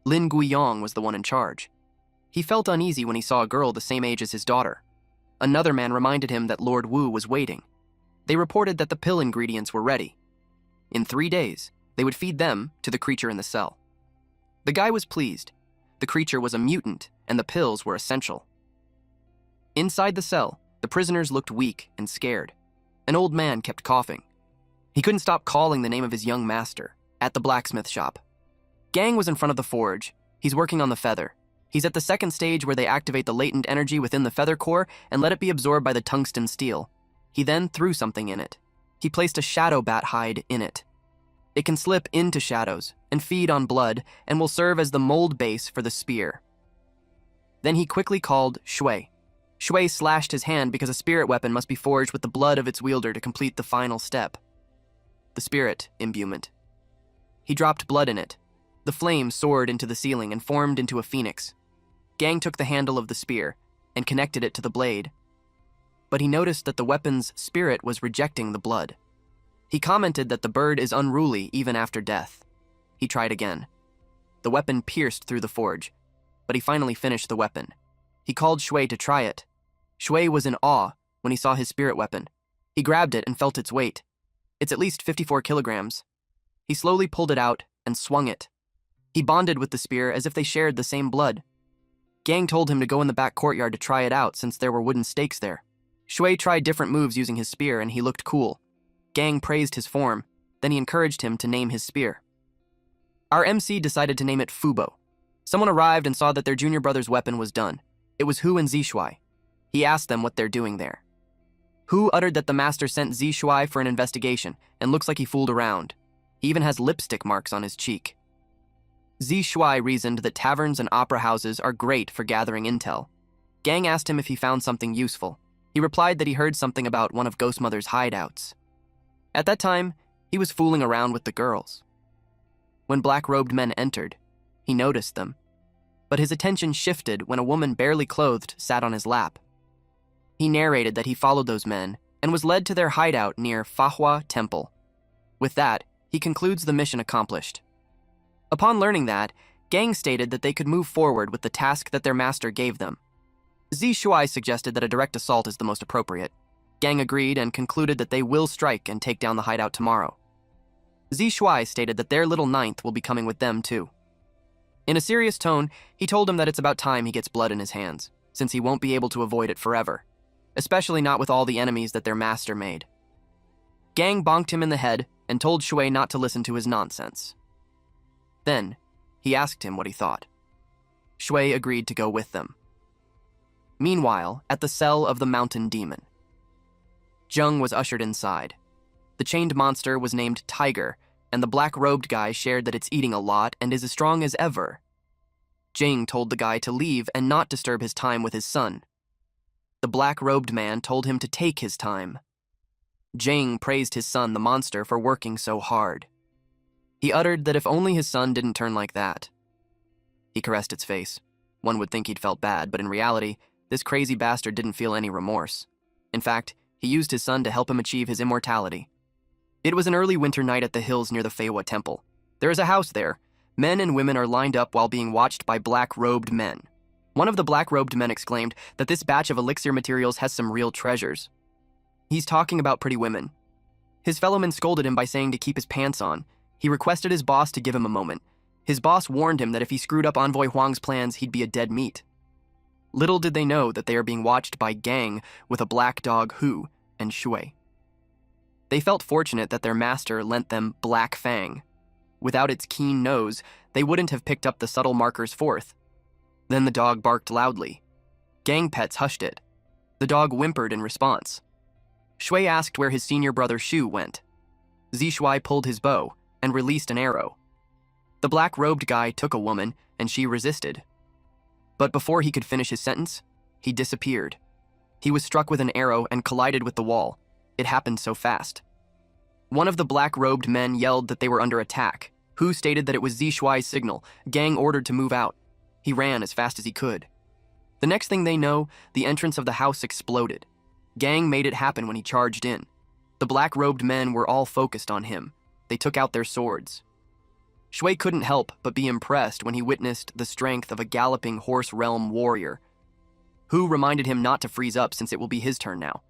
Lin Guiyong was the one in charge. He felt uneasy when he saw a girl the same age as his daughter. Another man reminded him that Lord Wu was waiting. They reported that the pill ingredients were ready. In 3 days, they would feed them to the creature in the cell. The guy was pleased. The creature was a mutant, and the pills were essential. Inside the cell, the prisoners looked weak and scared. An old man kept coughing. He couldn't stop calling the name of his young master, at the blacksmith shop. Gang was in front of the forge. He's working on the feather. He's at the second stage where they activate the latent energy within the feather core and let it be absorbed by the tungsten steel. He then threw something in it. He placed a shadow bat hide in it. It can slip into shadows and feed on blood and will serve as the mold base for the spear. Then he quickly called Shui. Shui slashed his hand because a spirit weapon must be forged with the blood of its wielder to complete the final step. The spirit imbuement. He dropped blood in it. The flame soared into the ceiling and formed into a phoenix. Gang took the handle of the spear and connected it to the blade. But he noticed that the weapon's spirit was rejecting the blood. He commented that the bird is unruly even after death. He tried again. The weapon pierced through the forge, but he finally finished the weapon. He called Shui to try it. Shui was in awe when he saw his spirit weapon. He grabbed it and felt its weight. It's at least 54 kilograms. He slowly pulled it out and swung it. He bonded with the spear as if they shared the same blood. Gang told him to go in the back courtyard to try it out since there were wooden stakes there. Shui tried different moves using his spear and he looked cool. Gang praised his form, then he encouraged him to name his spear. Our MC decided to name it Fubo. Someone arrived and saw that their junior brother's weapon was done. It was Hu and Zishui. He asked them what they're doing there. Hu uttered that the master sent Zishui for an investigation and looks like he fooled around. He even has lipstick marks on his cheek. Zishui reasoned that taverns and opera houses are great for gathering intel. Gang asked him if he found something useful. He replied that he heard something about one of Ghost Mother's hideouts. At that time, he was fooling around with the girls. When black-robed men entered, he noticed them, but his attention shifted when a woman barely clothed sat on his lap. He narrated that he followed those men and was led to their hideout near Fahua Temple. With that, he concludes the mission accomplished. Upon learning that, Gang stated that they could move forward with the task that their master gave them. Zishui suggested that a direct assault is the most appropriate. Gang agreed and concluded that they will strike and take down the hideout tomorrow. Zishui stated that their little ninth will be coming with them too. In a serious tone, he told him that it's about time he gets blood in his hands, since he won't be able to avoid it forever, especially not with all the enemies that their master made. Gang bonked him in the head and told Shui not to listen to his nonsense. Then, he asked him what he thought. Shui agreed to go with them. Meanwhile, at the cell of the mountain demon, Zheng was ushered inside. The chained monster was named Tiger, and the black-robed guy shared that it's eating a lot and is as strong as ever. Jing told the guy to leave and not disturb his time with his son. The black-robed man told him to take his time. Jing praised his son, the monster, for working so hard. He uttered that if only his son didn't turn like that. He caressed its face. One would think he'd felt bad, but in reality, this crazy bastard didn't feel any remorse. In fact, he used his son to help him achieve his immortality. It was an early winter night at the hills near the Feiwa Temple. There is a house there. Men and women are lined up while being watched by black-robed men. One of the black-robed men exclaimed that this batch of elixir materials has some real treasures. He's talking about pretty women. His fellowman scolded him by saying to keep his pants on. He requested his boss to give him a moment. His boss warned him that if he screwed up Envoy Huang's plans, he'd be a dead meat. Little did they know that they are being watched by Gang with a black dog Hu and Shui. They felt fortunate that their master lent them Black Fang. Without its keen nose, they wouldn't have picked up the subtle markers forth. Then the dog barked loudly. Gang pets hushed it. The dog whimpered in response. Shui asked where his senior brother Shu went. Zishui pulled his bow and released an arrow. The black-robed guy took a woman, and she resisted. But before he could finish his sentence, he disappeared. He was struck with an arrow and collided with the wall. It happened so fast. One of the black-robed men yelled that they were under attack. Hu stated that it was Zishui's signal. Gang ordered to move out. He ran as fast as he could. The next thing they know, the entrance of the house exploded. Gang made it happen when he charged in. The black-robed men were all focused on him. They took out their swords. Shui couldn't help but be impressed when he witnessed the strength of a galloping horse realm warrior. Hu reminded him not to freeze up since it will be his turn now.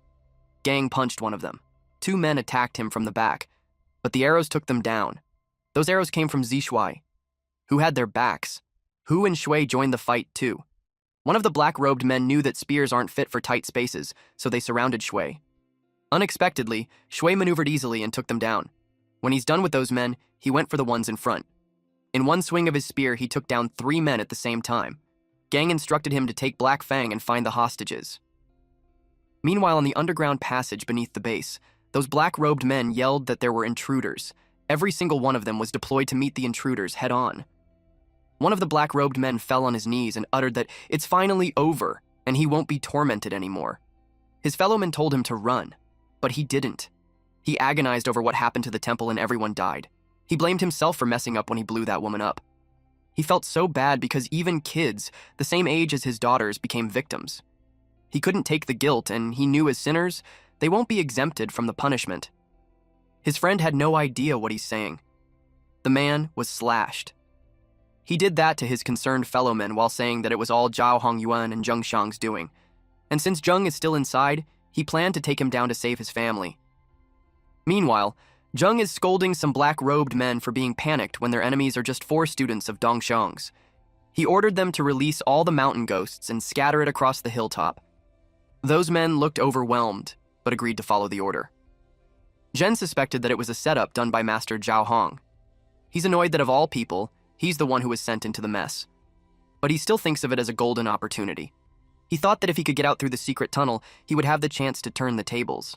Gang punched one of them. 2 men attacked him from the back, but the arrows took them down. Those arrows came from Zishui, who had their backs. Hu and Shui joined the fight too. One of the black-robed men knew that spears aren't fit for tight spaces, so they surrounded Shui. Unexpectedly, Shui maneuvered easily and took them down. When he's done with those men, he went for the ones in front. In one swing of his spear, he took down 3 men at the same time. Gang instructed him to take Black Fang and find the hostages. Meanwhile, in the underground passage beneath the base, those black-robed men yelled that there were intruders. Every single one of them was deployed to meet the intruders head-on. One of the black-robed men fell on his knees and uttered that it's finally over and he won't be tormented anymore. His fellowmen told him to run, but he didn't. He agonized over what happened to the temple and everyone died. He blamed himself for messing up when he blew that woman up. He felt so bad because even kids, the same age as his daughters, became victims. He couldn't take the guilt, and he knew as sinners, they won't be exempted from the punishment. His friend had no idea what he's saying. The man was slashed. He did that to his concerned fellowmen while saying that it was all Zhao Hongyuan and Zheng Xiang's doing. And since Zheng is still inside, he planned to take him down to save his family. Meanwhile, Zheng is scolding some black-robed men for being panicked when their enemies are just 4 students of Dongxiang's. He ordered them to release all the mountain ghosts and scatter it across the hilltop. Those men looked overwhelmed, but agreed to follow the order. Zhen suspected that it was a setup done by Master Zhao Hong. He's annoyed that of all people, he's the one who was sent into the mess. But he still thinks of it as a golden opportunity. He thought that if he could get out through the secret tunnel, he would have the chance to turn the tables.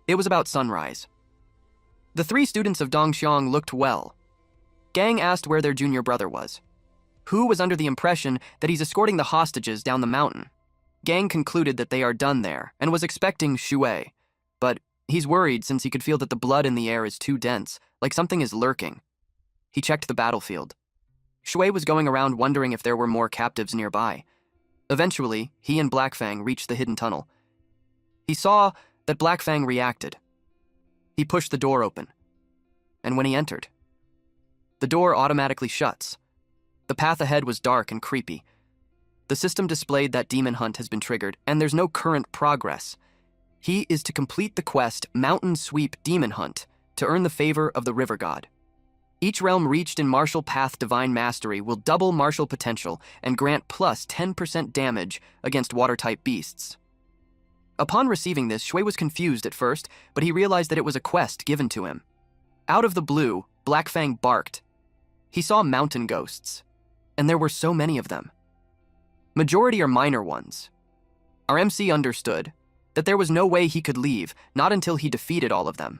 It was about sunrise. The 3 students of Dongxiang looked well. Gang asked where their junior brother was. Hu was under the impression that he's escorting the hostages down the mountain. Gang concluded that they are done there and was expecting Shui, but he's worried since he could feel that the blood in the air is too dense, like something is lurking. He checked the battlefield. Shui was going around wondering if there were more captives nearby. Eventually, he and Black Fang reached the hidden tunnel. He saw that Black Fang reacted. He pushed the door open, and when he entered, the door automatically shuts. The path ahead was dark and creepy. The system displayed that demon hunt has been triggered, and there's no current progress. He is to complete the quest Mountain Sweep Demon Hunt to earn the favor of the River God. Each realm reached in Martial Path Divine Mastery will double martial potential and grant plus 10% damage against water-type beasts. Upon receiving this, Shui was confused at first, but he realized that it was a quest given to him. Out of the blue, Black Fang barked. He saw mountain ghosts, and there were so many of them. Majority are minor ones. Our MC understood that there was no way he could leave, not until he defeated all of them.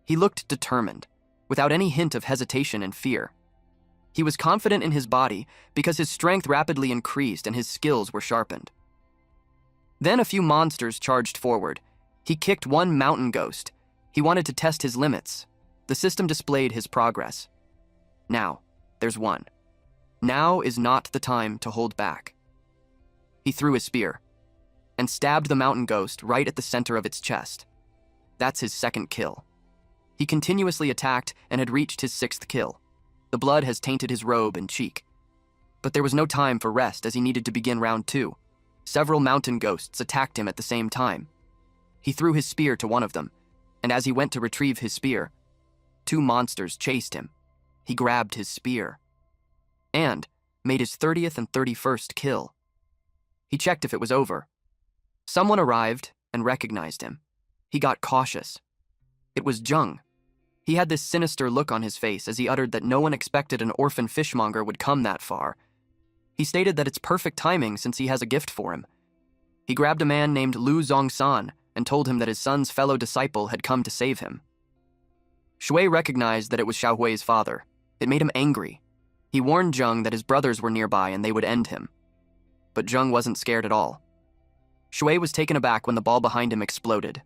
He looked determined, without any hint of hesitation and fear. He was confident in his body because his strength rapidly increased and his skills were sharpened. Then a few monsters charged forward. He kicked one mountain ghost. He wanted to test his limits. The system displayed his progress. Now, there's one. Now is not the time to hold back. He threw his spear and stabbed the mountain ghost right at the center of its chest. That's his 2nd kill. He continuously attacked and had reached his 6th kill. The blood has tainted his robe and cheek. But there was no time for rest as he needed to begin round 2. Several mountain ghosts attacked him at the same time. He threw his spear to one of them, and as he went to retrieve his spear, 2 monsters chased him. He grabbed his spear and made his 30th and 31st kill. He checked if it was over. Someone arrived and recognized him. He got cautious. It was Zheng. He had this sinister look on his face as he uttered that no one expected an orphan fishmonger would come that far. He stated that it's perfect timing since he has a gift for him. He grabbed a man named Lu Zongsan and told him that his son's fellow disciple had come to save him. Shui recognized that it was Xiaohui's father. It made him angry. He warned Zheng that his brothers were nearby and they would end him. But Zheng wasn't scared at all. Shui was taken aback when the ball behind him exploded.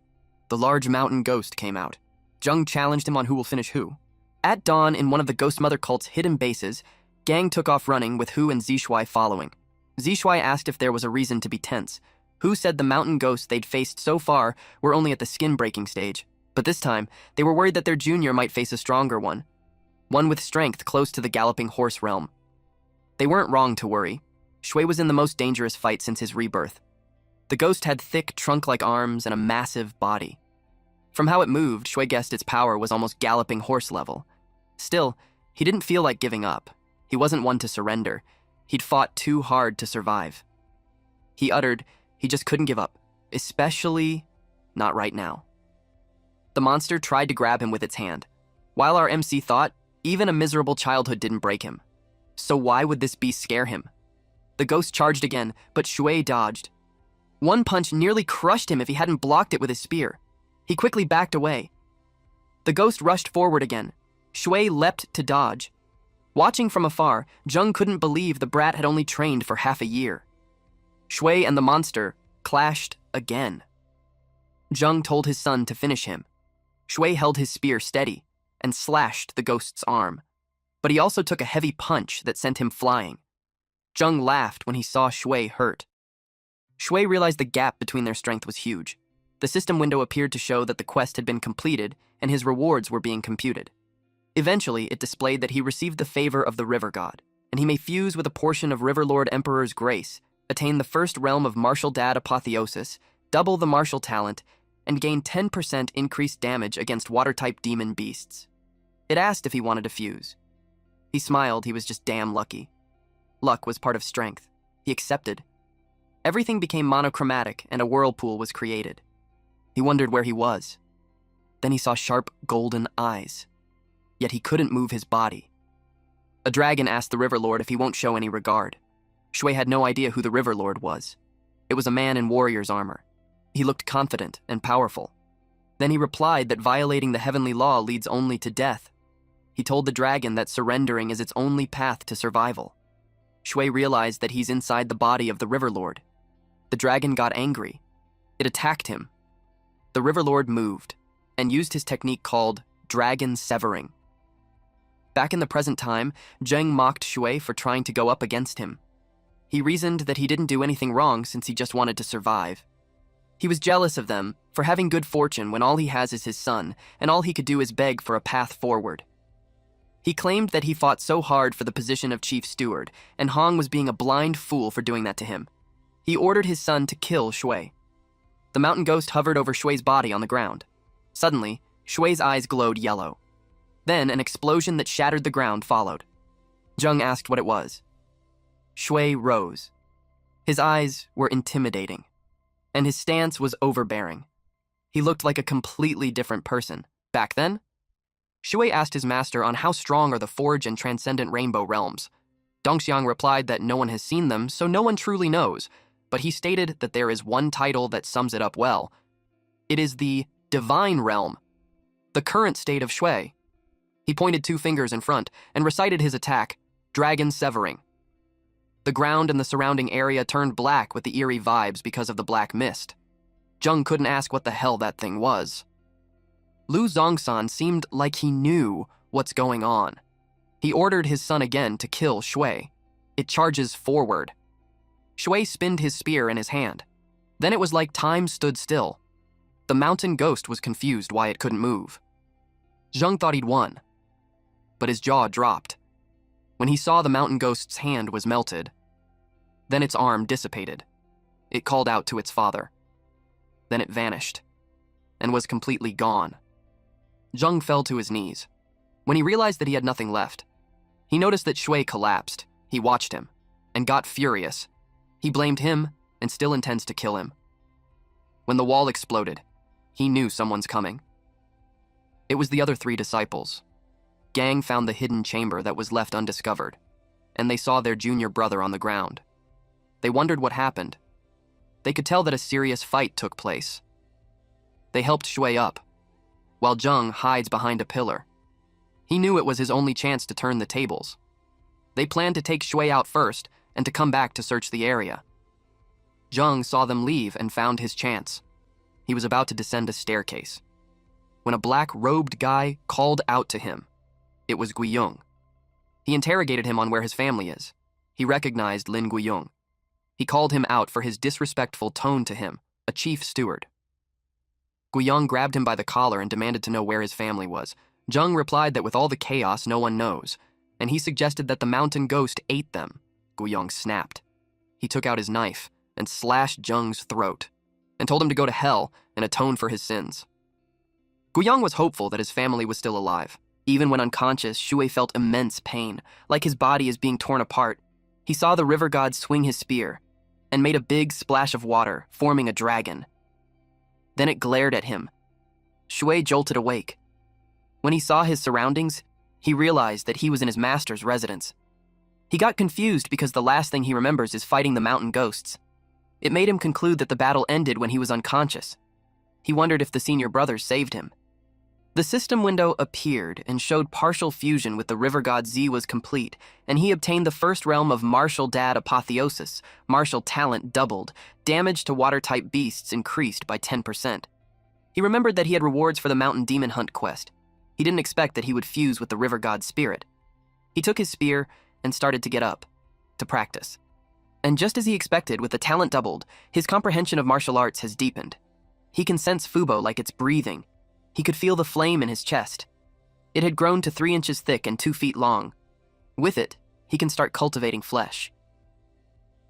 The large mountain ghost came out. Zheng challenged him on who will finish who. At dawn, in one of the Ghost Mother cult's hidden bases, Gang took off running with Hu and Zishui following. Zishui asked if there was a reason to be tense. Hu said the mountain ghosts they'd faced so far were only at the skin-breaking stage, but this time, they were worried that their junior might face a stronger one with strength close to the galloping horse realm. They weren't wrong to worry. Shui was in the most dangerous fight since his rebirth. The ghost had thick, trunk-like arms and a massive body. From how it moved, Shui guessed its power was almost galloping horse level. Still, he didn't feel like giving up. He wasn't one to surrender. He'd fought too hard to survive. He uttered, he just couldn't give up, especially not right now. The monster tried to grab him with its hand. While our MC thought, even a miserable childhood didn't break him. So why would this beast scare him? The ghost charged again, but Shui dodged. One punch nearly crushed him if he hadn't blocked it with his spear. He quickly backed away. The ghost rushed forward again. Shui leapt to dodge. Watching from afar, Zheng couldn't believe the brat had only trained for half a year. Shui and the monster clashed again. Zheng told his son to finish him. Shui held his spear steady and slashed the ghost's arm, but he also took a heavy punch that sent him flying. Zheng laughed when he saw Shui hurt. Shui realized the gap between their strength was huge. The system window appeared to show that the quest had been completed and his rewards were being computed. Eventually, it displayed that he received the favor of the River God, and he may fuse with a portion of Riverlord Emperor's grace, attain the first realm of Martial Dad Apotheosis, double the martial talent, and gain 10% increased damage against water-type demon beasts. It asked if he wanted to fuse. He smiled, he was just damn lucky. Luck was part of strength. He accepted. Everything became monochromatic and a whirlpool was created. He wondered where he was. Then he saw sharp golden eyes. Yet he couldn't move his body. A dragon asked the River Lord if he won't show any regard. Shui had no idea who the River Lord was. It was a man in warrior's armor. He looked confident and powerful. Then he replied that violating the heavenly law leads only to death. He told the dragon that surrendering is its only path to survival. Shui realized that he's inside the body of the River Lord. The dragon got angry. It attacked him. The River Lord moved and used his technique called dragon severing. Back in the present time, Zheng mocked Shui for trying to go up against him. He reasoned that he didn't do anything wrong since he just wanted to survive. He was jealous of them for having good fortune when all he has is his son, and all he could do is beg for a path forward. He claimed that he fought so hard for the position of chief steward, and Hong was being a blind fool for doing that to him. He ordered his son to kill Shui. The mountain ghost hovered over Shui's body on the ground. Suddenly, Shui's eyes glowed yellow. Then an explosion that shattered the ground followed. Zheng asked what it was. Shui rose. His eyes were intimidating, and his stance was overbearing. He looked like a completely different person. Back then, Shui asked his master on how strong are the Forge and Transcendent Rainbow realms. Dongxiang replied that no one has seen them, so no one truly knows, but he stated that there is one title that sums it up well. It is the Divine Realm, the current state of Shui. He pointed 2 fingers in front and recited his attack, Dragon Severing. The ground and the surrounding area turned black with the eerie vibes because of the black mist. Zheng couldn't ask what the hell that thing was. Lu Zongsan seemed like he knew what's going on. He ordered his son again to kill Shui. It charges forward. Shui spinned his spear in his hand. Then it was like time stood still. The mountain ghost was confused why it couldn't move. Zheng thought he'd won, but his jaw dropped when he saw the mountain ghost's hand was melted. Then its arm dissipated. It called out to its father. Then it vanished and was completely gone. Zheng fell to his knees. When he realized that he had nothing left, he noticed that Shui collapsed. He watched him and got furious. He blamed him and still intends to kill him. When the wall exploded, he knew someone's coming. It was the other 3 disciples. Gang found the hidden chamber that was left undiscovered, and they saw their junior brother on the ground. They wondered what happened. They could tell that a serious fight took place. They helped Shui up, while Zheng hides behind a pillar. He knew it was his only chance to turn the tables. They planned to take Shui out first and to come back to search the area. Zheng saw them leave and found his chance. He was about to descend a staircase when a black-robed guy called out to him. It was Guiyong. He interrogated him on where his family is. He recognized Lin Guiyong. He called him out for his disrespectful tone to him, a chief steward. Guiyong grabbed him by the collar and demanded to know where his family was. Zheng replied that with all the chaos, no one knows, and he suggested that the mountain ghost ate them. Guiyong snapped. He took out his knife and slashed Zheng's throat and told him to go to hell and atone for his sins. Guiyong was hopeful that his family was still alive. Even when unconscious, Shui felt immense pain, like his body is being torn apart. He saw the river god swing his spear and made a big splash of water, forming a dragon. Then it glared at him. Shui jolted awake. When he saw his surroundings, he realized that he was in his master's residence. He got confused because the last thing he remembers is fighting the mountain ghosts. It made him conclude that the battle ended when he was unconscious. He wondered if the senior brothers saved him. The system window appeared and showed partial fusion with the river god Z was complete, and he obtained the first realm of martial dad apotheosis. Martial talent doubled. Damage to water-type beasts increased by 10%. He remembered that he had rewards for the mountain demon hunt quest. He didn't expect that he would fuse with the river god's spirit. He took his spear and started to get up, to practice. And just as he expected, with the talent doubled, his comprehension of martial arts has deepened. He can sense Fubo like it's breathing. He could feel the flame in his chest. It had grown to 3 inches thick and 2 feet long. With it, he can start cultivating flesh.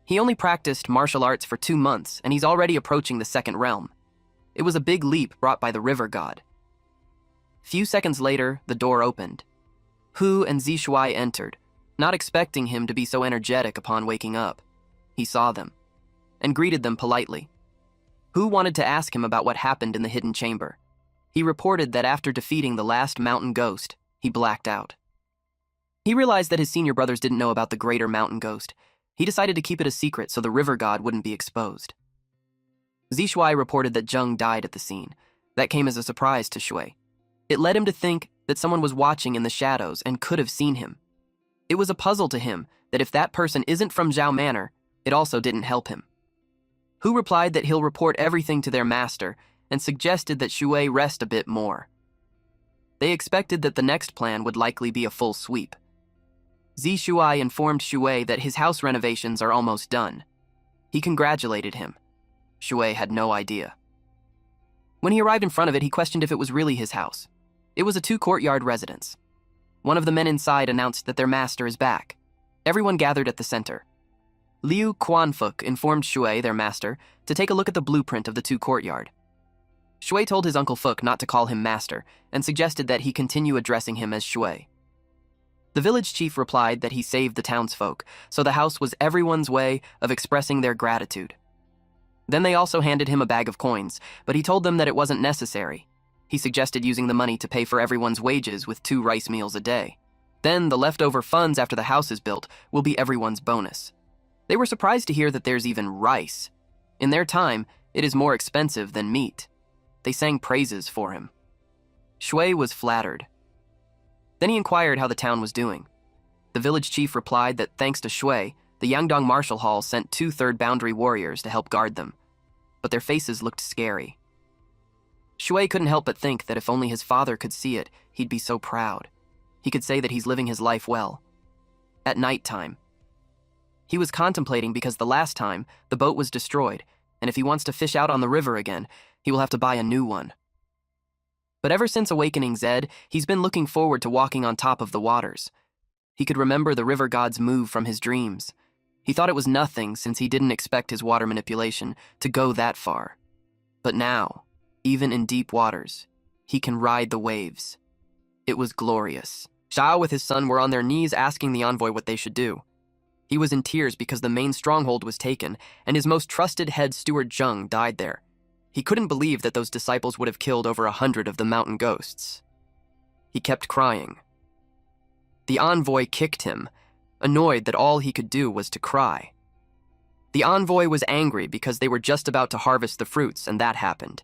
He only practiced martial arts for 2 months, and he's already approaching the second realm. It was a big leap brought by the river god. Few seconds later, the door opened. Hu and Zishuai entered, not expecting him to be so energetic upon waking up. He saw them, and greeted them politely. Hu wanted to ask him about what happened in the hidden chamber. He reported that after defeating the last mountain ghost, he blacked out. He realized that his senior brothers didn't know about the greater mountain ghost. He decided to keep it a secret so the river god wouldn't be exposed. Zishuai reported that Zheng died at the scene. That came as a surprise to Shui. It led him to think that someone was watching in the shadows and could have seen him. It was a puzzle to him that if that person isn't from Zhao Manor, it also didn't help him. Hu replied that he'll report everything to their master and suggested that Shui rest a bit more. They expected that the next plan would likely be a full sweep. Zishuai informed Shui that his house renovations are almost done. He congratulated him. Shui had no idea. When he arrived in front of it, he questioned if it was really his house. It was a 2-courtyard residence. One of the men inside announced that their master is back. Everyone gathered at the center. Liu Quanfuk informed Shui, their master, to take a look at the blueprint of the 2-courtyard. Shui told his Uncle Fuk not to call him master and suggested that he continue addressing him as Shui. The village chief replied that he saved the townsfolk, so the house was everyone's way of expressing their gratitude. Then they also handed him a bag of coins, but he told them that it wasn't necessary. He suggested using the money to pay for everyone's wages with 2 rice meals a day. Then the leftover funds after the house is built will be everyone's bonus. They were surprised to hear that there's even rice. In their time, it is more expensive than meat. They sang praises for him. Shui was flattered. Then he inquired how the town was doing. The village chief replied that thanks to Shui, the Yangdong Martial Hall sent 2 third boundary warriors to help guard them. But their faces looked scary. Shui couldn't help but think that if only his father could see it, he'd be so proud. He could say that he's living his life well. At night time, he was contemplating because the last time, the boat was destroyed, and if he wants to fish out on the river again, he will have to buy a new one. But ever since awakening Zed, he's been looking forward to walking on top of the waters. He could remember the river god's move from his dreams. He thought it was nothing since he didn't expect his water manipulation to go that far. But now, even in deep waters, he can ride the waves. It was glorious. Xiao with his son were on their knees asking the envoy what they should do. He was in tears because the main stronghold was taken, and his most trusted head steward Zheng died there. He couldn't believe that those disciples would have killed over 100 of the mountain ghosts. He kept crying. The envoy kicked him, annoyed that all he could do was to cry. The envoy was angry because they were just about to harvest the fruits, and that happened.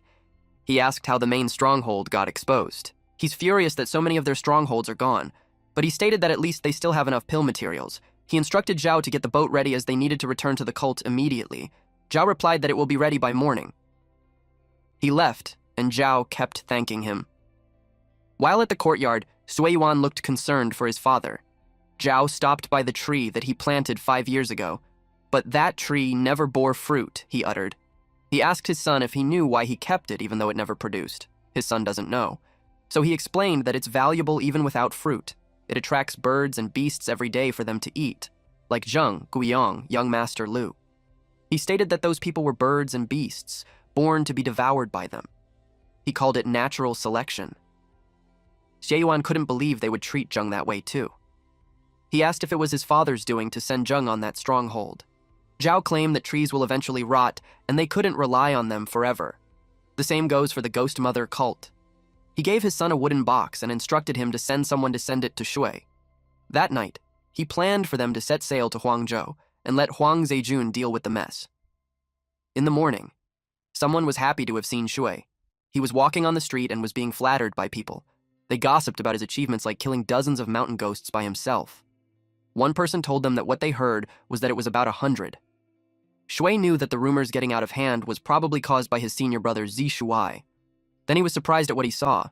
He asked how the main stronghold got exposed. He's furious that so many of their strongholds are gone, but he stated that at least they still have enough pill materials. He instructed Zhao to get the boat ready as they needed to return to the cult immediately. Zhao replied that it will be ready by morning. He left, and Zhao kept thanking him. While at the courtyard, Sui Yuan looked concerned for his father. Zhao stopped by the tree that he planted 5 years ago, but that tree never bore fruit, he uttered. He asked his son if he knew why he kept it even though it never produced. His son doesn't know. So he explained that it's valuable even without fruit. It attracts birds and beasts every day for them to eat, like Zheng Guiyang, young master Lu. He stated that those people were birds and beasts, born to be devoured by them. He called it natural selection. Xie Yuan couldn't believe they would treat Zheng that way too. He asked if it was his father's doing to send Zheng on that stronghold. Zhao claimed that trees will eventually rot, and they couldn't rely on them forever. The same goes for the Ghost Mother cult. He gave his son a wooden box and instructed him to send someone to send it to Shui. That night, he planned for them to set sail to Huangzhou and let Huang Zejun deal with the mess. In the morning, someone was happy to have seen Shui. He was walking on the street and was being flattered by people. They gossiped about his achievements like killing dozens of mountain ghosts by himself. One person told them that what they heard was that it was about 100. Shui knew that the rumors getting out of hand was probably caused by his senior brother Zi Shuai. Then he was surprised at what he saw.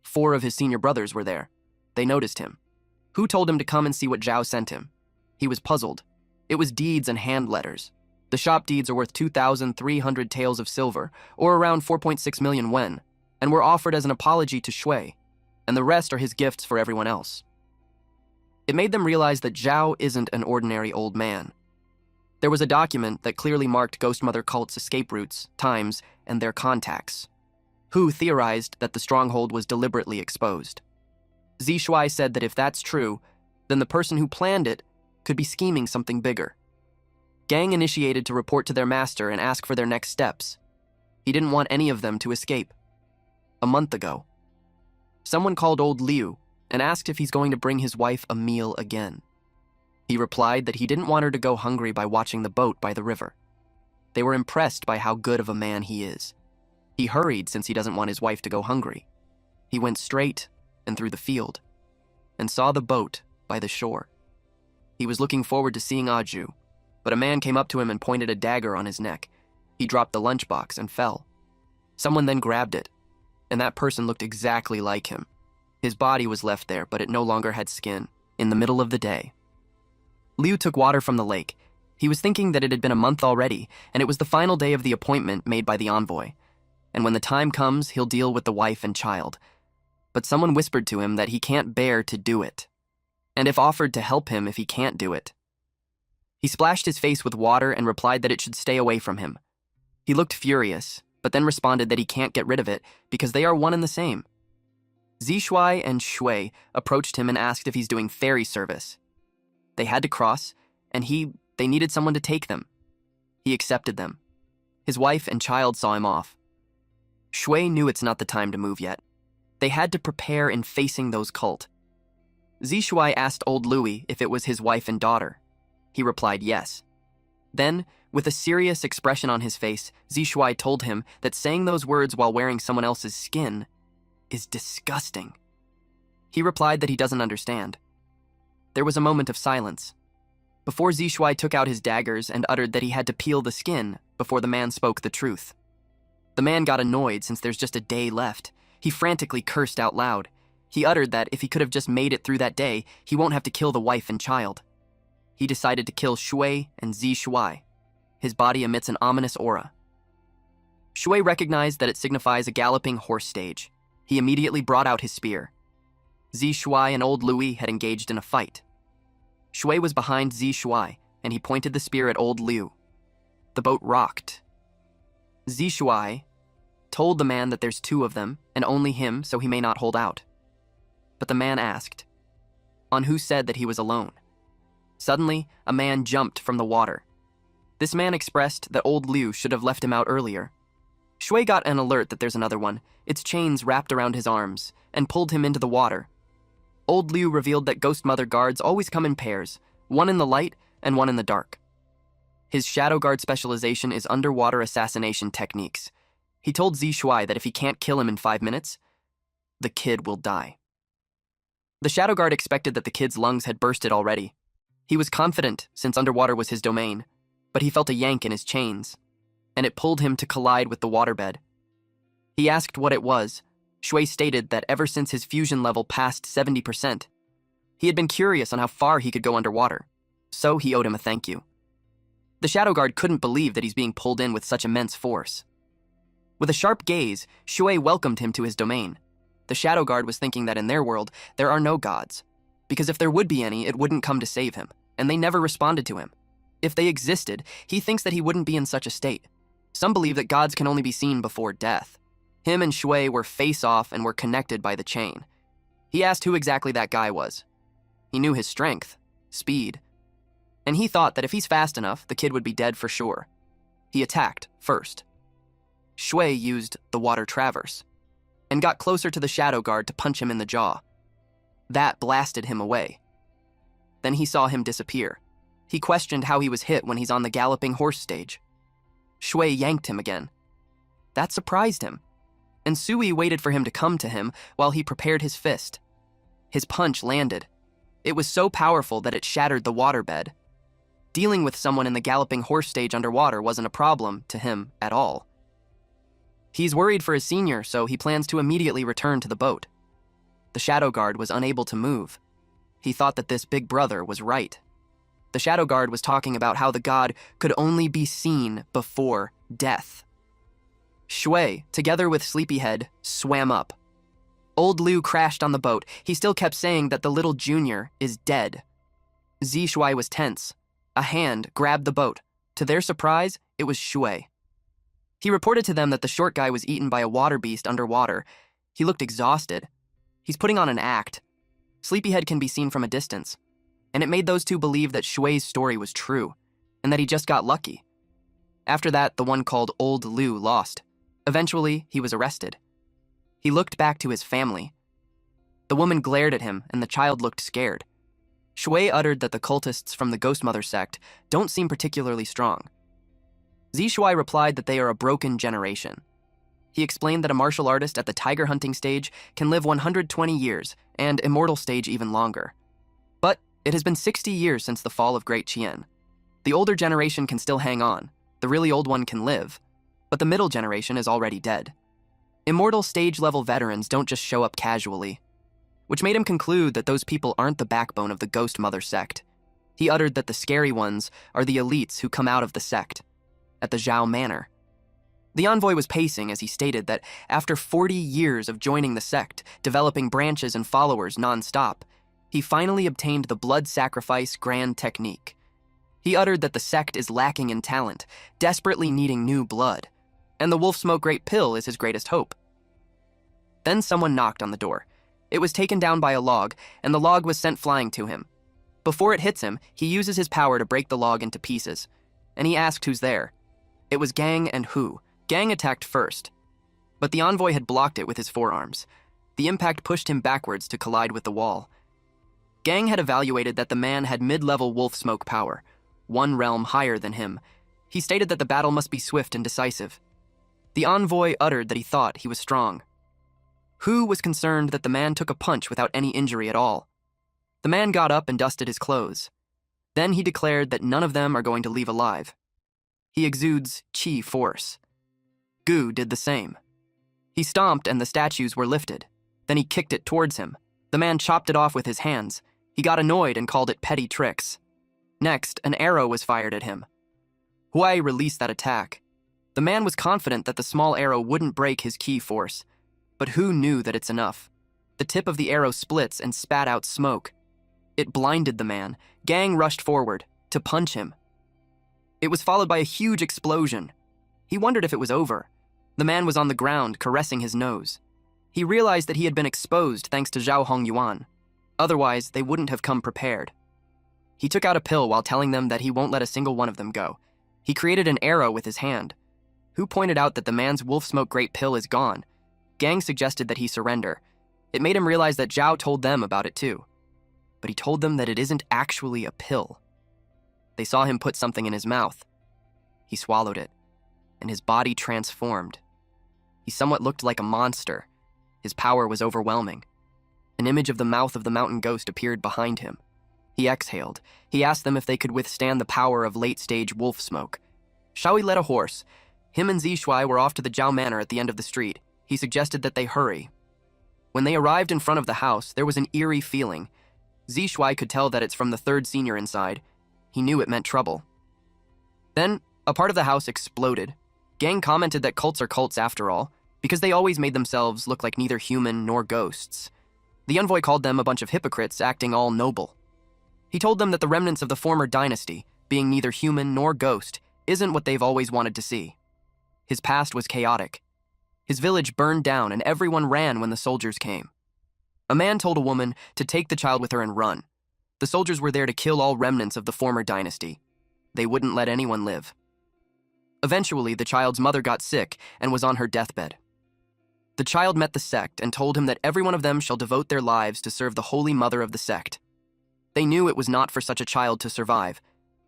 4 of his senior brothers were there. They noticed him. Hu told him to come and see what Zhao sent him. He was puzzled. It was deeds and hand letters. The shop deeds are worth 2,300 taels of silver, or around 4.6 million wen, and were offered as an apology to Shui, and the rest are his gifts for everyone else. It made them realize that Zhao isn't an ordinary old man. There was a document that clearly marked Ghost Mother cult's escape routes, times, and their contacts. Hu theorized that the stronghold was deliberately exposed. Zi Shuai said that if that's true, then the person who planned it could be scheming something bigger. Gang initiated to report to their master and ask for their next steps. He didn't want any of them to escape. A month ago, someone called old Liu and asked if he's going to bring his wife a meal again. He replied that he didn't want her to go hungry by watching the boat by the river. They were impressed by how good of a man he is. He hurried since he doesn't want his wife to go hungry. He went straight and through the field and saw the boat by the shore. He was looking forward to seeing Aju, but a man came up to him and pointed a dagger on his neck. He dropped the lunchbox and fell. Someone then grabbed it, and that person looked exactly like him. His body was left there, but it no longer had skin. In the middle of the day, Liu took water from the lake. He was thinking that it had been a month already, and it was the final day of the appointment made by the envoy. And when the time comes, he'll deal with the wife and child. But someone whispered to him that he can't bear to do it, and if offered to help him if he can't do it. He splashed his face with water and replied that it should stay away from him. He looked furious, but then responded that he can't get rid of it because they are one and the same. Zishuai and Shui approached him and asked if he's doing ferry service. They had to cross, and they needed someone to take them. He accepted them. His wife and child saw him off. Shui knew it's not the time to move yet. They had to prepare in facing those cult. Zishuai asked old Louis if it was his wife and daughter. He replied yes. Then, with a serious expression on his face, Zishuai told him that saying those words while wearing someone else's skin is disgusting. He replied that he doesn't understand. There was a moment of silence. Before Zishuai took out his daggers and uttered that he had to peel the skin before the man spoke the truth. The man got annoyed since there's just a day left. He frantically cursed out loud. He uttered that if he could have just made it through that day, he won't have to kill the wife and child. He decided to kill Shui and Zishuai. His body emits an ominous aura. Shui recognized that it signifies a galloping horse stage. He immediately brought out his spear. Zishuai and old Louis had engaged in a fight. Shui was behind Zishuai, and he pointed the spear at old Liu. The boat rocked. Zishuai told the man that there's 2 of them, and only him, so he may not hold out. But the man asked, on who said that he was alone. Suddenly, a man jumped from the water. This man expressed that old Liu should have left him out earlier. Shui got an alert that there's another one, its chains wrapped around his arms, and pulled him into the water. Old Liu revealed that Ghost Mother guards always come in pairs, one in the light and one in the dark. His Shadow Guard specialization is underwater assassination techniques. He told Zi Shuai that if he can't kill him in 5 minutes, the kid will die. The Shadow Guard expected that the kid's lungs had bursted already. He was confident, since underwater was his domain, but he felt a yank in his chains, and it pulled him to collide with the waterbed. He asked what it was. Shui stated that ever since his fusion level passed 70%, he had been curious on how far he could go underwater, so he owed him a thank you. The Shadow Guard couldn't believe that he's being pulled in with such immense force. With a sharp gaze, Shui welcomed him to his domain. The Shadow Guard was thinking that in their world, there are no gods, because if there would be any, it wouldn't come to save him, and they never responded to him. If they existed, he thinks that he wouldn't be in such a state. Some believe that gods can only be seen before death. Him and Shui were face-off and were connected by the chain. He asked who exactly that guy was. He knew his strength, speed, and he thought that if he's fast enough, the kid would be dead for sure. He attacked first. Shui used the water traverse and got closer to the Shadow Guard to punch him in the jaw. That blasted him away. Then he saw him disappear. He questioned how he was hit when he's on the galloping horse stage. Shui yanked him again. That surprised him, and Sui waited for him to come to him while he prepared his fist. His punch landed. It was so powerful that it shattered the waterbed. Dealing with someone in the galloping horse stage underwater wasn't a problem to him at all. He's worried for his senior, so he plans to immediately return to the boat. The Shadow Guard was unable to move. He thought that this big brother was right. The Shadow Guard was talking about how the god could only be seen before death. Shui, together with Sleepyhead, swam up. Old Liu crashed on the boat. He still kept saying that the little junior is dead. Zi Shui was tense. A hand grabbed the boat. To their surprise, it was Shui. He reported to them that the short guy was eaten by a water beast underwater. He looked exhausted. He's putting on an act. Sleepyhead can be seen from a distance, and it made those two believe that Shui's story was true, and that he just got lucky. After that, the one called Old Liu lost. Eventually, he was arrested. He looked back to his family. The woman glared at him, and the child looked scared. Shui uttered that the cultists from the Ghost Mother sect don't seem particularly strong. Zi Shui replied that they are a broken generation. He explained that a martial artist at the tiger hunting stage can live 120 years, and immortal stage even longer. But it has been 60 years since the fall of Great Qian. The older generation can still hang on, the really old one can live, but the middle generation is already dead. Immortal stage-level veterans don't just show up casually, which made him conclude that those people aren't the backbone of the Ghost Mother sect. He uttered that the scary ones are the elites who come out of the sect, at the Zhao Manor. The envoy was pacing as he stated that after 40 years of joining the sect, developing branches and followers non-stop, he finally obtained the blood sacrifice grand technique. He uttered that the sect is lacking in talent, desperately needing new blood, and the wolf smoke great pill is his greatest hope. Then someone knocked on the door. It was taken down by a log, and the log was sent flying to him. Before it hits him, he uses his power to break the log into pieces, and he asked who's there. It was Gang and Hu. Gang attacked first, but the envoy had blocked it with his forearms. The impact pushed him backwards to collide with the wall. Gang had evaluated that the man had mid-level wolf smoke power, one realm higher than him. He stated that the battle must be swift and decisive. The envoy uttered that he thought he was strong. Hu was concerned that the man took a punch without any injury at all. The man got up and dusted his clothes. Then he declared that none of them are going to leave alive. He exudes qi force. Gu did the same. He stomped and the statues were lifted. Then he kicked it towards him. The man chopped it off with his hands. He got annoyed and called it petty tricks. Next, an arrow was fired at him. Huai released that attack. The man was confident that the small arrow wouldn't break his qi force, but Hu knew that it's enough. The tip of the arrow splits and spat out smoke. It blinded the man. Gang rushed forward to punch him. It was followed by a huge explosion. He wondered if it was over. The man was on the ground, caressing his nose. He realized that he had been exposed thanks to Zhao Hongyuan. Otherwise, they wouldn't have come prepared. He took out a pill while telling them that he won't let a single one of them go. He created an arrow with his hand. Hu pointed out that the man's wolf smoke great pill is gone. Gang suggested that he surrender. It made him realize that Zhao told them about it too. But he told them that it isn't actually a pill. They saw him put something in his mouth. He swallowed it, and his body transformed. He somewhat looked like a monster. His power was overwhelming. An image of the mouth of the mountain ghost appeared behind him. He exhaled. He asked them if they could withstand the power of late-stage wolf smoke. Shaoi led a horse. Him and Zishuai were off to the Zhao Manor at the end of the street. He suggested that they hurry. When they arrived in front of the house, there was an eerie feeling. Zishuai could tell that it's from the third senior inside. He knew it meant trouble. Then, a part of the house exploded. Gang commented that cults are cults after all, because they always made themselves look like neither human nor ghosts. The envoy called them a bunch of hypocrites acting all noble. He told them that the remnants of the former dynasty, being neither human nor ghost, isn't what they've always wanted to see. His past was chaotic. His village burned down and everyone ran when the soldiers came. A man told a woman to take the child with her and run. The soldiers were there to kill all remnants of the former dynasty. They wouldn't let anyone live. Eventually, the child's mother got sick and was on her deathbed. The child met the sect and told him that every one of them shall devote their lives to serve the holy mother of the sect. They knew it was not for such a child to survive,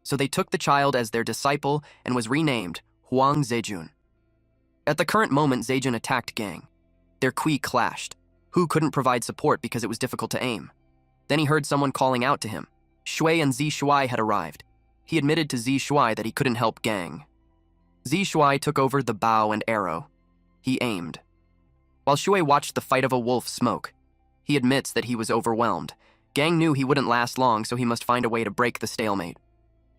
so they took the child as their disciple and was renamed Huang Zejun. At the current moment, Zejun attacked Gang. Their Kui clashed. Hu couldn't provide support because it was difficult to aim. Then he heard someone calling out to him. Shui and Zishuai had arrived. He admitted to Zishuai that he couldn't help Gang. Zishuai took over the bow and arrow. He aimed. While Shui watched the fight of a wolf smoke, he admits that he was overwhelmed. Gang knew he wouldn't last long, so he must find a way to break the stalemate.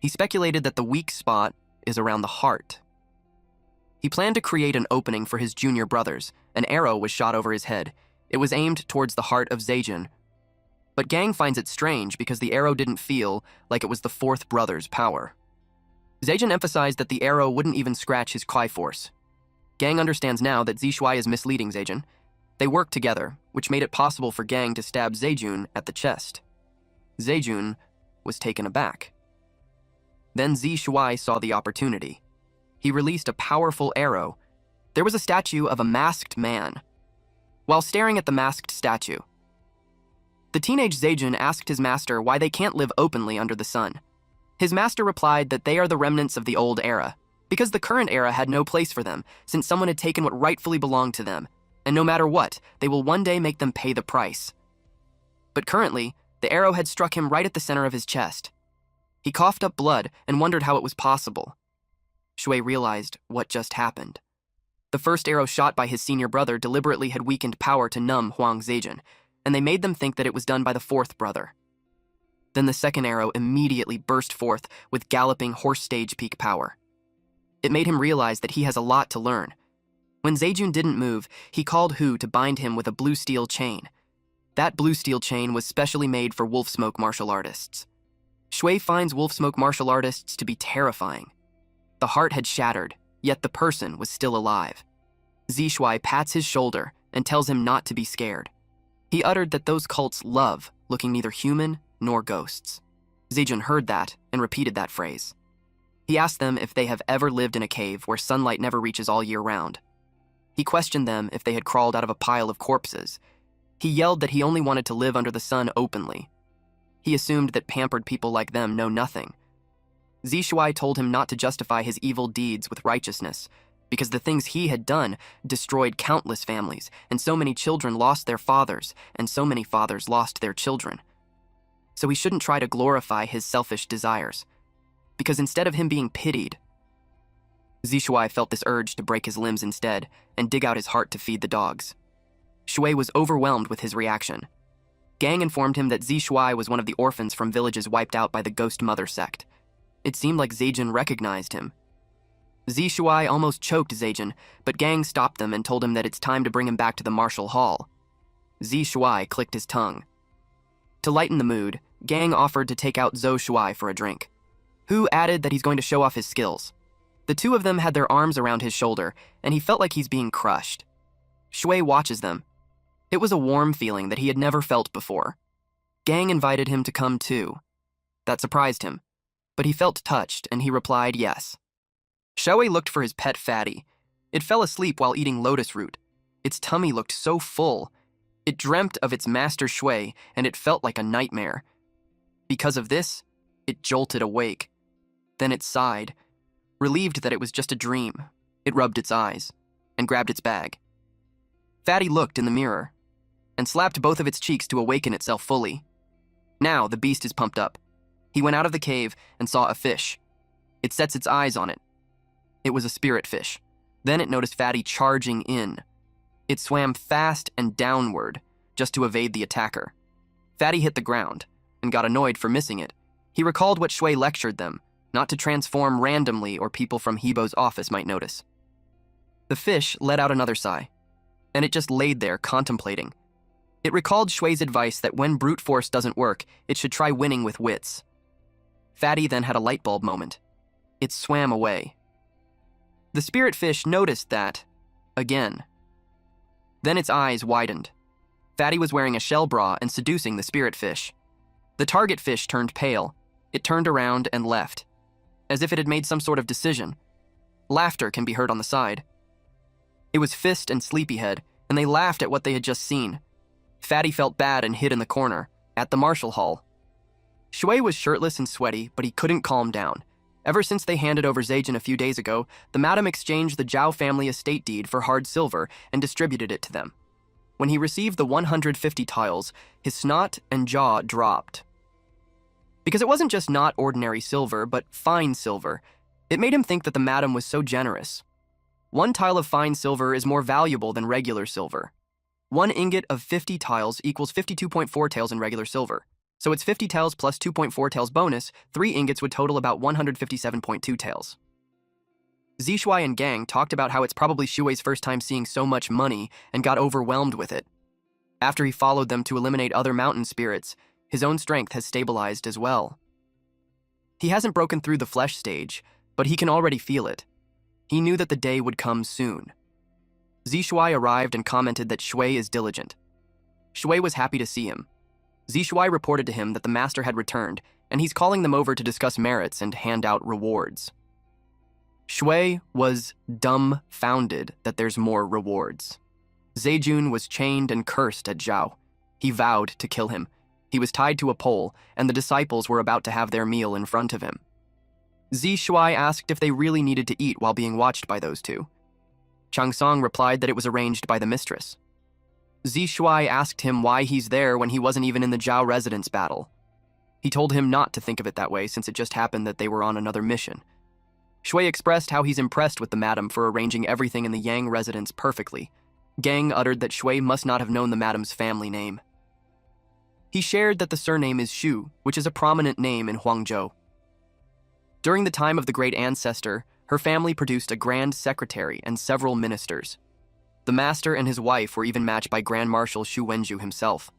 He speculated that the weak spot is around the heart. He planned to create an opening for his junior brothers. An arrow was shot over his head. It was aimed towards the heart of Zejun. But Gang finds it strange because the arrow didn't feel like it was the fourth brother's power. Zejun emphasized that the arrow wouldn't even scratch his Kai force. Gang understands now that Zishuai is misleading Zejun. They worked together, which made it possible for Gang to stab Zejun at the chest. Zejun was taken aback. Then Zishuai saw the opportunity. He released a powerful arrow. There was a statue of a masked man. While staring at the masked statue, the teenage Zejun asked his master why they can't live openly under the sun. His master replied that they are the remnants of the old era, because the current era had no place for them, since someone had taken what rightfully belonged to them, and no matter what, they will one day make them pay the price. But currently, the arrow had struck him right at the center of his chest. He coughed up blood and wondered how it was possible. Shui realized what just happened. The first arrow shot by his senior brother deliberately had weakened power to numb Huang Zejun, and they made them think that it was done by the fourth brother. Then the second arrow immediately burst forth with galloping horse stage peak power. It made him realize that he has a lot to learn. When Zejun didn't move, he called Hu to bind him with a blue steel chain. That blue steel chain was specially made for wolf smoke martial artists. Shui finds wolf smoke martial artists to be terrifying. The heart had shattered, yet the person was still alive. Zishuai pats his shoulder and tells him not to be scared. He uttered that those cults love looking neither human nor ghosts. Zejun heard that and repeated that phrase. He asked them if they have ever lived in a cave where sunlight never reaches all year round. He questioned them if they had crawled out of a pile of corpses. He yelled that he only wanted to live under the sun openly. He assumed that pampered people like them know nothing. Zishuai told him not to justify his evil deeds with righteousness, because the things he had done destroyed countless families, and so many children lost their fathers, and so many fathers lost their children. So he shouldn't try to glorify his selfish desires, because instead of him being pitied, Zishuai felt this urge to break his limbs instead and dig out his heart to feed the dogs. Shui was overwhelmed with his reaction. Gang informed him that Zishuai was one of the orphans from villages wiped out by the Ghost Mother sect. It seemed like Zejun recognized him. Zishuai almost choked Zejun, but Gang stopped them and told him that it's time to bring him back to the martial hall. Zishuai clicked his tongue. To lighten the mood, Gang offered to take out Zhou Shuai for a drink. Hu added that he's going to show off his skills. The two of them had their arms around his shoulder, and he felt like he's being crushed. Shui watches them. It was a warm feeling that he had never felt before. Gang invited him to come too. That surprised him, but he felt touched, and he replied yes. Shui looked for his pet fatty. It fell asleep while eating lotus root. Its tummy looked so full. It dreamt of its master Shui, and it felt like a nightmare. Because of this, it jolted awake. Then it sighed. Relieved that it was just a dream, it rubbed its eyes and grabbed its bag. Fatty looked in the mirror and slapped both of its cheeks to awaken itself fully. Now the beast is pumped up. He went out of the cave and saw a fish. It sets its eyes on it. It was a spirit fish. Then it noticed Fatty charging in. It swam fast and downward just to evade the attacker. Fatty hit the ground and got annoyed for missing it. He recalled what Shui lectured them, not to transform randomly or people from Hebo's office might notice. The fish let out another sigh, and it just laid there contemplating. It recalled Shui's advice that when brute force doesn't work, it should try winning with wits. Fatty then had a light bulb moment. It swam away. The spirit fish noticed that, again. Then its eyes widened. Fatty was wearing a shell bra and seducing the spirit fish. The target fish turned pale. It turned around and left, as if it had made some sort of decision. Laughter can be heard on the side. It was Fist and Sleepyhead, and they laughed at what they had just seen. Fatty felt bad and hid in the corner, at the Marshall Hall. Shui was shirtless and sweaty, but he couldn't calm down. Ever since they handed over Zaijin a few days ago, the madam exchanged the Zhao family estate deed for hard silver and distributed it to them. When he received the 150 tiles, his snot and jaw dropped. Because it wasn't just not ordinary silver, but fine silver, it made him think that the madam was so generous. 1 tile of fine silver is more valuable than regular silver. 1 ingot of 50 tiles equals 52.4 taels in regular silver. So it's 50 taels plus 2.4 taels bonus, 3 ingots would total about 157.2 taels. Zishui and Gang talked about how it's probably Shui's first time seeing so much money and got overwhelmed with it. After he followed them to eliminate other mountain spirits, his own strength has stabilized as well. He hasn't broken through the flesh stage, but he can already feel it. He knew that the day would come soon. Zishui arrived and commented that Shui is diligent. Shui was happy to see him. Zishui reported to him that the master had returned, and he's calling them over to discuss merits and hand out rewards. Shui was dumbfounded that there's more rewards. Zaijun was chained and cursed at Zhao. He vowed to kill him. He was tied to a pole, and the disciples were about to have their meal in front of him. Zishui asked if they really needed to eat while being watched by those two. Changsong replied that it was arranged by the mistress. Zishui asked him why he's there when he wasn't even in the Zhao residence battle. He told him not to think of it that way since it just happened that they were on another mission. Shui expressed how he's impressed with the madam for arranging everything in the Yang residence perfectly. Gang uttered that Shui must not have known the madam's family name. He shared that the surname is Shu, which is a prominent name in Huangzhou. During the time of the great ancestor, her family produced a grand secretary and several ministers. The master and his wife were even matched by Grand Marshal Xu Wenju himself.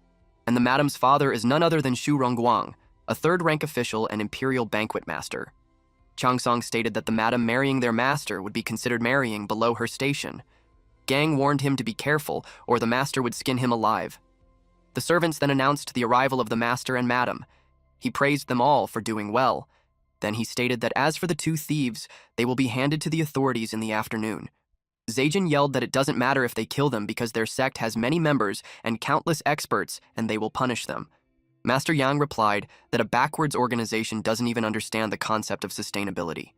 And the madam's father is none other than Xu Rongguang, a third-rank official and imperial banquet master. Changsong stated that the madam marrying their master would be considered marrying below her station. Gang warned him to be careful, or the master would skin him alive. The servants then announced the arrival of the master and madam. He praised them all for doing well. Then he stated that as for the 2 thieves, they will be handed to the authorities in the afternoon. Zaijin yelled that it doesn't matter if they kill them because their sect has many members and countless experts, and they will punish them. Master Yang replied that a backwards organization doesn't even understand the concept of sustainability.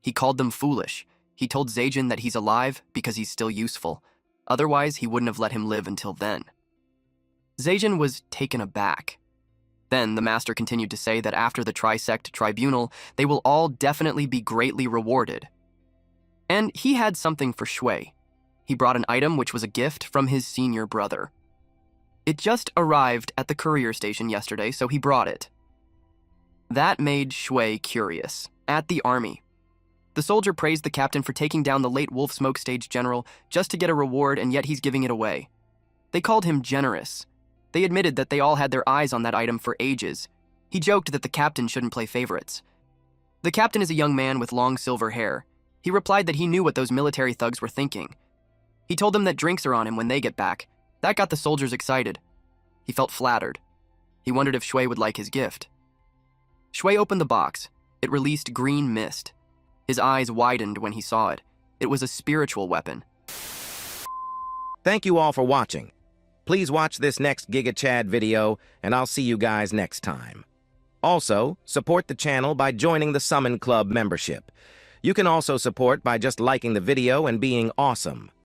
He called them foolish. He told Zaijin that he's alive because he's still useful. Otherwise, he wouldn't have let him live until then. Zaijin was taken aback. Then the master continued to say that after the Trisect Tribunal, they will all definitely be greatly rewarded. And he had something for Shui. He brought an item which was a gift from his senior brother. It just arrived at the courier station yesterday, so he brought it. That made Shui curious. At the army, the soldier praised the captain for taking down the late Wolf Smoke Stage general just to get a reward, and yet he's giving it away. They called him generous. They admitted that they all had their eyes on that item for ages. He joked that the captain shouldn't play favorites. The captain is a young man with long silver hair. He replied that he knew what those military thugs were thinking. He told them that drinks are on him when they get back. That got the soldiers excited. He felt flattered. He wondered if Shui would like his gift. Shui opened the box. It released green mist. His eyes widened when he saw it. It was a spiritual weapon. Thank you all for watching. Please watch this next Giga Chad video, and I'll see you guys next time. Also, support the channel by joining the Summon Club membership. You can also support by just liking the video and being awesome.